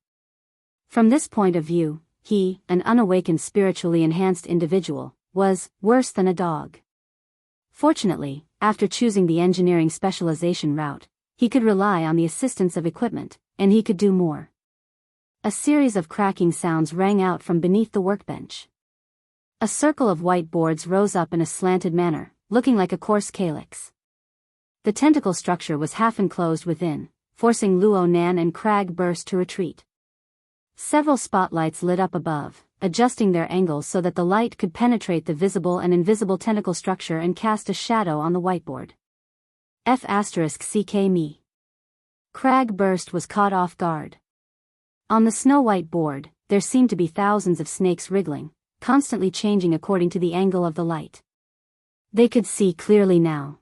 From this point of view, he, an unawakened spiritually enhanced individual, was worse than a dog. Fortunately, after choosing the engineering specialization route, he could rely on the assistance of equipment, and he could do more. A series of cracking sounds rang out from beneath the workbench. A circle of white boards rose up in a slanted manner, looking like a coarse calyx. The tentacle structure was half enclosed within, forcing Luo Nan and Cragburst to retreat. Several spotlights lit up above, adjusting their angles so that the light could penetrate the visible and invisible tentacle structure and cast a shadow on the whiteboard. F***ck me. Cragburst was caught off guard. On the snow-white board, there seemed to be thousands of snakes wriggling, constantly changing according to the angle of the light. They could see clearly now.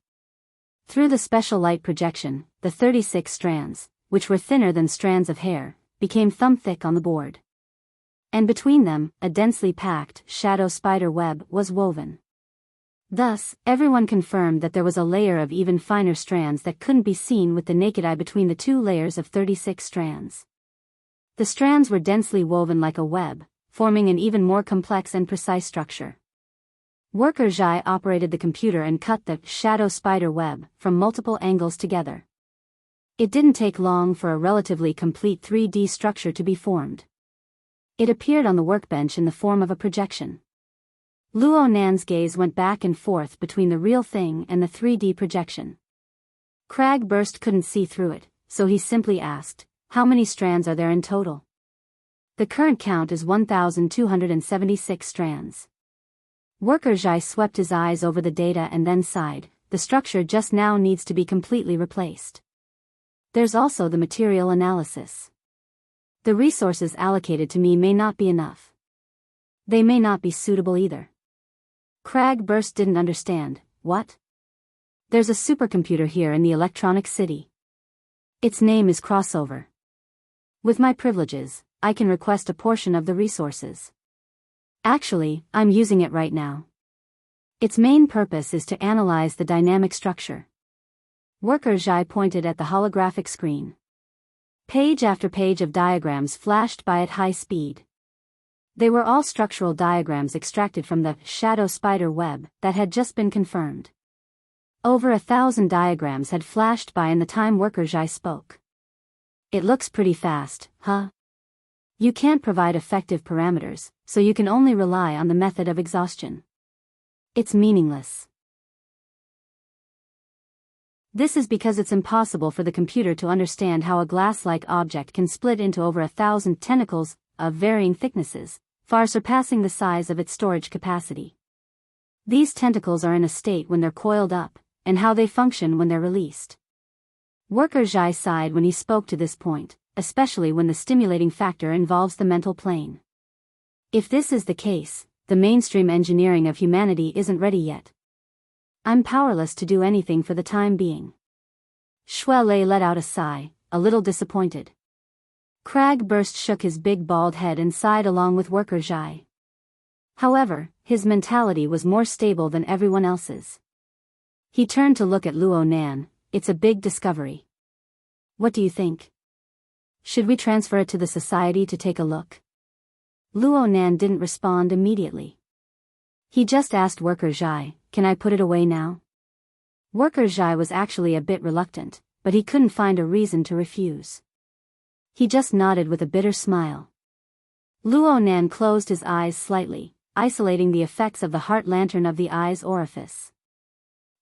Through the special light projection, the 36 strands, which were thinner than strands of hair, became thumb-thick on the board. And between them, a densely packed shadow spider web was woven. Thus, everyone confirmed that there was a layer of even finer strands that couldn't be seen with the naked eye between the two layers of 36 strands. The strands were densely woven like a web, forming an even more complex and precise structure. Worker Zhai operated the computer and cut the shadow spider web from multiple angles together. It didn't take long for a relatively complete 3D structure to be formed. It appeared on the workbench in the form of a projection. Luo Nan's gaze went back and forth between the real thing and the 3D projection. Cragburst couldn't see through it, so he simply asked, "How many strands are there in total?" "The current count is 1,276 strands." Worker Zhai swept his eyes over the data and then sighed, "The structure just now needs to be completely replaced. There's also the material analysis. The resources allocated to me may not be enough. They may not be suitable either." Cragburst didn't understand. "What?" "There's a supercomputer here in the Electronic City. Its name is Crossover. With my privileges, I can request a portion of the resources. Actually, I'm using it right now. Its main purpose is to analyze the dynamic structure. Worker Zhai pointed at the holographic screen. Page after page of diagrams flashed by at high speed. They were all structural diagrams extracted from the shadow spider web that had just been confirmed. Over 1,000 diagrams had flashed by in the time Worker Zhai spoke. It looks pretty fast, huh? You can't provide effective parameters, so you can only rely on the method of exhaustion. It's meaningless. This is because it's impossible for the computer to understand how a glass-like object can split into over 1,000 tentacles of varying thicknesses, far surpassing the size of its storage capacity. These tentacles are in a state when they're coiled up, and how they function when they're released. Worker Zhai sighed when he spoke to this point, especially when the stimulating factor involves the mental plane. If this is the case, the mainstream engineering of humanity isn't ready yet. I'm powerless to do anything for the time being. Shuelei let out a sigh, a little disappointed. Cragburst shook his big bald head and sighed along with Worker Zhai. However, his mentality was more stable than everyone else's. He turned to look at Luo Nan. It's a big discovery. What do you think? Should we transfer it to the society to take a look? Luo Nan didn't respond immediately. He just asked Worker Zhai, can I put it away now? Worker Zhai was actually a bit reluctant, but he couldn't find a reason to refuse. He just nodded with a bitter smile. Luo Nan closed his eyes slightly, isolating the effects of the heart lantern of the eye's orifice.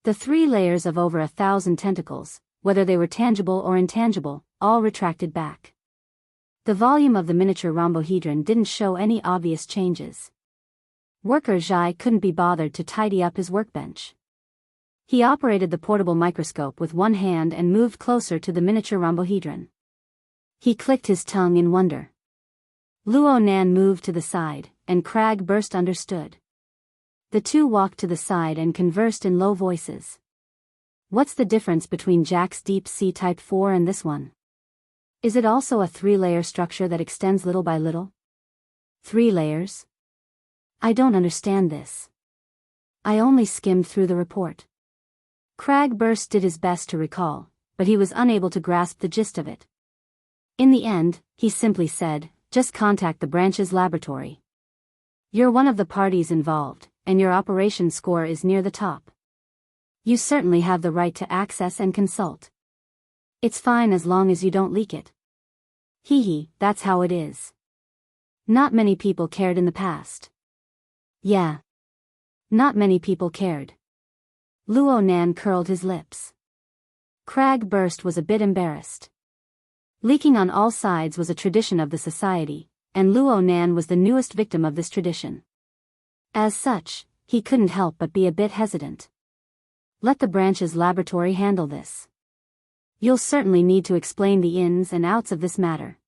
The 3 layers of over 1,000 tentacles, whether they were tangible or intangible, all retracted back. The volume of the miniature rhombohedron didn't show any obvious changes. Worker Zhai couldn't be bothered to tidy up his workbench. He operated the portable microscope with one hand and moved closer to the miniature rhombohedron. He clicked his tongue in wonder. Luo Nan moved to the side, and Cragburst understood. The two walked to the side and conversed in low voices. What's the difference between Jack's Deep Sea Type 4 and this one? Is it also a 3-layer structure that extends little by little? 3 layers? I don't understand this. I only skimmed through the report. Cragburst did his best to recall, but he was unable to grasp the gist of it. In the end, he simply said, just contact the branch's laboratory. You're one of the parties involved, and your operation score is near the top. You certainly have the right to access and consult. It's fine as long as you don't leak it. Hee, that's how it is. Not many people cared in the past. Yeah. Not many people cared. Luo Nan curled his lips. Cragburst was a bit embarrassed. Leaking on all sides was a tradition of the society, and Luo Nan was the newest victim of this tradition. As such, he couldn't help but be a bit hesitant. Let the branch's laboratory handle this. You'll certainly need to explain the ins and outs of this matter.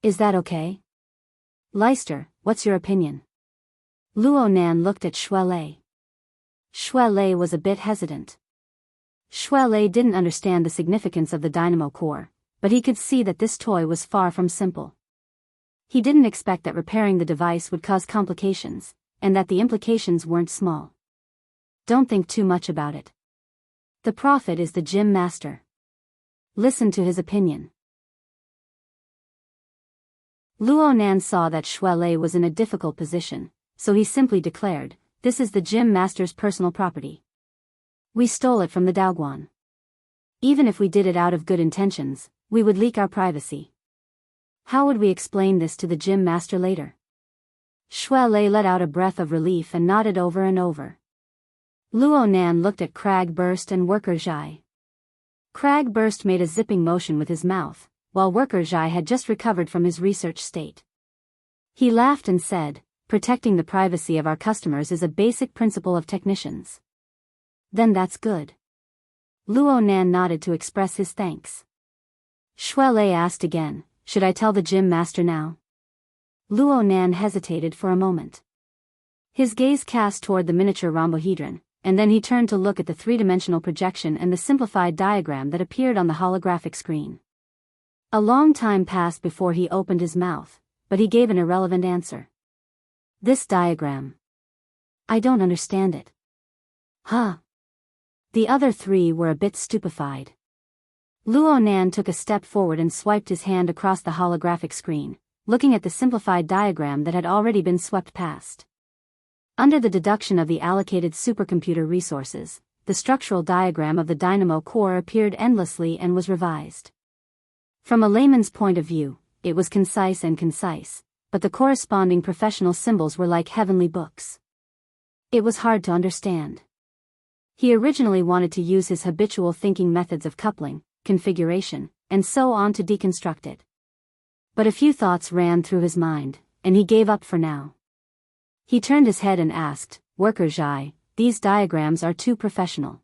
Is that okay? Leister, what's your opinion? Luo Nan looked at Shuelei. Shuelei was a bit hesitant. Shuelei didn't understand the significance of the dynamo core, but he could see that this toy was far from simple. He didn't expect that repairing the device would cause complications, and that the implications weren't small. Don't think too much about it. The prophet is the gym master. Listen to his opinion. Luo Nan saw that Shuelei was in a difficult position, so he simply declared, this is the gym master's personal property. We stole it from the Daoguan. Even if we did it out of good intentions, we would leak our privacy. How would we explain this to the gym master later? Shuelei let out a breath of relief and nodded over and over. Luo Nan looked at Cragburst and Worker Zhai. Cragburst made a zipping motion with his mouth, while Worker Zhai had just recovered from his research state. He laughed and said, protecting the privacy of our customers is a basic principle of technicians. Then that's good. Luo Nan nodded to express his thanks. Shuelei asked again, should I tell the gym master now? Luo Nan hesitated for a moment. His gaze cast toward the miniature rhombohedron, and then he turned to look at the 3-dimensional projection and the simplified diagram that appeared on the holographic screen. A long time passed before he opened his mouth, but he gave an irrelevant answer. This diagram. I don't understand it. Huh? The other three were a bit stupefied. Luo Nan took a step forward and swiped his hand across the holographic screen, looking at the simplified diagram that had already been swept past. Under the deduction of the allocated supercomputer resources, the structural diagram of the dynamo core appeared endlessly and was revised. From a layman's point of view, it was concise, but the corresponding professional symbols were like heavenly books. It was hard to understand. He originally wanted to use his habitual thinking methods of coupling, configuration, and so on to deconstruct it. But a few thoughts ran through his mind, and he gave up for now. He turned his head and asked, "Worker Zhai, these diagrams are too professional.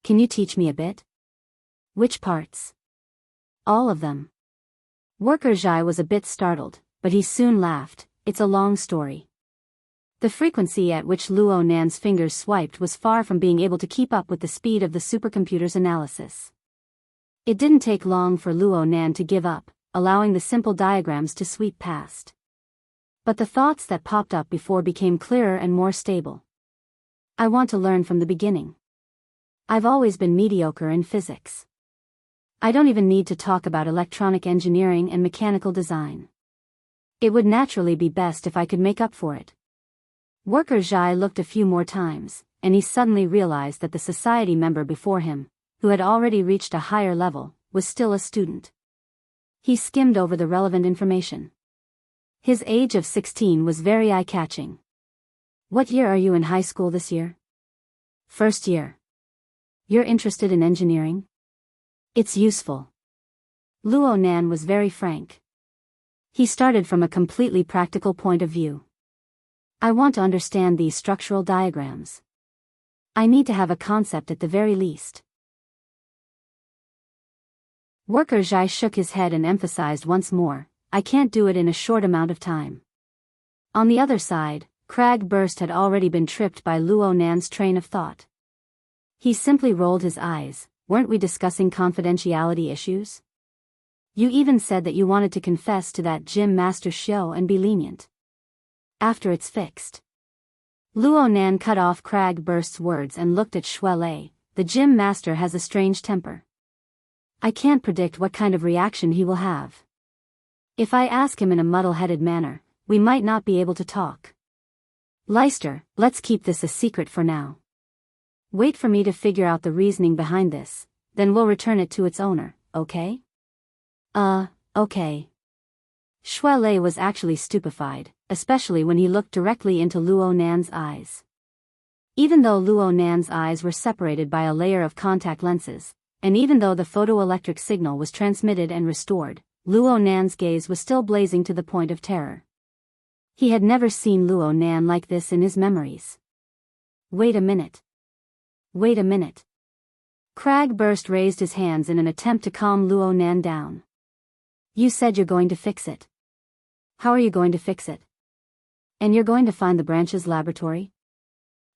Can you teach me a bit?" "Which parts?" "All of them." Worker Zhai was a bit startled, but he soon laughed. "It's a long story." The frequency at which Luo Nan's fingers swiped was far from being able to keep up with the speed of the supercomputer's analysis. It didn't take long for Luo Nan to give up, allowing the simple diagrams to sweep past. But the thoughts that popped up before became clearer and more stable. "I want to learn from the beginning. I've always been mediocre in physics. I don't even need to talk about electronic engineering and mechanical design. It would naturally be best if I could make up for it." Worker Zhai looked a few more times, and he suddenly realized that the society member before him, who had already reached a higher level, was still a student. He skimmed over the relevant information. His age of 16 was very eye-catching. "What year are you in high school this year?" "First year." "You're interested in engineering?" "It's useful." Luo Nan was very frank. He started from a completely practical point of view. "I want to understand these structural diagrams. I need to have a concept at the very least." Worker Zhai shook his head and emphasized once more, "I can't do it in a short amount of time." On the other side, Crag Burst had already been tripped by Luo Nan's train of thought. He simply rolled his eyes. "Weren't we discussing confidentiality issues? You even said that you wanted to confess to that gym master Xiao and be lenient. After it's fixed." Luo Nan cut off Crag Burst's words and looked at Shuelei. "The gym master has a strange temper. I can't predict what kind of reaction he will have. If I ask him in a muddle-headed manner, we might not be able to talk. Leister, let's keep this a secret for now. Wait for me to figure out the reasoning behind this, then we'll return it to its owner, okay?" Okay." Shuelei was actually stupefied, especially when he looked directly into Luo Nan's eyes. Even though Luo Nan's eyes were separated by a layer of contact lenses, and even though the photoelectric signal was transmitted and restored, Luo Nan's gaze was still blazing to the point of terror. He had never seen Luo Nan like this in his memories. Wait a minute. Crag Burst raised his hands in an attempt to calm Luo Nan down. "You said you're going to fix it. How are you going to fix it? And you're going to find the branch's laboratory?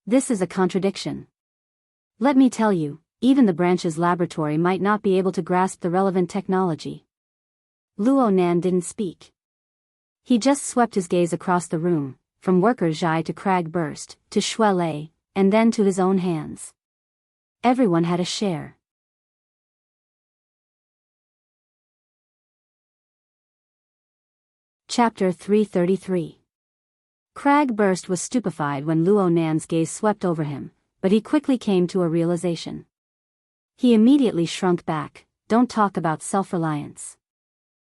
This is a contradiction. Let me tell you, even the branch's laboratory might not be able to grasp the relevant technology." Luo Nan didn't speak. He just swept his gaze across the room, from Worker Zhai to Crag Burst, to Shuelei, and then to his own hands. Everyone had a share. Chapter 333. Crag Burst was stupefied when Luo Nan's gaze swept over him, but he quickly came to a realization. He immediately shrunk back. "Don't talk about self-reliance.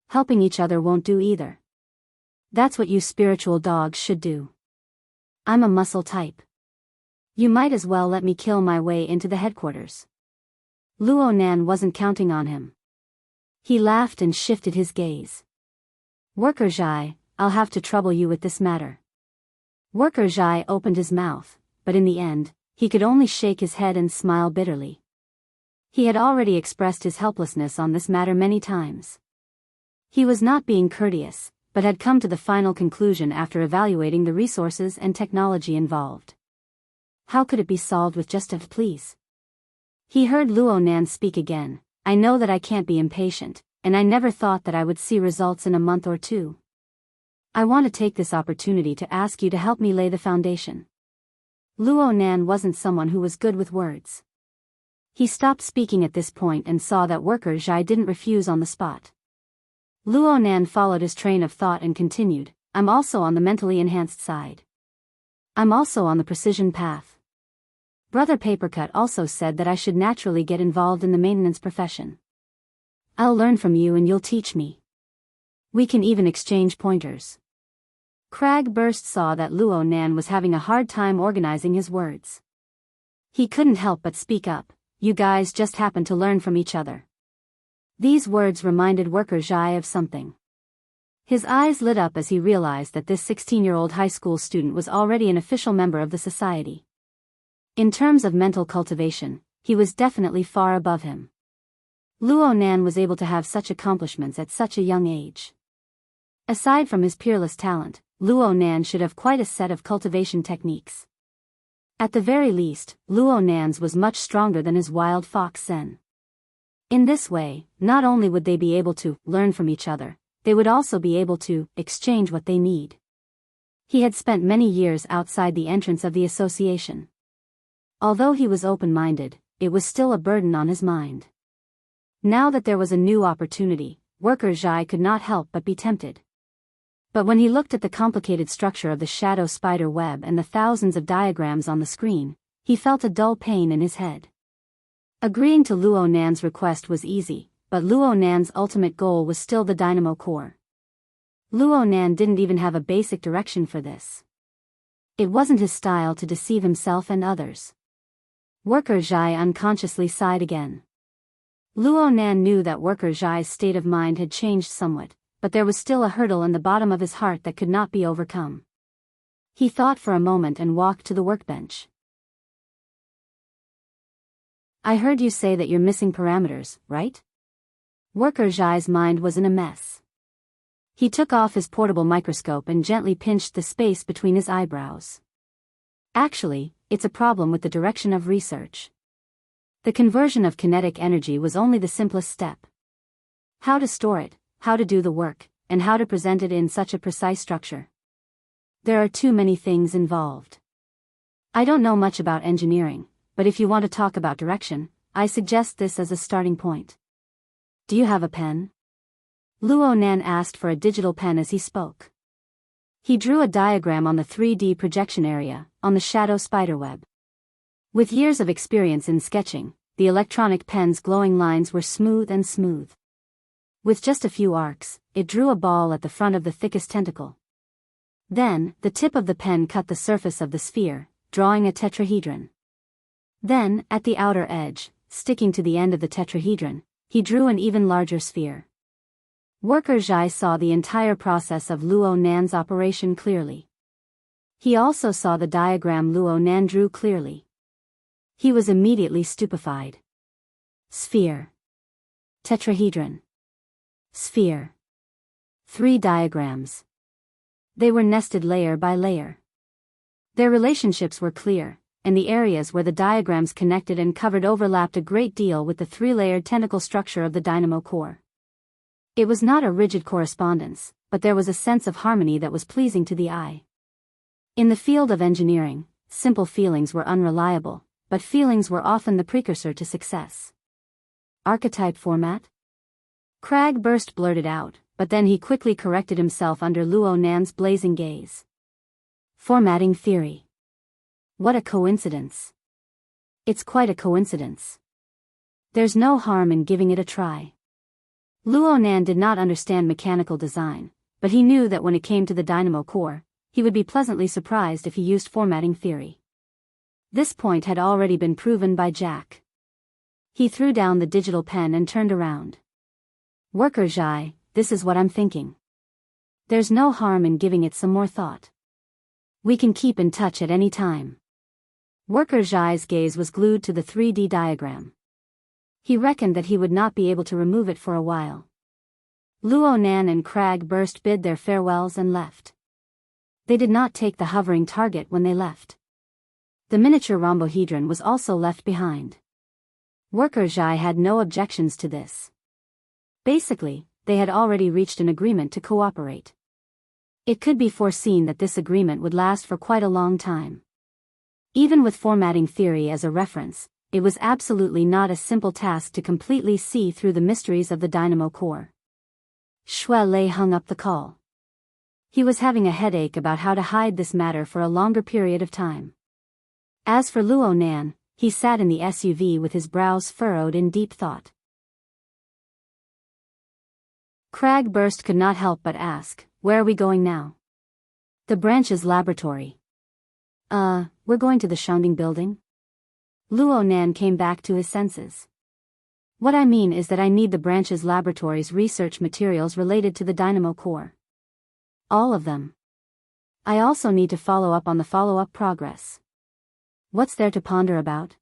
Helping each other won't do either. That's what you spiritual dogs should do. I'm a muscle type. You might as well let me kill my way into the headquarters." Luo Nan wasn't counting on him. He laughed and shifted his gaze. "Worker Zhai, I'll have to trouble you with this matter." Worker Zhai opened his mouth, but in the end, he could only shake his head and smile bitterly. He had already expressed his helplessness on this matter many times. He was not being courteous, but had come to the final conclusion after evaluating the resources and technology involved. How could it be solved with just a "please"? He heard Luo Nan speak again. "I know that I can't be impatient, and I never thought that I would see results in a month or two. I want to take this opportunity to ask you to help me lay the foundation." Luo Nan wasn't someone who was good with words. He stopped speaking at this point and saw that worker Zhai didn't refuse on the spot. Luo Nan followed his train of thought and continued, I'm also on the mentally enhanced side. I'm also on the precision path. Brother Papercut also said that I should naturally get involved in the maintenance profession. I'll learn from you and you'll teach me. We can even exchange pointers. Crag Burst saw that Luo Nan was having a hard time organizing his words. He couldn't help but speak up, you guys just happen to learn from each other. These words reminded worker Zhai of something. His eyes lit up as he realized that this 16-year-old high school student was already an official member of the society. In terms of mental cultivation, he was definitely far above him. Luo Nan was able to have such accomplishments at such a young age. Aside from his peerless talent, Luo Nan should have quite a set of cultivation techniques. At the very least, Luo Nan's was much stronger than his wild fox Zen. In this way, not only would they be able to learn from each other, they would also be able to exchange what they need. He had spent many years outside the entrance of the association. Although he was open-minded, it was still a burden on his mind. Now that there was a new opportunity, worker Zhai could not help but be tempted. But when he looked at the complicated structure of the shadow spider web and the thousands of diagrams on the screen, he felt a dull pain in his head. Agreeing to Luo Nan's request was easy, but Luo Nan's ultimate goal was still the dynamo core. Luo Nan didn't even have a basic direction for this. It wasn't his style to deceive himself and others. Worker Zhai unconsciously sighed again. Luo Nan knew that worker Zhai's state of mind had changed somewhat, but there was still a hurdle in the bottom of his heart that could not be overcome. He thought for a moment and walked to the workbench. I heard you say that you're missing parameters, right? Worker Zhai's mind was in a mess. He took off his portable microscope and gently pinched the space between his eyebrows. Actually, it's a problem with the direction of research. The conversion of kinetic energy was only the simplest step. How to store it, how to do the work, and how to present it in such a precise structure. There are too many things involved. I don't know much about engineering, but if you want to talk about direction, I suggest this as a starting point. Do you have a pen? Luo Nan asked for a digital pen as he spoke. He drew a diagram on the 3D projection area, on the shadow spiderweb. With years of experience in sketching, the electronic pen's glowing lines were smooth and smooth. With just a few arcs, it drew a ball at the front of the thickest tentacle. Then, the tip of the pen cut the surface of the sphere, drawing a tetrahedron. Then, at the outer edge, sticking to the end of the tetrahedron, he drew an even larger sphere. Worker Zhai saw the entire process of Luo Nan's operation clearly. He also saw the diagram Luo Nan drew clearly. He was immediately stupefied. Sphere. Tetrahedron. Sphere. 3 diagrams. They were nested layer by layer. Their relationships were clear, and the areas where the diagrams connected and covered overlapped a great deal with the 3-layered tentacle structure of the dynamo core. It was not a rigid correspondence, but there was a sense of harmony that was pleasing to the eye. In the field of engineering, simple feelings were unreliable, but feelings were often the precursor to success. Archetype format? Crag Burst blurted out, but then he quickly corrected himself under Luo Nan's blazing gaze. Formatting theory. What a coincidence. It's quite a coincidence. There's no harm in giving it a try. Luo Nan did not understand mechanical design, but he knew that when it came to the dynamo core, he would be pleasantly surprised if he used formatting theory. This point had already been proven by Jack. He threw down the digital pen and turned around. Worker Zhai, this is what I'm thinking. There's no harm in giving it some more thought. We can keep in touch at any time. Worker Zhai's gaze was glued to the 3D diagram. He reckoned that he would not be able to remove it for a while. Luo Nan and Crag Burst bid their farewells and left. They did not take the hovering target when they left. The miniature rhombohedron was also left behind. Worker Zhai had no objections to this. Basically, they had already reached an agreement to cooperate. It could be foreseen that this agreement would last for quite a long time. Even with formatting theory as a reference, it was absolutely not a simple task to completely see through the mysteries of the dynamo core. Shui Lei hung up the call. He was having a headache about how to hide this matter for a longer period of time. As for Luo Nan, he sat in the SUV with his brows furrowed in deep thought. Cragburst could not help but ask, "Where are we going now?" "The branch's laboratory." We're going to the Enchanting building?" Luo Nan came back to his senses. "What I mean is that I need the branch's laboratory's research materials related to the dynamo core. All of them. I also need to follow up on the follow-up progress." "What's there to ponder about?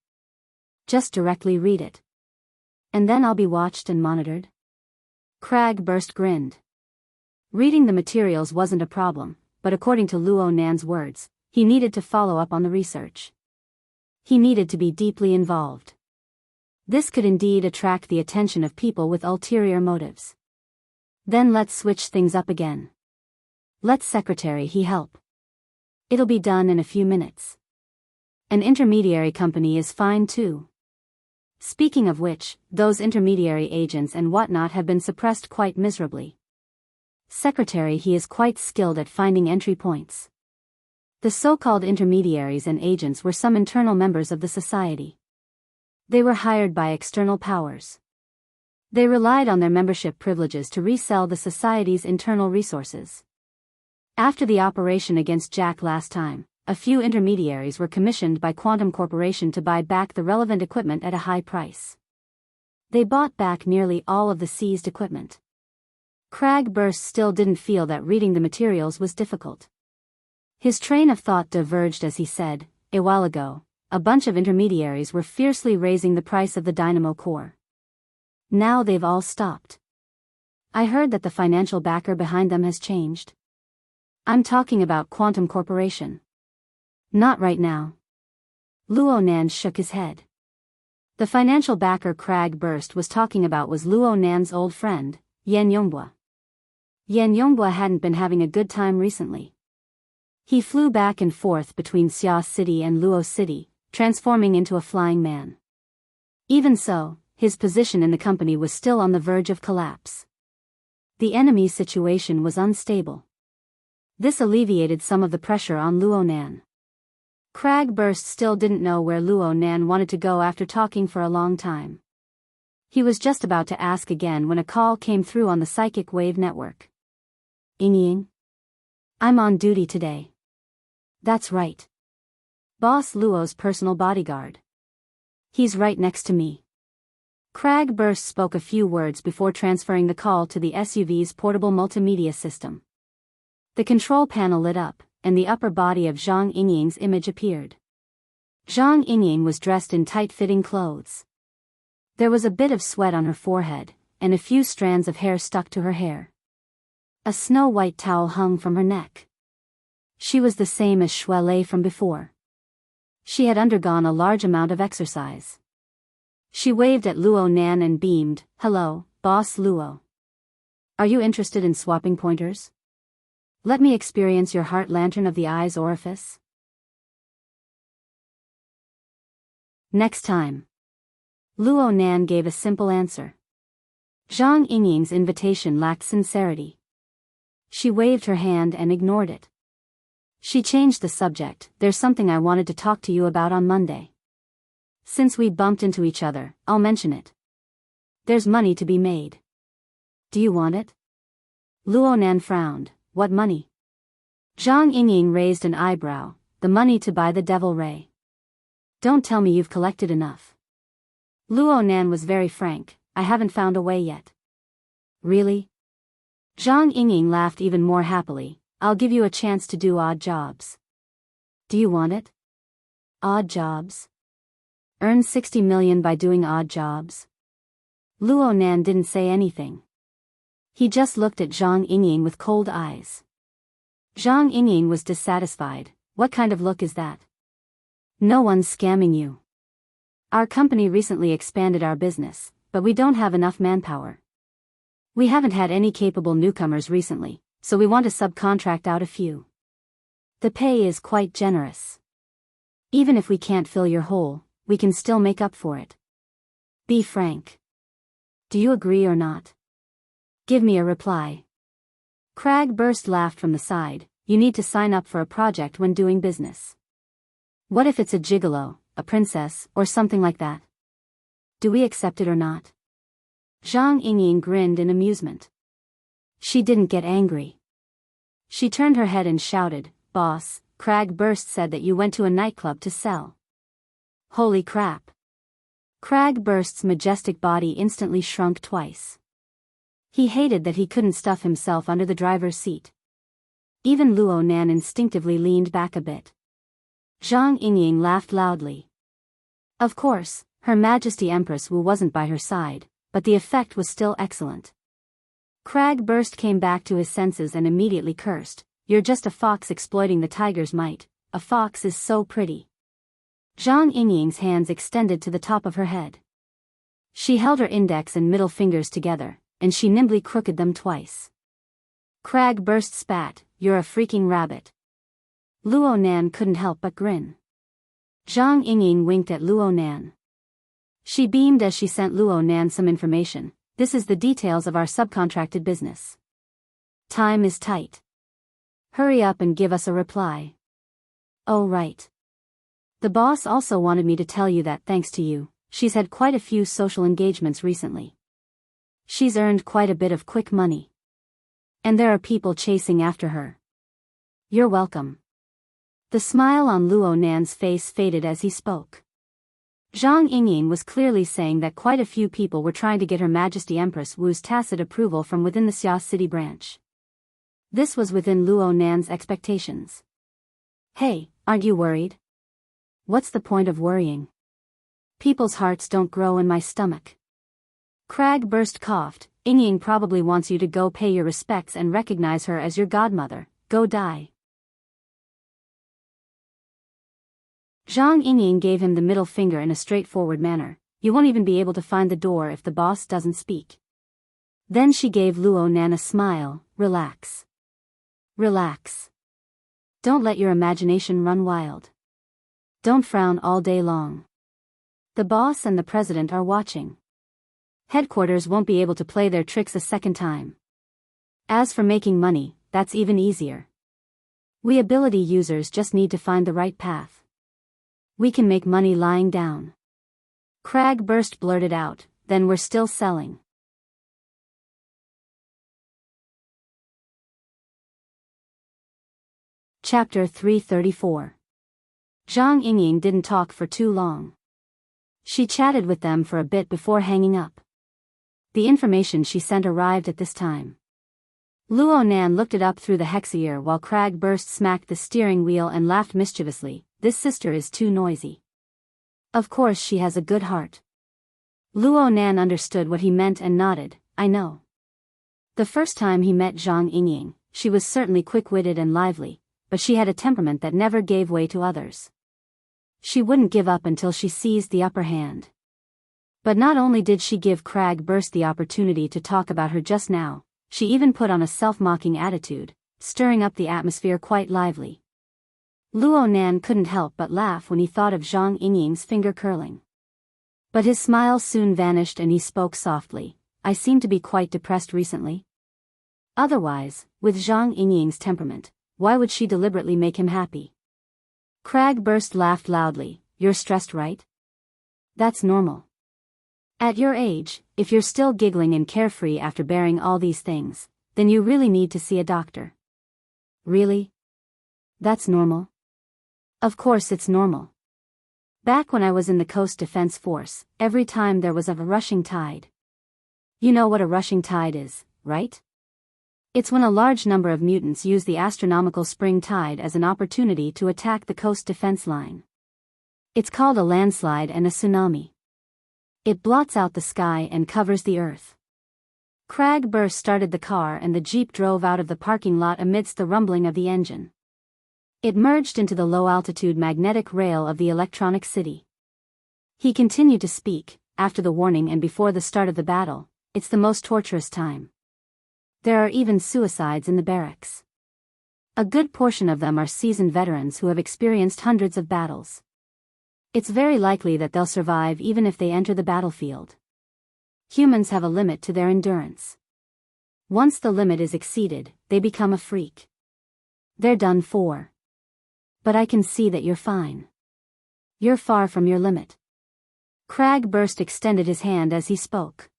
Just directly read it. And then I'll be watched and monitored?" Cragburst grinned. Reading the materials wasn't a problem, but according to Luo Nan's words, he needed to follow up on the research. He needed to be deeply involved. This could indeed attract the attention of people with ulterior motives. Then let's switch things up again. Let Secretary he help. It'll be done in a few minutes. An intermediary company is fine too. Speaking of which, those intermediary agents and whatnot have been suppressed quite miserably. Secretary he is quite skilled at finding entry points. The so-called intermediaries and agents were some internal members of the society. They were hired by external powers. They relied on their membership privileges to resell the society's internal resources. After the operation against Jack last time, a few intermediaries were commissioned by Quantum Corporation to buy back the relevant equipment at a high price. They bought back nearly all of the seized equipment. Cragburst still didn't feel that reading the materials was difficult. His train of thought diverged as he said, "A while ago, a bunch of intermediaries were fiercely raising the price of the dynamo core. Now they've all stopped. I heard that the financial backer behind them has changed. I'm talking about Quantum Corporation." "Not right now." Luo Nan shook his head. The financial backer Cragburst was talking about was Luo Nan's old friend, Yan Yonghua. Yan Yonghua hadn't been having a good time recently. He flew back and forth between Xia City and Luo City, transforming into a flying man. Even so, his position in the company was still on the verge of collapse. The enemy's situation was unstable. This alleviated some of the pressure on Luo Nan. Cragburst still didn't know where Luo Nan wanted to go after talking for a long time. He was just about to ask again when a call came through on the psychic wave network. "Ying, I'm on duty today." "That's right. Boss Luo's personal bodyguard. He's right next to me." Cragburst spoke a few words before transferring the call to the SUV's portable multimedia system. The control panel lit up, and the upper body of Zhang Yingying's image appeared. Zhang Yingying was dressed in tight-fitting clothes. There was a bit of sweat on her forehead, and a few strands of hair stuck to her hair. A snow-white towel hung from her neck. She was the same as Shui Lei from before. She had undergone a large amount of exercise. She waved at Luo Nan and beamed, "Hello, Boss Luo. Are you interested in swapping pointers? Let me experience your heart lantern of the eye's orifice." Next time. Luo Nan gave a simple answer. Zhang Yingying's invitation lacked sincerity. She waved her hand and ignored it. She changed the subject. "There's something I wanted to talk to you about on Monday. Since we bumped into each other, I'll mention it. There's money to be made. Do you want it?" Luo Nan frowned. "What money?" Zhang Yingying raised an eyebrow. "The money to buy the Devil Ray. Don't tell me you've collected enough." Luo Nan was very frank. "I haven't found a way yet." "Really?" Zhang Yingying laughed even more happily. "I'll give you a chance to do odd jobs." "Do you want it?" "Odd jobs? Earn 60 million by doing odd jobs?" Luo Nan didn't say anything. He just looked at Zhang Yingying with cold eyes. Zhang Yingying was dissatisfied. "What kind of look is that? No one's scamming you. Our company recently expanded our business, but we don't have enough manpower. We haven't had any capable newcomers recently, so we want to subcontract out a few. The pay is quite generous. Even if we can't fill your hole, we can still make up for it. Be frank. Do you agree or not? Give me a reply. Cragburst laughed from the side. You need to sign up for a project when doing business. What if it's a gigolo, a princess, or something like that? Do we accept it or not? Zhang Yingying grinned in amusement. She didn't get angry. She turned her head and shouted, "Boss, Cragburst said that you went to a nightclub to sell." Holy crap. Cragburst's majestic body instantly shrunk twice. He hated that he couldn't stuff himself under the driver's seat. Even Luo Nan instinctively leaned back a bit. Zhang Yingying laughed loudly. Of course, Her Majesty Empress Wu wasn't by her side, but the effect was still excellent. Cragburst came back to his senses and immediately cursed, "You're just a fox exploiting the tiger's might. A fox is so pretty." Zhang Yingying's hands extended to the top of her head. She held her index and middle fingers together, and she nimbly crooked them twice. Cragburst spat, "You're a freaking rabbit." Luo Nan couldn't help but grin. Zhang Yingying winked at Luo Nan. She beamed as she sent Luo Nan some information. "This is the details of our subcontracted business. Time is tight. Hurry up and give us a reply." "Oh right. The boss also wanted me to tell you that thanks to you, she's had quite a few social engagements recently. She's earned quite a bit of quick money. And there are people chasing after her. You're welcome." The smile on Luo Nan's face faded as he spoke. Zhang Yingying was clearly saying that quite a few people were trying to get Her Majesty Empress Wu's tacit approval from within the Xia City branch. This was within Luo Nan's expectations. "Hey, aren't you worried?" "What's the point of worrying? People's hearts don't grow in my stomach." Cragburst coughed. "Yingying probably wants you to go pay your respects and recognize her as your godmother. Go die." Zhang Yingying gave him the middle finger in a straightforward manner. "You won't even be able to find the door if the boss doesn't speak." Then she gave Luo Nan a smile. "Relax. Relax. Don't let your imagination run wild. Don't frown all day long. The boss and the president are watching. Headquarters won't be able to play their tricks a second time. As for making money, that's even easier. We ability users just need to find the right path. We can make money lying down." Cragburst blurted out, "Then we're still selling." Chapter 334. Zhang Yingying didn't talk for too long. She chatted with them for a bit before hanging up. The information she sent arrived at this time. Luo Nan looked it up through the hexaear while Cragburst smacked the steering wheel and laughed mischievously. "This sister is too noisy. Of course she has a good heart." Luo Nan understood what he meant and nodded. "I know." The first time he met Zhang Yingying, she was certainly quick-witted and lively, but she had a temperament that never gave way to others. She wouldn't give up until she seized the upper hand. But not only did she give Cragburst the opportunity to talk about her just now, she even put on a self-mocking attitude, stirring up the atmosphere quite lively. Luo Nan couldn't help but laugh when he thought of Zhang Yingying's finger curling. But his smile soon vanished and he spoke softly. "I seem to be quite depressed recently." Otherwise, with Zhang Yingying's temperament, why would she deliberately make him happy? Cragburst laughed loudly. "You're stressed, right? That's normal. At your age, if you're still giggling and carefree after bearing all these things, then you really need to see a doctor." "Really? That's normal?" "Of course it's normal. Back when I was in the Coast Defense Force, every time there was a rushing tide. You know what a rushing tide is, right? It's when a large number of mutants use the astronomical spring tide as an opportunity to attack the coast defense line. It's called a landslide and a tsunami. It blots out the sky and covers the earth." Cragburst started the car and the jeep drove out of the parking lot amidst the rumbling of the engine. It merged into the low-altitude magnetic rail of the electronic city. He continued to speak. "After the warning and before the start of the battle, it's the most torturous time. There are even suicides in the barracks. A good portion of them are seasoned veterans who have experienced hundreds of battles. It's very likely that they'll survive even if they enter the battlefield. Humans have a limit to their endurance. Once the limit is exceeded, they become a freak. They're done for. But I can see that you're fine. You're far from your limit. Cragburst extended his hand as he spoke.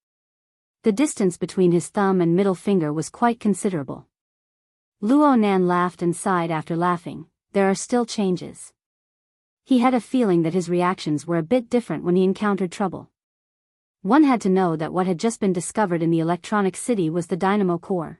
The distance between his thumb and middle finger was quite considerable. Luo Nan laughed and sighed after laughing. There are still changes. He had a feeling that his reactions were a bit different when he encountered trouble. One had to know that what had just been discovered in the electronic city was the dynamo core.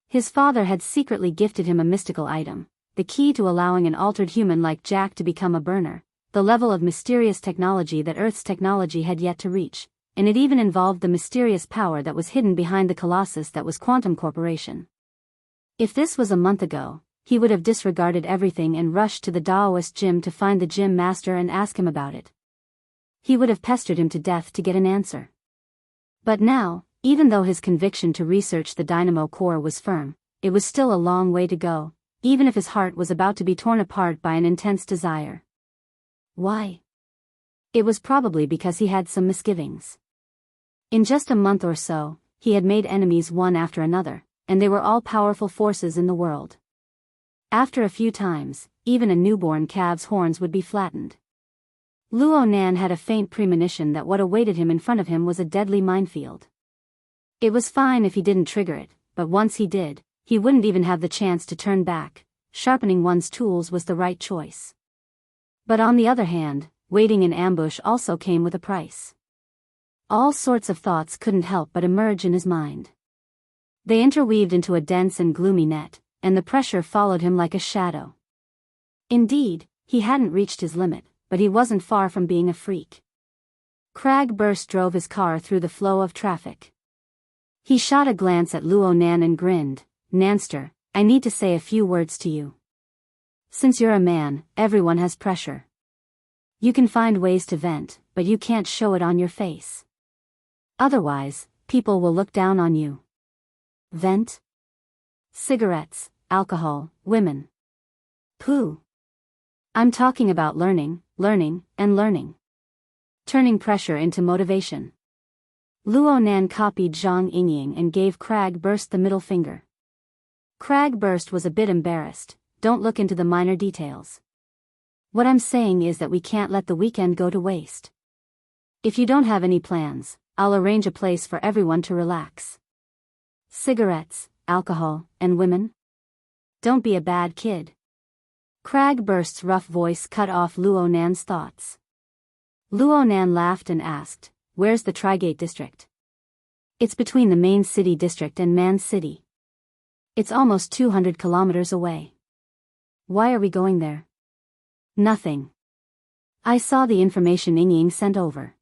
His father had secretly gifted him a mystical item, the key to allowing an altered human like Jack to become a burner, the level of mysterious technology that Earth's technology had yet to reach, and it even involved the mysterious power that was hidden behind the colossus that was Quantum Corporation. If this was a month ago, he would have disregarded everything and rushed to the Daoist gym to find the gym master and ask him about it. He would have pestered him to death to get an answer. But now, even though his conviction to research the dynamo core was firm, it was still a long way to go, even if his heart was about to be torn apart by an intense desire. Why? It was probably because he had some misgivings. In just a month or so, he had made enemies one after another, and they were all powerful forces in the world. After a few times, even a newborn calf's horns would be flattened. Luo Nan had a faint premonition that what awaited him in front of him was a deadly minefield. It was fine if he didn't trigger it, but once he did, he wouldn't even have the chance to turn back. Sharpening one's tools was the right choice. But on the other hand, waiting in ambush also came with a price. All sorts of thoughts couldn't help but emerge in his mind. They interweaved into a dense and gloomy net, and the pressure followed him like a shadow. Indeed, he hadn't reached his limit, but he wasn't far from being a freak. Cragburst drove his car through the flow of traffic. He shot a glance at Luo Nan and grinned. "Nanster, I need to say a few words to you. Since you're a man, everyone has pressure. You can find ways to vent, but you can't show it on your face. Otherwise, people will look down on you." Vent? Cigarettes, alcohol, women. Pooh. I'm talking about learning, and learning. Turning pressure into motivation. Luo Nan copied Zhang Yingying and gave Cragburst the middle finger. Cragburst was a bit embarrassed. "Don't look into the minor details. What I'm saying is that we can't let the weekend go to waste. If you don't have any plans, I'll arrange a place for everyone to relax. Cigarettes, alcohol, and women? Don't be a bad kid." Cragburst's rough voice cut off Luo Nan's thoughts. Luo Nan laughed and asked, "Where's the Trigate district?" "It's between the main city district and Man City. It's almost 200 kilometers away." "Why are we going there?" "Nothing. I saw the information Yingying sent over.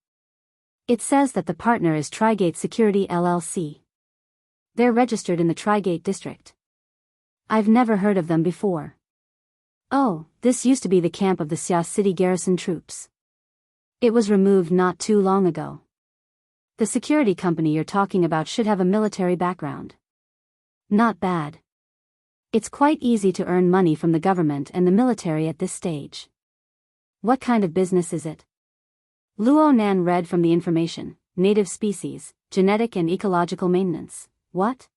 It says that the partner is Trigate Security LLC. They're registered in the Trigate district. I've never heard of them before." "Oh, this used to be the camp of the Xia City garrison troops. It was removed not too long ago. The security company you're talking about should have a military background." "Not bad. It's quite easy to earn money from the government and the military at this stage." "What kind of business is it?" Luo Nan read from the information: native species, genetic and ecological maintenance. What?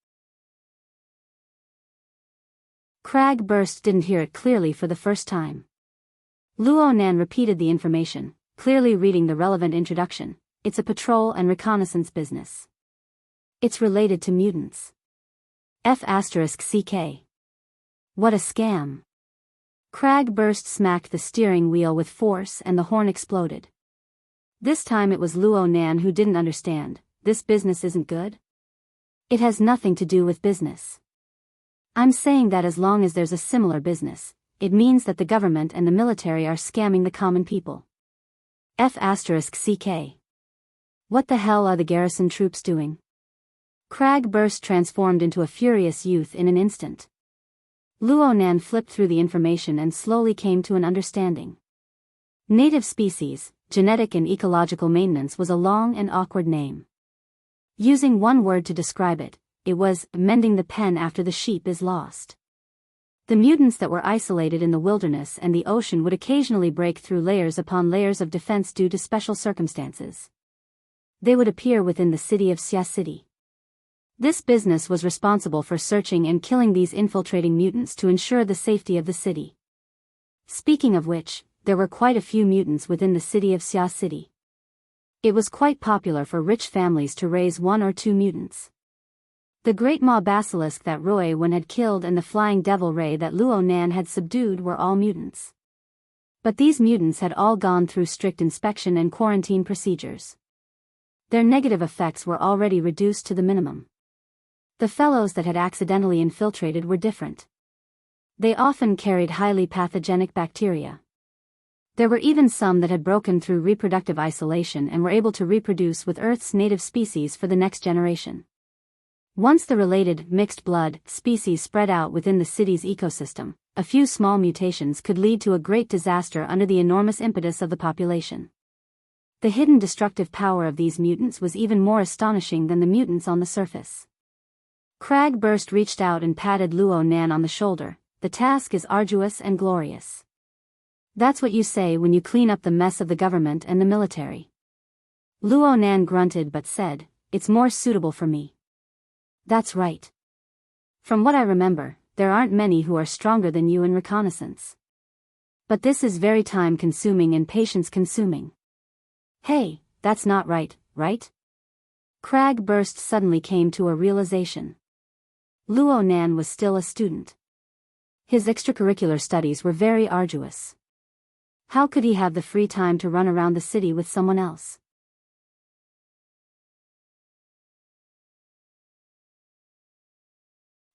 Cragburst didn't hear it clearly for the first time. Luo Nan repeated the information, clearly reading the relevant introduction. "It's a patrol and reconnaissance business. It's related to mutants. F***CK. What a scam." Cragburst smacked the steering wheel with force and the horn exploded. This time it was Luo Nan who didn't understand. "This business isn't good?" "It has nothing to do with business. I'm saying that as long as there's a similar business, it means that the government and the military are scamming the common people. F***CK. What the hell are the garrison troops doing?" Cragburst transformed into a furious youth in an instant. Luo Nan flipped through the information and slowly came to an understanding. Native species, genetic and ecological maintenance was a long and awkward name. Using one word to describe it, it was mending the pen after the sheep is lost. The mutants that were isolated in the wilderness and the ocean would occasionally break through layers upon layers of defense due to special circumstances. They would appear within the city of Xia City. This business was responsible for searching and killing these infiltrating mutants to ensure the safety of the city. Speaking of which, there were quite a few mutants within the city of Xia City. It was quite popular for rich families to raise 1 or 2 mutants. The great maw basilisk that Roy Wen had killed and the flying devil ray that Luo Nan had subdued were all mutants. But these mutants had all gone through strict inspection and quarantine procedures. Their negative effects were already reduced to the minimum. The fellows that had accidentally infiltrated were different. They often carried highly pathogenic bacteria. There were even some that had broken through reproductive isolation and were able to reproduce with Earth's native species for the next generation. Once the related, mixed blood, species spread out within the city's ecosystem, a few small mutations could lead to a great disaster under the enormous impetus of the population. The hidden destructive power of these mutants was even more astonishing than the mutants on the surface. Cragburst reached out and patted Luo Nan on the shoulder. The task is arduous and glorious. That's what you say when you clean up the mess of the government and the military. Luo Nan grunted but said, "It's more suitable for me." That's right. From what I remember, there aren't many who are stronger than you in reconnaissance. But this is very time-consuming and patience-consuming. Hey, that's not right, right? Cragburst suddenly came to a realization. Luo Nan was still a student. His extracurricular studies were very arduous. How could he have the free time to run around the city with someone else?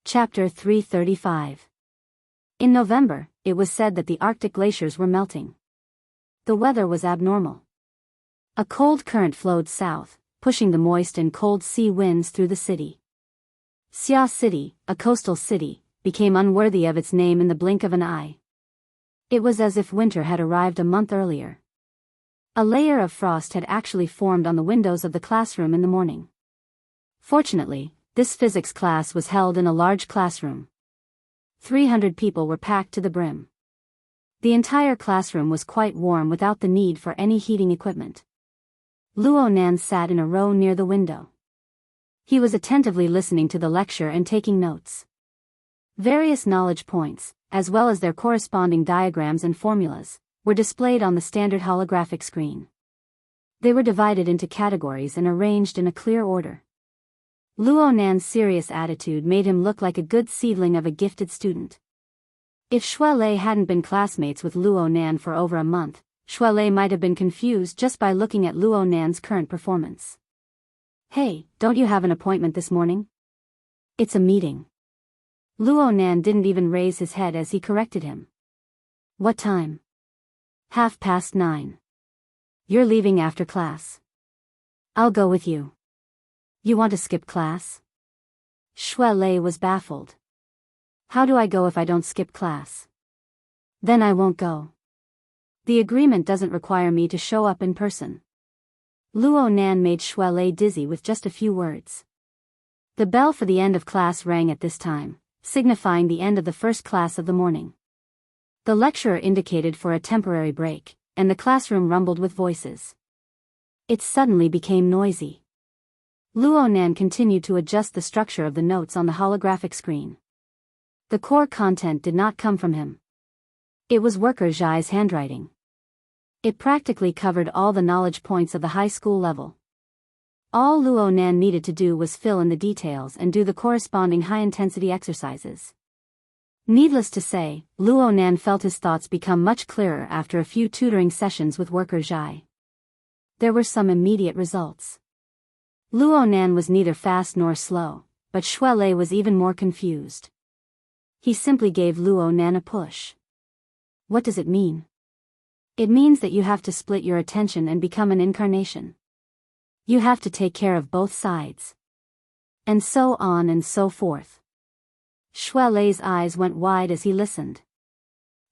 Chapter 335. In November, it was said that the Arctic glaciers were melting. The weather was abnormal. A cold current flowed south, pushing the moist and cold sea winds through the city. Xia City, a coastal city, became unworthy of its name in the blink of an eye. It was as if winter had arrived a month earlier. A layer of frost had actually formed on the windows of the classroom in the morning. Fortunately, this physics class was held in a large classroom. 300 people were packed to the brim. The entire classroom was quite warm without the need for any heating equipment. Luo Nan sat in a row near the window. He was attentively listening to the lecture and taking notes. Various knowledge points, as well as their corresponding diagrams and formulas, were displayed on the standard holographic screen. They were divided into categories and arranged in a clear order. Luo Nan's serious attitude made him look like a good seedling of a gifted student. If Shuelei hadn't been classmates with Luo Nan for over a month, Shuelei might have been confused just by looking at Luo Nan's current performance. "Hey, don't you have an appointment this morning?" "It's a meeting." Luo Nan didn't even raise his head as he corrected him. "What time?" 9:30. "You're leaving after class." "I'll go with you." "You want to skip class?" Shuelei was baffled. "How do I go if I don't skip class?" "Then I won't go. The agreement doesn't require me to show up in person." Luo Nan made Shuelei dizzy with just a few words. The bell for the end of class rang at this time, signifying the end of the first class of the morning. The lecturer indicated for a temporary break, and the classroom rumbled with voices. It suddenly became noisy. Luo Nan continued to adjust the structure of the notes on the holographic screen. The core content did not come from him. It was Worker Zhai's handwriting. It practically covered all the knowledge points of the high school level. All Luo Nan needed to do was fill in the details and do the corresponding high-intensity exercises. Needless to say, Luo Nan felt his thoughts become much clearer after a few tutoring sessions with Worker Zhai. There were some immediate results. Luo Nan was neither fast nor slow, but Shuelei was even more confused. He simply gave Luo Nan a push. "What does it mean?" "It means that you have to split your attention and become an incarnation. You have to take care of both sides." And so on and so forth. Shuelei's eyes went wide as he listened.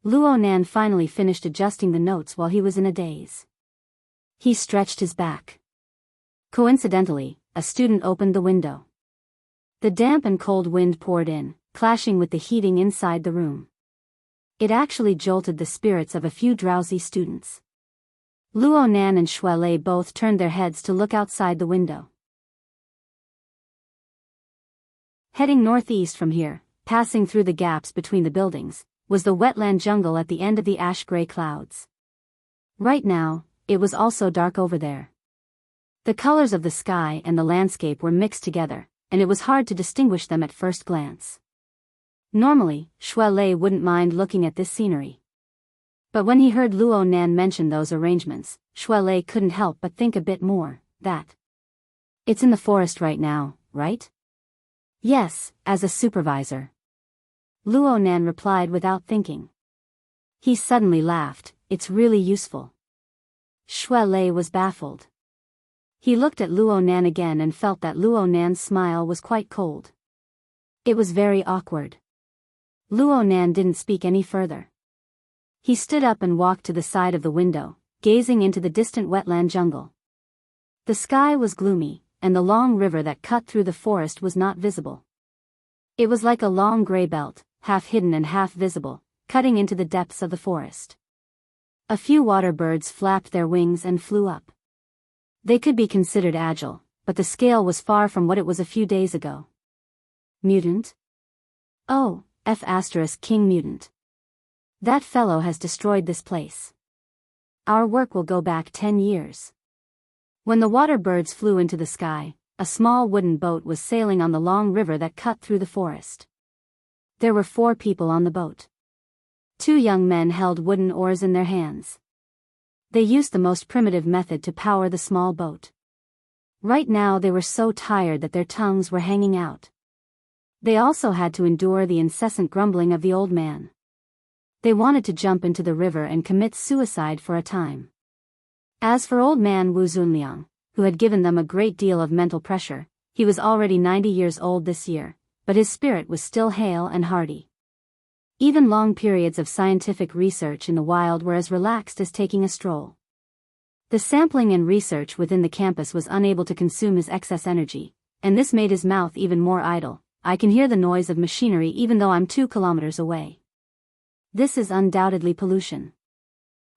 Luo Nan finally finished adjusting the notes while he was in a daze. He stretched his back. Coincidentally, a student opened the window. The damp and cold wind poured in, clashing with the heating inside the room. It actually jolted the spirits of a few drowsy students. Luo Nan and Shui Lei both turned their heads to look outside the window. Heading northeast from here, passing through the gaps between the buildings, was the wetland jungle at the end of the ash-gray clouds. Right now, it was also dark over there. The colors of the sky and the landscape were mixed together, and it was hard to distinguish them at first glance. Normally, Shui Lei wouldn't mind looking at this scenery. But when he heard Luo Nan mention those arrangements, Shui Lei couldn't help but think a bit more, that it's in the forest right now, right? Yes, as a supervisor. Luo Nan replied without thinking. He suddenly laughed. It's really useful. Shui Lei was baffled. He looked at Luo Nan again and felt that Luo Nan's smile was quite cold. It was very awkward. Luo Nan didn't speak any further. He stood up and walked to the side of the window, gazing into the distant wetland jungle. The sky was gloomy, and the long river that cut through the forest was not visible. It was like a long gray belt, half hidden and half visible, cutting into the depths of the forest. A few water birds flapped their wings and flew up. They could be considered agile, but the scale was far from what it was a few days ago. Mutant? Oh, King Mutant. That fellow has destroyed this place. Our work will go back 10 years. When the water birds flew into the sky, a small wooden boat was sailing on the long river that cut through the forest. There were 4 people on the boat. 2 young men held wooden oars in their hands. They used the most primitive method to power the small boat. Right now they were so tired that their tongues were hanging out. They also had to endure the incessant grumbling of the old man. They wanted to jump into the river and commit suicide for a time. As for old man Wu Zunliang, who had given them a great deal of mental pressure, he was already 90 years old this year, but his spirit was still hale and hearty. Even long periods of scientific research in the wild were as relaxed as taking a stroll. The sampling and research within the campus was unable to consume his excess energy, and this made his mouth even more idle. I can hear the noise of machinery even though I'm 2 kilometers away. This is undoubtedly pollution.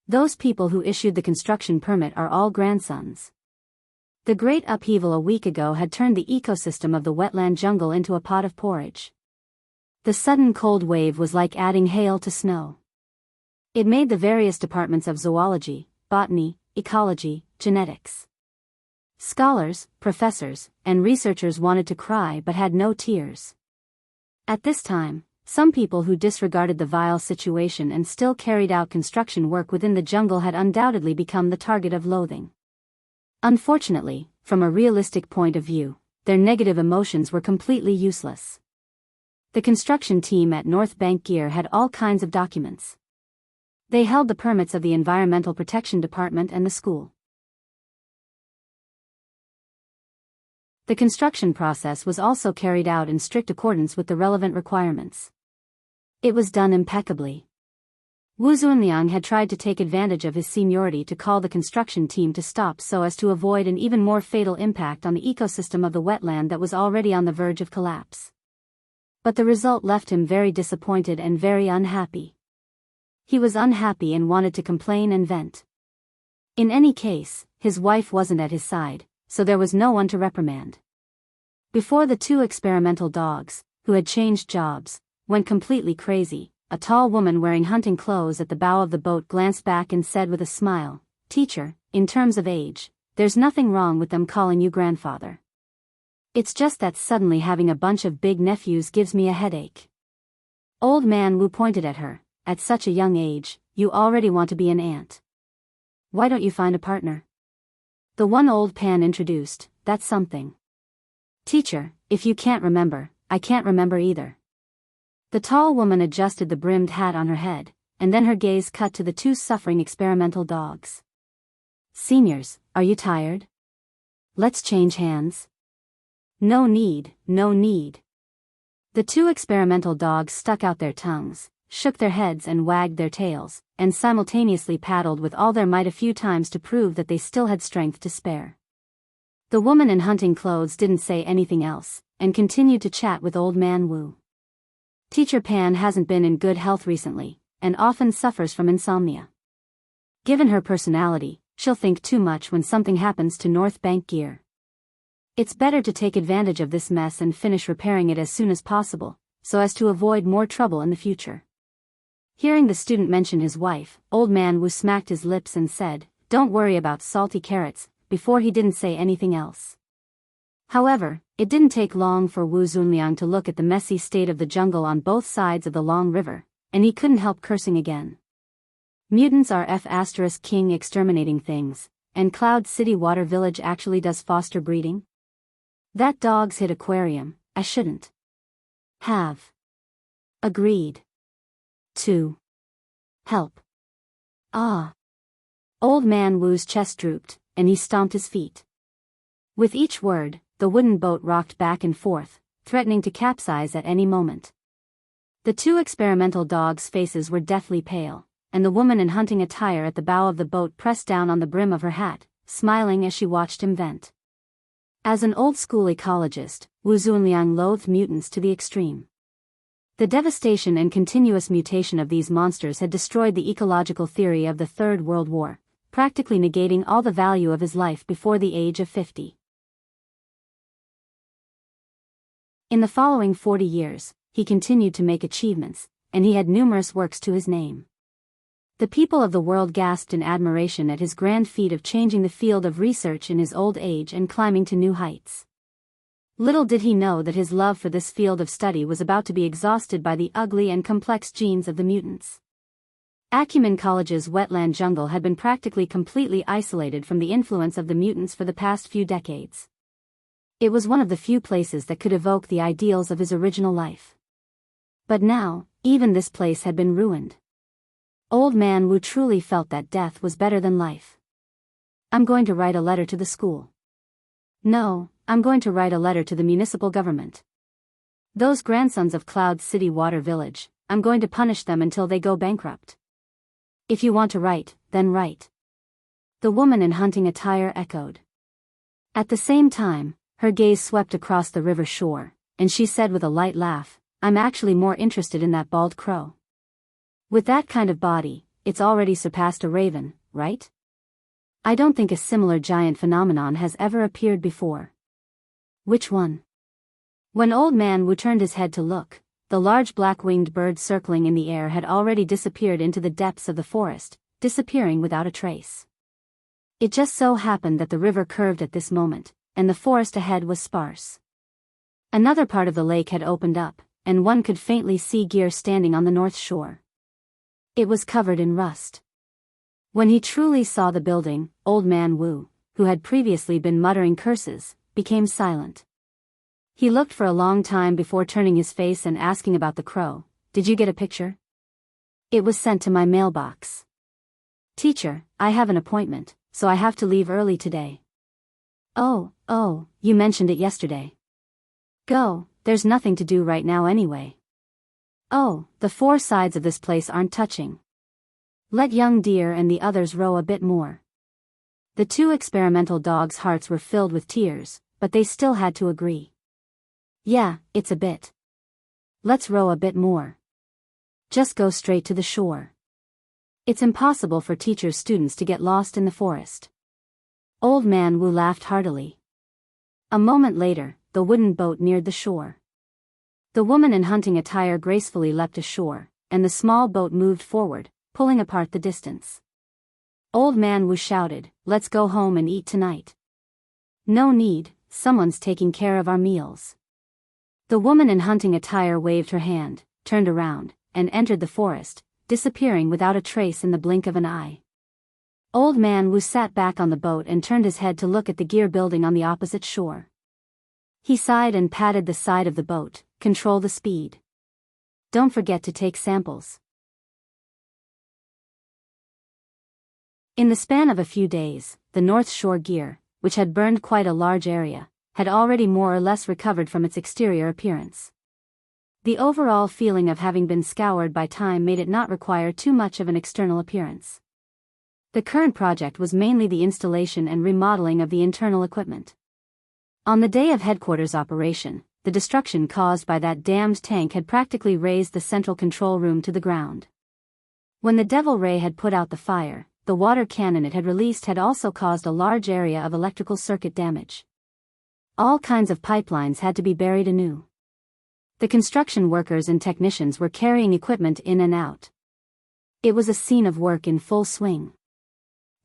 Those people who issued the construction permit are all grandsons. The great upheaval a week ago had turned the ecosystem of the wetland jungle into a pot of porridge. The sudden cold wave was like adding hail to snow. It made the various departments of zoology, botany, ecology, genetics. Scholars, professors, and researchers wanted to cry but had no tears. At this time, some people who disregarded the vile situation and still carried out construction work within the jungle had undoubtedly become the target of loathing. Unfortunately, from a realistic point of view, their negative emotions were completely useless. The construction team at North Bank Gear had all kinds of documents. They held the permits of the Environmental Protection Department and the school. The construction process was also carried out in strict accordance with the relevant requirements. It was done impeccably. Wu Zunliang had tried to take advantage of his seniority to call the construction team to stop so as to avoid an even more fatal impact on the ecosystem of the wetland that was already on the verge of collapse. But the result left him very disappointed and very unhappy. He was unhappy and wanted to complain and vent. In any case, his wife wasn't at his side, so there was no one to reprimand. Before the 2 experimental dogs, who had changed jobs, went completely crazy, a tall woman wearing hunting clothes at the bow of the boat glanced back and said with a smile, "Teacher, in terms of age, there's nothing wrong with them calling you grandfather. It's just that suddenly having a bunch of big nephews gives me a headache." Old man Wu pointed at her. "At such a young age, you already want to be an aunt. Why don't you find a partner?" The one old pan introduced, "That's something." "Teacher, if you can't remember, I can't remember either." The tall woman adjusted the brimmed hat on her head, and then her gaze cut to the 2 suffering experimental dogs. "Seniors, are you tired? Let's change hands." "No need, no need." The 2 experimental dogs stuck out their tongues, shook their heads and wagged their tails, and simultaneously paddled with all their might a few times to prove that they still had strength to spare. The woman in hunting clothes didn't say anything else, and continued to chat with old man Wu. "Teacher Pan hasn't been in good health recently, and often suffers from insomnia. Given her personality, she'll think too much when something happens to North Bank gear. It's better to take advantage of this mess and finish repairing it as soon as possible, so as to avoid more trouble in the future. Hearing the student mention his wife, Old Man Wu smacked his lips and said, "Don't worry about salty carrots," before he didn't say anything else. However, it didn't take long for Wu Zunliang to look at the messy state of the jungle on both sides of the long river, and he couldn't help cursing again. Mutants are F***king exterminating things, and Cloud City Water Village actually does foster breeding? That dog's hit aquarium, I shouldn't have agreed to help. Ah. Old Man Wu's chest drooped, and he stomped his feet. With each word, the wooden boat rocked back and forth, threatening to capsize at any moment. The two experimental dogs' faces were deathly pale, and the woman in hunting attire at the bow of the boat pressed down on the brim of her hat, smiling as she watched him vent. As an old-school ecologist, Wu Zunliang loathed mutants to the extreme. The devastation and continuous mutation of these monsters had destroyed the ecological theory of the Third World War, practically negating all the value of his life before the age of 50. In the following 40 years, he continued to make achievements, and he had numerous works to his name. The people of the world gasped in admiration at his grand feat of changing the field of research in his old age and climbing to new heights. Little did he know that his love for this field of study was about to be exhausted by the ugly and complex genes of the mutants. Acumen College's wetland jungle had been practically completely isolated from the influence of the mutants for the past few decades. It was one of the few places that could evoke the ideals of his original life. But now, even this place had been ruined. Old Man Wu truly felt that death was better than life. "I'm going to write a letter to the school. No, I'm going to write a letter to the municipal government. Those grandsons of Cloud City Water Village, I'm going to punish them until they go bankrupt." "If you want to write, then write," the woman in hunting attire echoed. At the same time, her gaze swept across the river shore, and she said with a light laugh, "I'm actually more interested in that bald crow. With that kind of body, it's already surpassed a raven, right? I don't think a similar giant phenomenon has ever appeared before." "Which one?" When Old Man Wu turned his head to look, the large black-winged bird circling in the air had already disappeared into the depths of the forest, disappearing without a trace. It just so happened that the river curved at this moment, and the forest ahead was sparse. Another part of the lake had opened up, and one could faintly see gear standing on the north shore. It was covered in rust. When he truly saw the building, Old Man Wu, who had previously been muttering curses, became silent. He looked for a long time before turning his face and asking about the crow. "Did you get a picture?" "It was sent to my mailbox." "Teacher, I have an appointment, so I have to leave early today." Oh, you mentioned it yesterday." "Go, there's nothing to do right now anyway." "Oh, the four sides of this place aren't touching. Let young deer and the others row a bit more." The two experimental dogs' hearts were filled with tears, but they still had to agree. "Yeah, it's a bit. Let's row a bit more. Just go straight to the shore. It's impossible for teachers' students to get lost in the forest." Old Man Wu laughed heartily. A moment later, the wooden boat neared the shore. The woman in hunting attire gracefully leapt ashore, and the small boat moved forward, pulling apart the distance. Old Man Wu shouted, "Let's go home and eat tonight." "No need, someone's taking care of our meals." The woman in hunting attire waved her hand, turned around, and entered the forest, disappearing without a trace in the blink of an eye. Old Man Wu sat back on the boat and turned his head to look at the gear building on the opposite shore. He sighed and patted the side of the boat. "Control the speed. Don't forget to take samples." In the span of a few days, the North Shore gear, which had burned quite a large area, had already more or less recovered from its exterior appearance. The overall feeling of having been scoured by time made it not require too much of an external appearance. The current project was mainly the installation and remodeling of the internal equipment. On the day of headquarters operation, the destruction caused by that damned tank had practically razed the central control room to the ground. When the Devil Ray had put out the fire, the water cannon it had released had also caused a large area of electrical circuit damage. All kinds of pipelines had to be buried anew. The construction workers and technicians were carrying equipment in and out. It was a scene of work in full swing.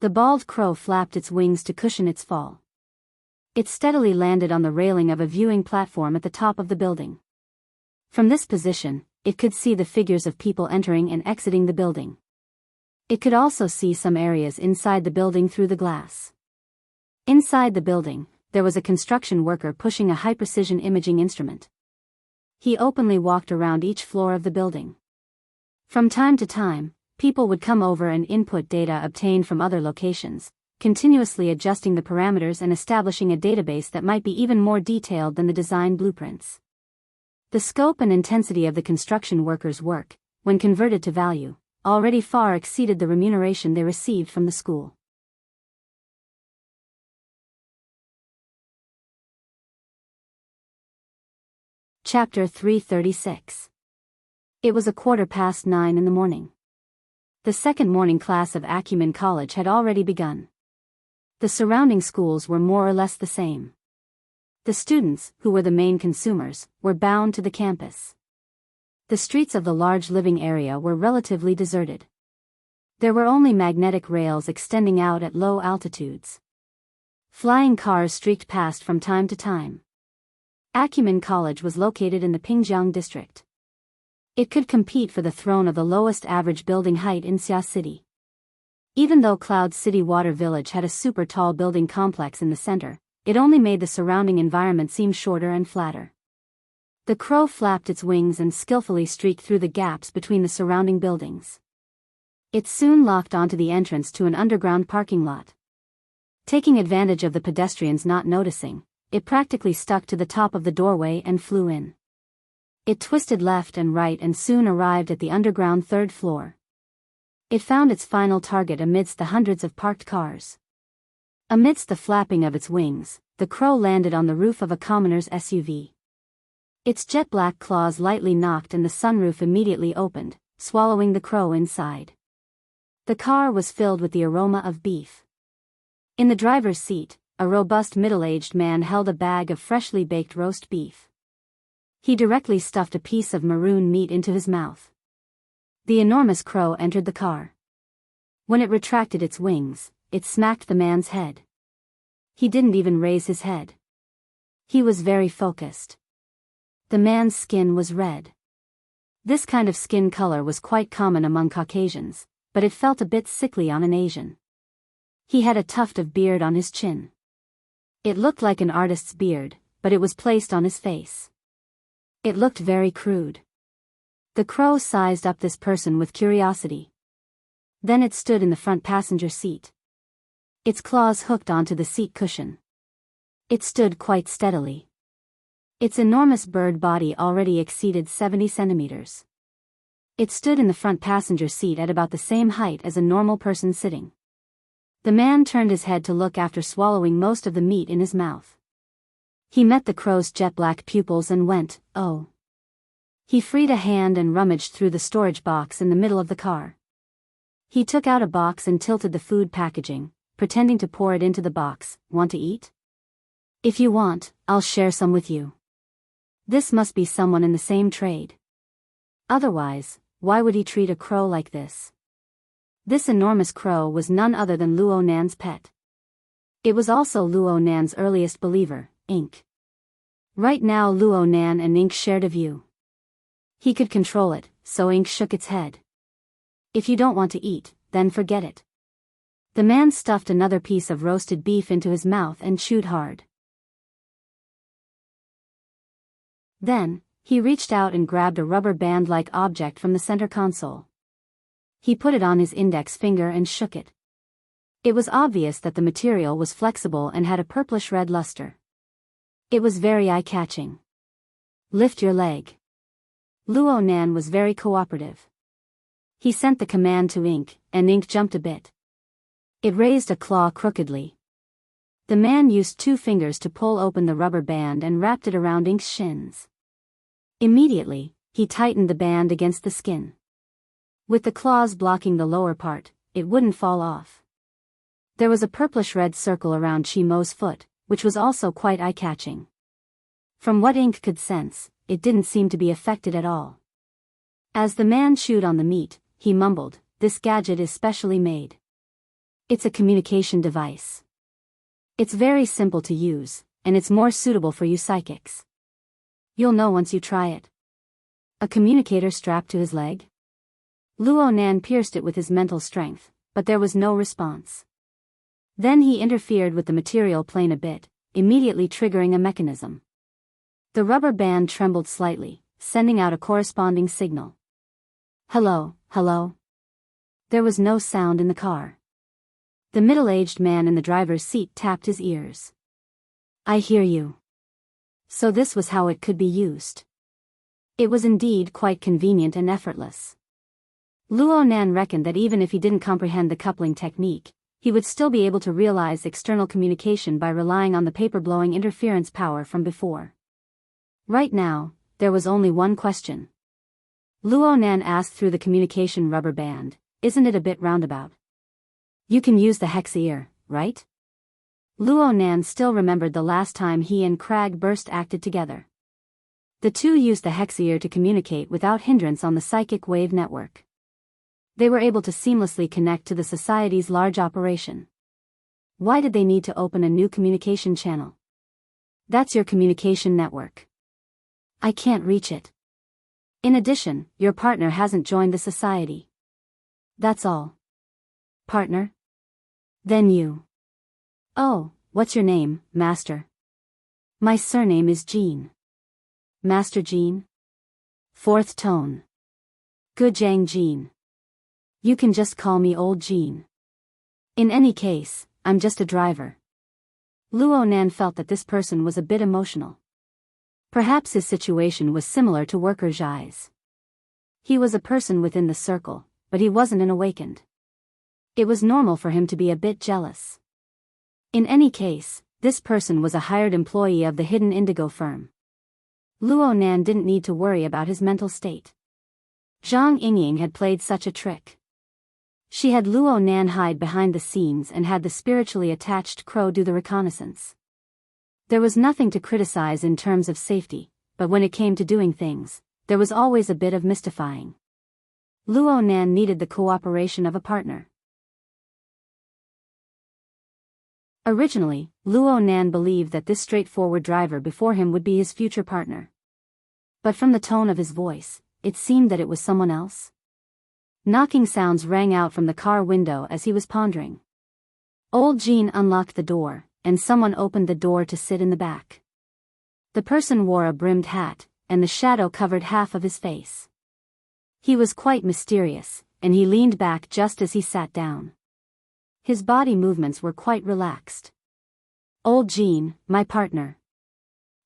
The bald crow flapped its wings to cushion its fall. It steadily landed on the railing of a viewing platform at the top of the building. From this position, it could see the figures of people entering and exiting the building. It could also see some areas inside the building through the glass. Inside the building, there was a construction worker pushing a high-precision imaging instrument. He openly walked around each floor of the building. From time to time, people would come over and input data obtained from other locations, continuously adjusting the parameters and establishing a database that might be even more detailed than the design blueprints. The scope and intensity of the construction workers' work, when converted to value, already far exceeded the remuneration they received from the school. Chapter 336. It was 9:15 in the morning. The second morning class of Acumen College had already begun. The surrounding schools were more or less the same. The students, who were the main consumers, were bound to the campus. The streets of the large living area were relatively deserted. There were only magnetic rails extending out at low altitudes. Flying cars streaked past from time to time. Acumen College was located in the Pingjiang district. It could compete for the throne of the lowest average building height in Xia City. Even though Cloud City Water Village had a super tall building complex in the center, it only made the surrounding environment seem shorter and flatter. The crow flapped its wings and skillfully streaked through the gaps between the surrounding buildings. It soon locked onto the entrance to an underground parking lot. Taking advantage of the pedestrians not noticing, it practically stuck to the top of the doorway and flew in. It twisted left and right and soon arrived at the underground third floor. It found its final target amidst the hundreds of parked cars. Amidst the flapping of its wings, the crow landed on the roof of a commoner's SUV. Its jet-black claws lightly knocked and the sunroof immediately opened, swallowing the crow inside. The car was filled with the aroma of beef. In the driver's seat, a robust middle-aged man held a bag of freshly baked roast beef. He directly stuffed a piece of maroon meat into his mouth. The enormous crow entered the car. When it retracted its wings, it smacked the man's head. He didn't even raise his head. He was very focused. The man's skin was red. This kind of skin color was quite common among Caucasians, but it felt a bit sickly on an Asian. He had a tuft of beard on his chin. It looked like an artist's beard, but it was placed on his face. It looked very crude. The crow sized up this person with curiosity. Then it stood in the front passenger seat. Its claws hooked onto the seat cushion. It stood quite steadily. Its enormous bird body already exceeded 70 centimeters. It stood in the front passenger seat at about the same height as a normal person sitting. The man turned his head to look after swallowing most of the meat in his mouth. He met the crow's jet-black pupils and went, "Oh." He freed a hand and rummaged through the storage box in the middle of the car. He took out a box and tilted the food packaging, pretending to pour it into the box. "Want to eat? If you want, I'll share some with you." This must be someone in the same trade. Otherwise, why would he treat a crow like this? This enormous crow was none other than Luo Nan's pet. It was also Luo Nan's earliest believer, Ink. Right now Luo Nan and Ink shared a view. He could control it, so Ink shook its head. "If you don't want to eat, then forget it." The man stuffed another piece of roasted beef into his mouth and chewed hard. Then, he reached out and grabbed a rubber band-like object from the center console. He put it on his index finger and shook it. It was obvious that the material was flexible and had a purplish-red luster. It was very eye-catching. "Lift your leg." Luo Nan was very cooperative. He sent the command to Ink, and Ink jumped a bit. It raised a claw crookedly. The man used 2 fingers to pull open the rubber band and wrapped it around Ink's shins. Immediately, he tightened the band against the skin. With the claws blocking the lower part, it wouldn't fall off. There was a purplish-red circle around Chimo's foot, which was also quite eye-catching. From what Ink could sense, it didn't seem to be affected at all. As the man chewed on the meat, he mumbled, "This gadget is specially made. It's a communication device. It's very simple to use, and it's more suitable for you psychics. You'll know once you try it." A communicator strapped to his leg? Luo Nan pierced it with his mental strength, but there was no response. Then he interfered with the material plane a bit, immediately triggering a mechanism. The rubber band trembled slightly, sending out a corresponding signal. "Hello, hello." There was no sound in the car. The middle-aged man in the driver's seat tapped his ears. "I hear you." So this was how it could be used. It was indeed quite convenient and effortless. Luo Nan reckoned that even if he didn't comprehend the coupling technique, he would still be able to realize external communication by relying on the paper-blowing interference power from before. Right now, there was only one question. Luo Nan asked through the communication rubber band, "Isn't it a bit roundabout? You can use the hex ear, right?" Luo Nan still remembered the last time he and Crag Burst acted together. The two used the hex ear to communicate without hindrance on the psychic wave network. They were able to seamlessly connect to the society's large operation. Why did they need to open a new communication channel? That's your communication network. I can't reach it. In addition, your partner hasn't joined the society. That's all. Partner? Then you. Oh, what's your name, Master? My surname is Jean. Master Jean? Fourth tone. Gujang Jean. You can just call me Old Jean. In any case, I'm just a driver. Luo Nan felt that this person was a bit emotional. Perhaps his situation was similar to Worker Zhai's. He was a person within the circle, but he wasn't an awakened. It was normal for him to be a bit jealous. In any case, this person was a hired employee of the hidden indigo firm. Luo Nan didn't need to worry about his mental state. Zhang Yingying had played such a trick. She had Luo Nan hide behind the scenes and had the spiritually attached crow do the reconnaissance. There was nothing to criticize in terms of safety, but when it came to doing things, there was always a bit of mystifying. Luo Nan needed the cooperation of a partner. Originally, Luo Nan believed that this straightforward driver before him would be his future partner. But from the tone of his voice, it seemed that it was someone else. Knocking sounds rang out from the car window as he was pondering. Old Jean unlocked the door, and someone opened the door to sit in the back. The person wore a brimmed hat, and the shadow covered half of his face. He was quite mysterious, and he leaned back just as he sat down. His body movements were quite relaxed. Old Jean, my partner.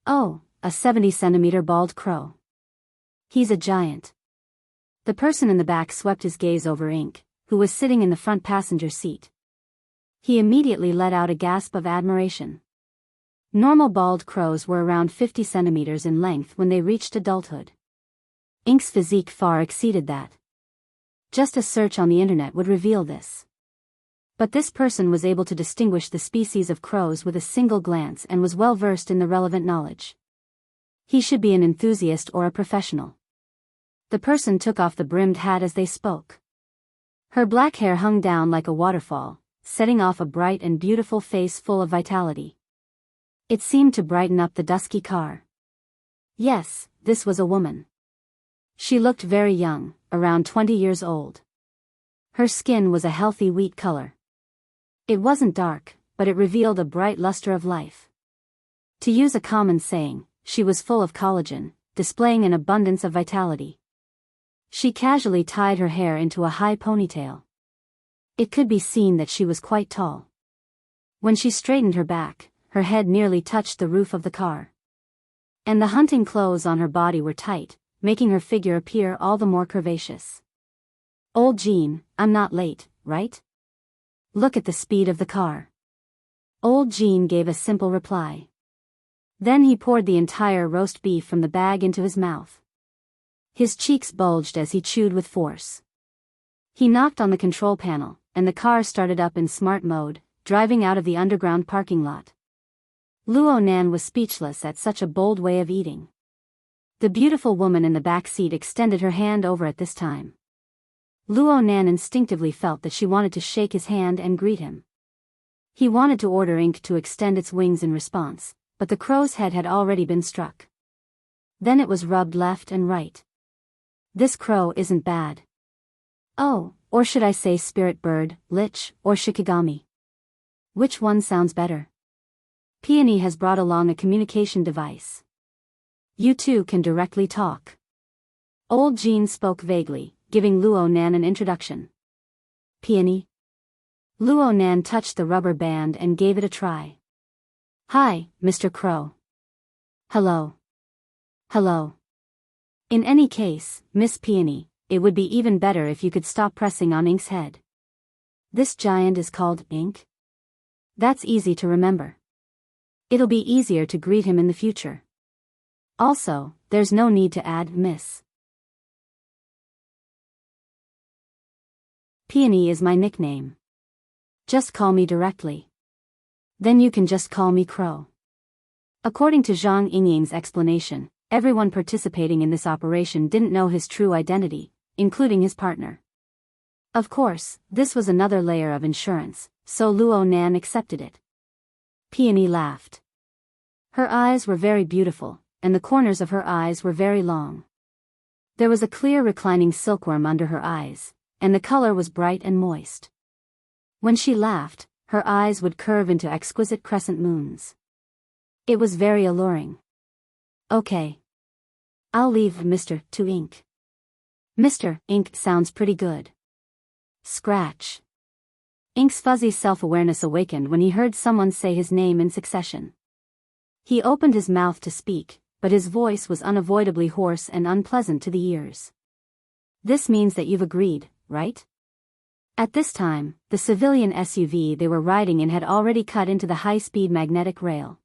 Oh, a 70-centimeter bald crow. He's a giant. The person in the back swept his gaze over Ink, who was sitting in the front passenger seat. He immediately let out a gasp of admiration. Normal bald crows were around 50 centimeters in length when they reached adulthood. Ink's physique far exceeded that. Just a search on the internet would reveal this. But this person was able to distinguish the species of crows with a single glance and was well versed in the relevant knowledge. He should be an enthusiast or a professional. The person took off the brimmed hat as they spoke. Her black hair hung down like a waterfall, setting off a bright and beautiful face full of vitality. It seemed to brighten up the dusky car. Yes, this was a woman. She looked very young, around 20 years old. Her skin was a healthy wheat color. It wasn't dark, but it revealed a bright luster of life. To use a common saying, she was full of collagen, displaying an abundance of vitality. She casually tied her hair into a high ponytail. It could be seen that she was quite tall. When she straightened her back, her head nearly touched the roof of the car. And the hunting clothes on her body were tight, making her figure appear all the more curvaceous. Old Jean, I'm not late, right? Look at the speed of the car. Old Jean gave a simple reply. Then he poured the entire roast beef from the bag into his mouth. His cheeks bulged as he chewed with force. He knocked on the control panel, and the car started up in smart mode, driving out of the underground parking lot. Luo Nan was speechless at such a bold way of eating. The beautiful woman in the back seat extended her hand over at this time. Luo Nan instinctively felt that she wanted to shake his hand and greet him. He wanted to order ink to extend its wings in response, but the crow's head had already been struck. Then it was rubbed left and right. This crow isn't bad. Oh, or should I say spirit bird, lich, or shikigami? Which one sounds better? Peony has brought along a communication device. You two can directly talk. Old Jean spoke vaguely, giving Luo Nan an introduction. Peony? Luo Nan touched the rubber band and gave it a try. Hi, Mr. Crow. Hello. Hello. In any case, Miss Peony, it would be even better if you could stop pressing on Ink's head. This giant is called Ink? That's easy to remember. It'll be easier to greet him in the future. Also, there's no need to add Miss. Peony is my nickname. Just call me directly. Then you can just call me Crow. According to Zhang Yingying's explanation, everyone participating in this operation didn't know his true identity, including his partner. Of course, this was another layer of insurance, so Luo Nan accepted it. Peony laughed. Her eyes were very beautiful, and the corners of her eyes were very long. There was a clear reclining silkworm under her eyes, and the color was bright and moist. When she laughed, her eyes would curve into exquisite crescent moons. It was very alluring. Okay. I'll leave Mr. to Ink. Mr. Ink sounds pretty good. Scratch. Ink's fuzzy self-awareness awakened when he heard someone say his name in succession. He opened his mouth to speak, but his voice was unavoidably hoarse and unpleasant to the ears. This means that you've agreed, right? At this time, the civilian SUV they were riding in had already cut into the high-speed magnetic rail.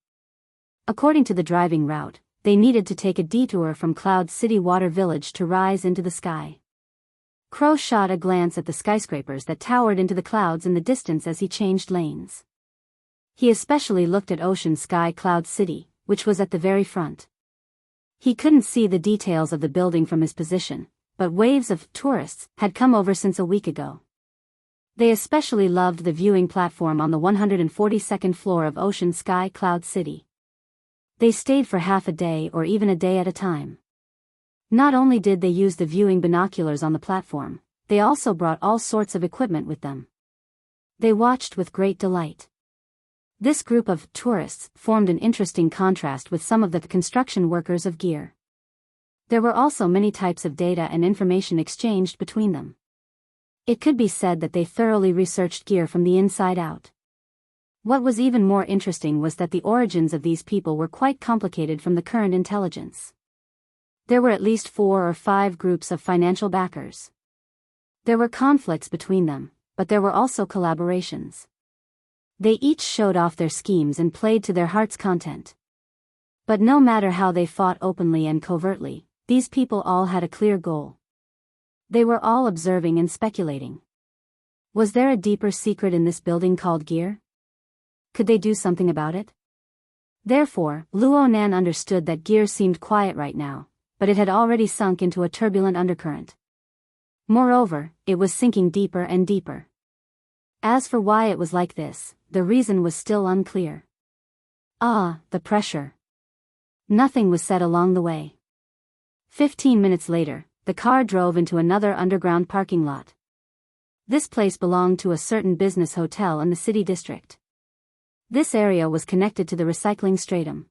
According to the driving route, they needed to take a detour from Cloud City Water Village to rise into the sky. Crow shot a glance at the skyscrapers that towered into the clouds in the distance as he changed lanes. He especially looked at Ocean Sky Cloud City, which was at the very front. He couldn't see the details of the building from his position, but waves of tourists had come over since a week ago. They especially loved the viewing platform on the 142nd floor of Ocean Sky Cloud City. They stayed for half a day or even a day at a time. Not only did they use the viewing binoculars on the platform, they also brought all sorts of equipment with them. They watched with great delight. This group of tourists formed an interesting contrast with some of the construction workers of Gear. There were also many types of data and information exchanged between them. It could be said that they thoroughly researched Gear from the inside out. What was even more interesting was that the origins of these people were quite complicated from the current intelligence. There were at least 4 or 5 groups of financial backers. There were conflicts between them, but there were also collaborations. They each showed off their schemes and played to their heart's content. But no matter how they fought openly and covertly, these people all had a clear goal. They were all observing and speculating. Was there a deeper secret in this building called Gear? Could they do something about it? Therefore, Luo Nan understood that Gear seemed quiet right now, but it had already sunk into a turbulent undercurrent. Moreover, it was sinking deeper and deeper. As for why it was like this, the reason was still unclear. The pressure. Nothing was said along the way. 15 minutes later, the car drove into another underground parking lot. This place belonged to a certain business hotel in the city district. This area was connected to the recycling stratum.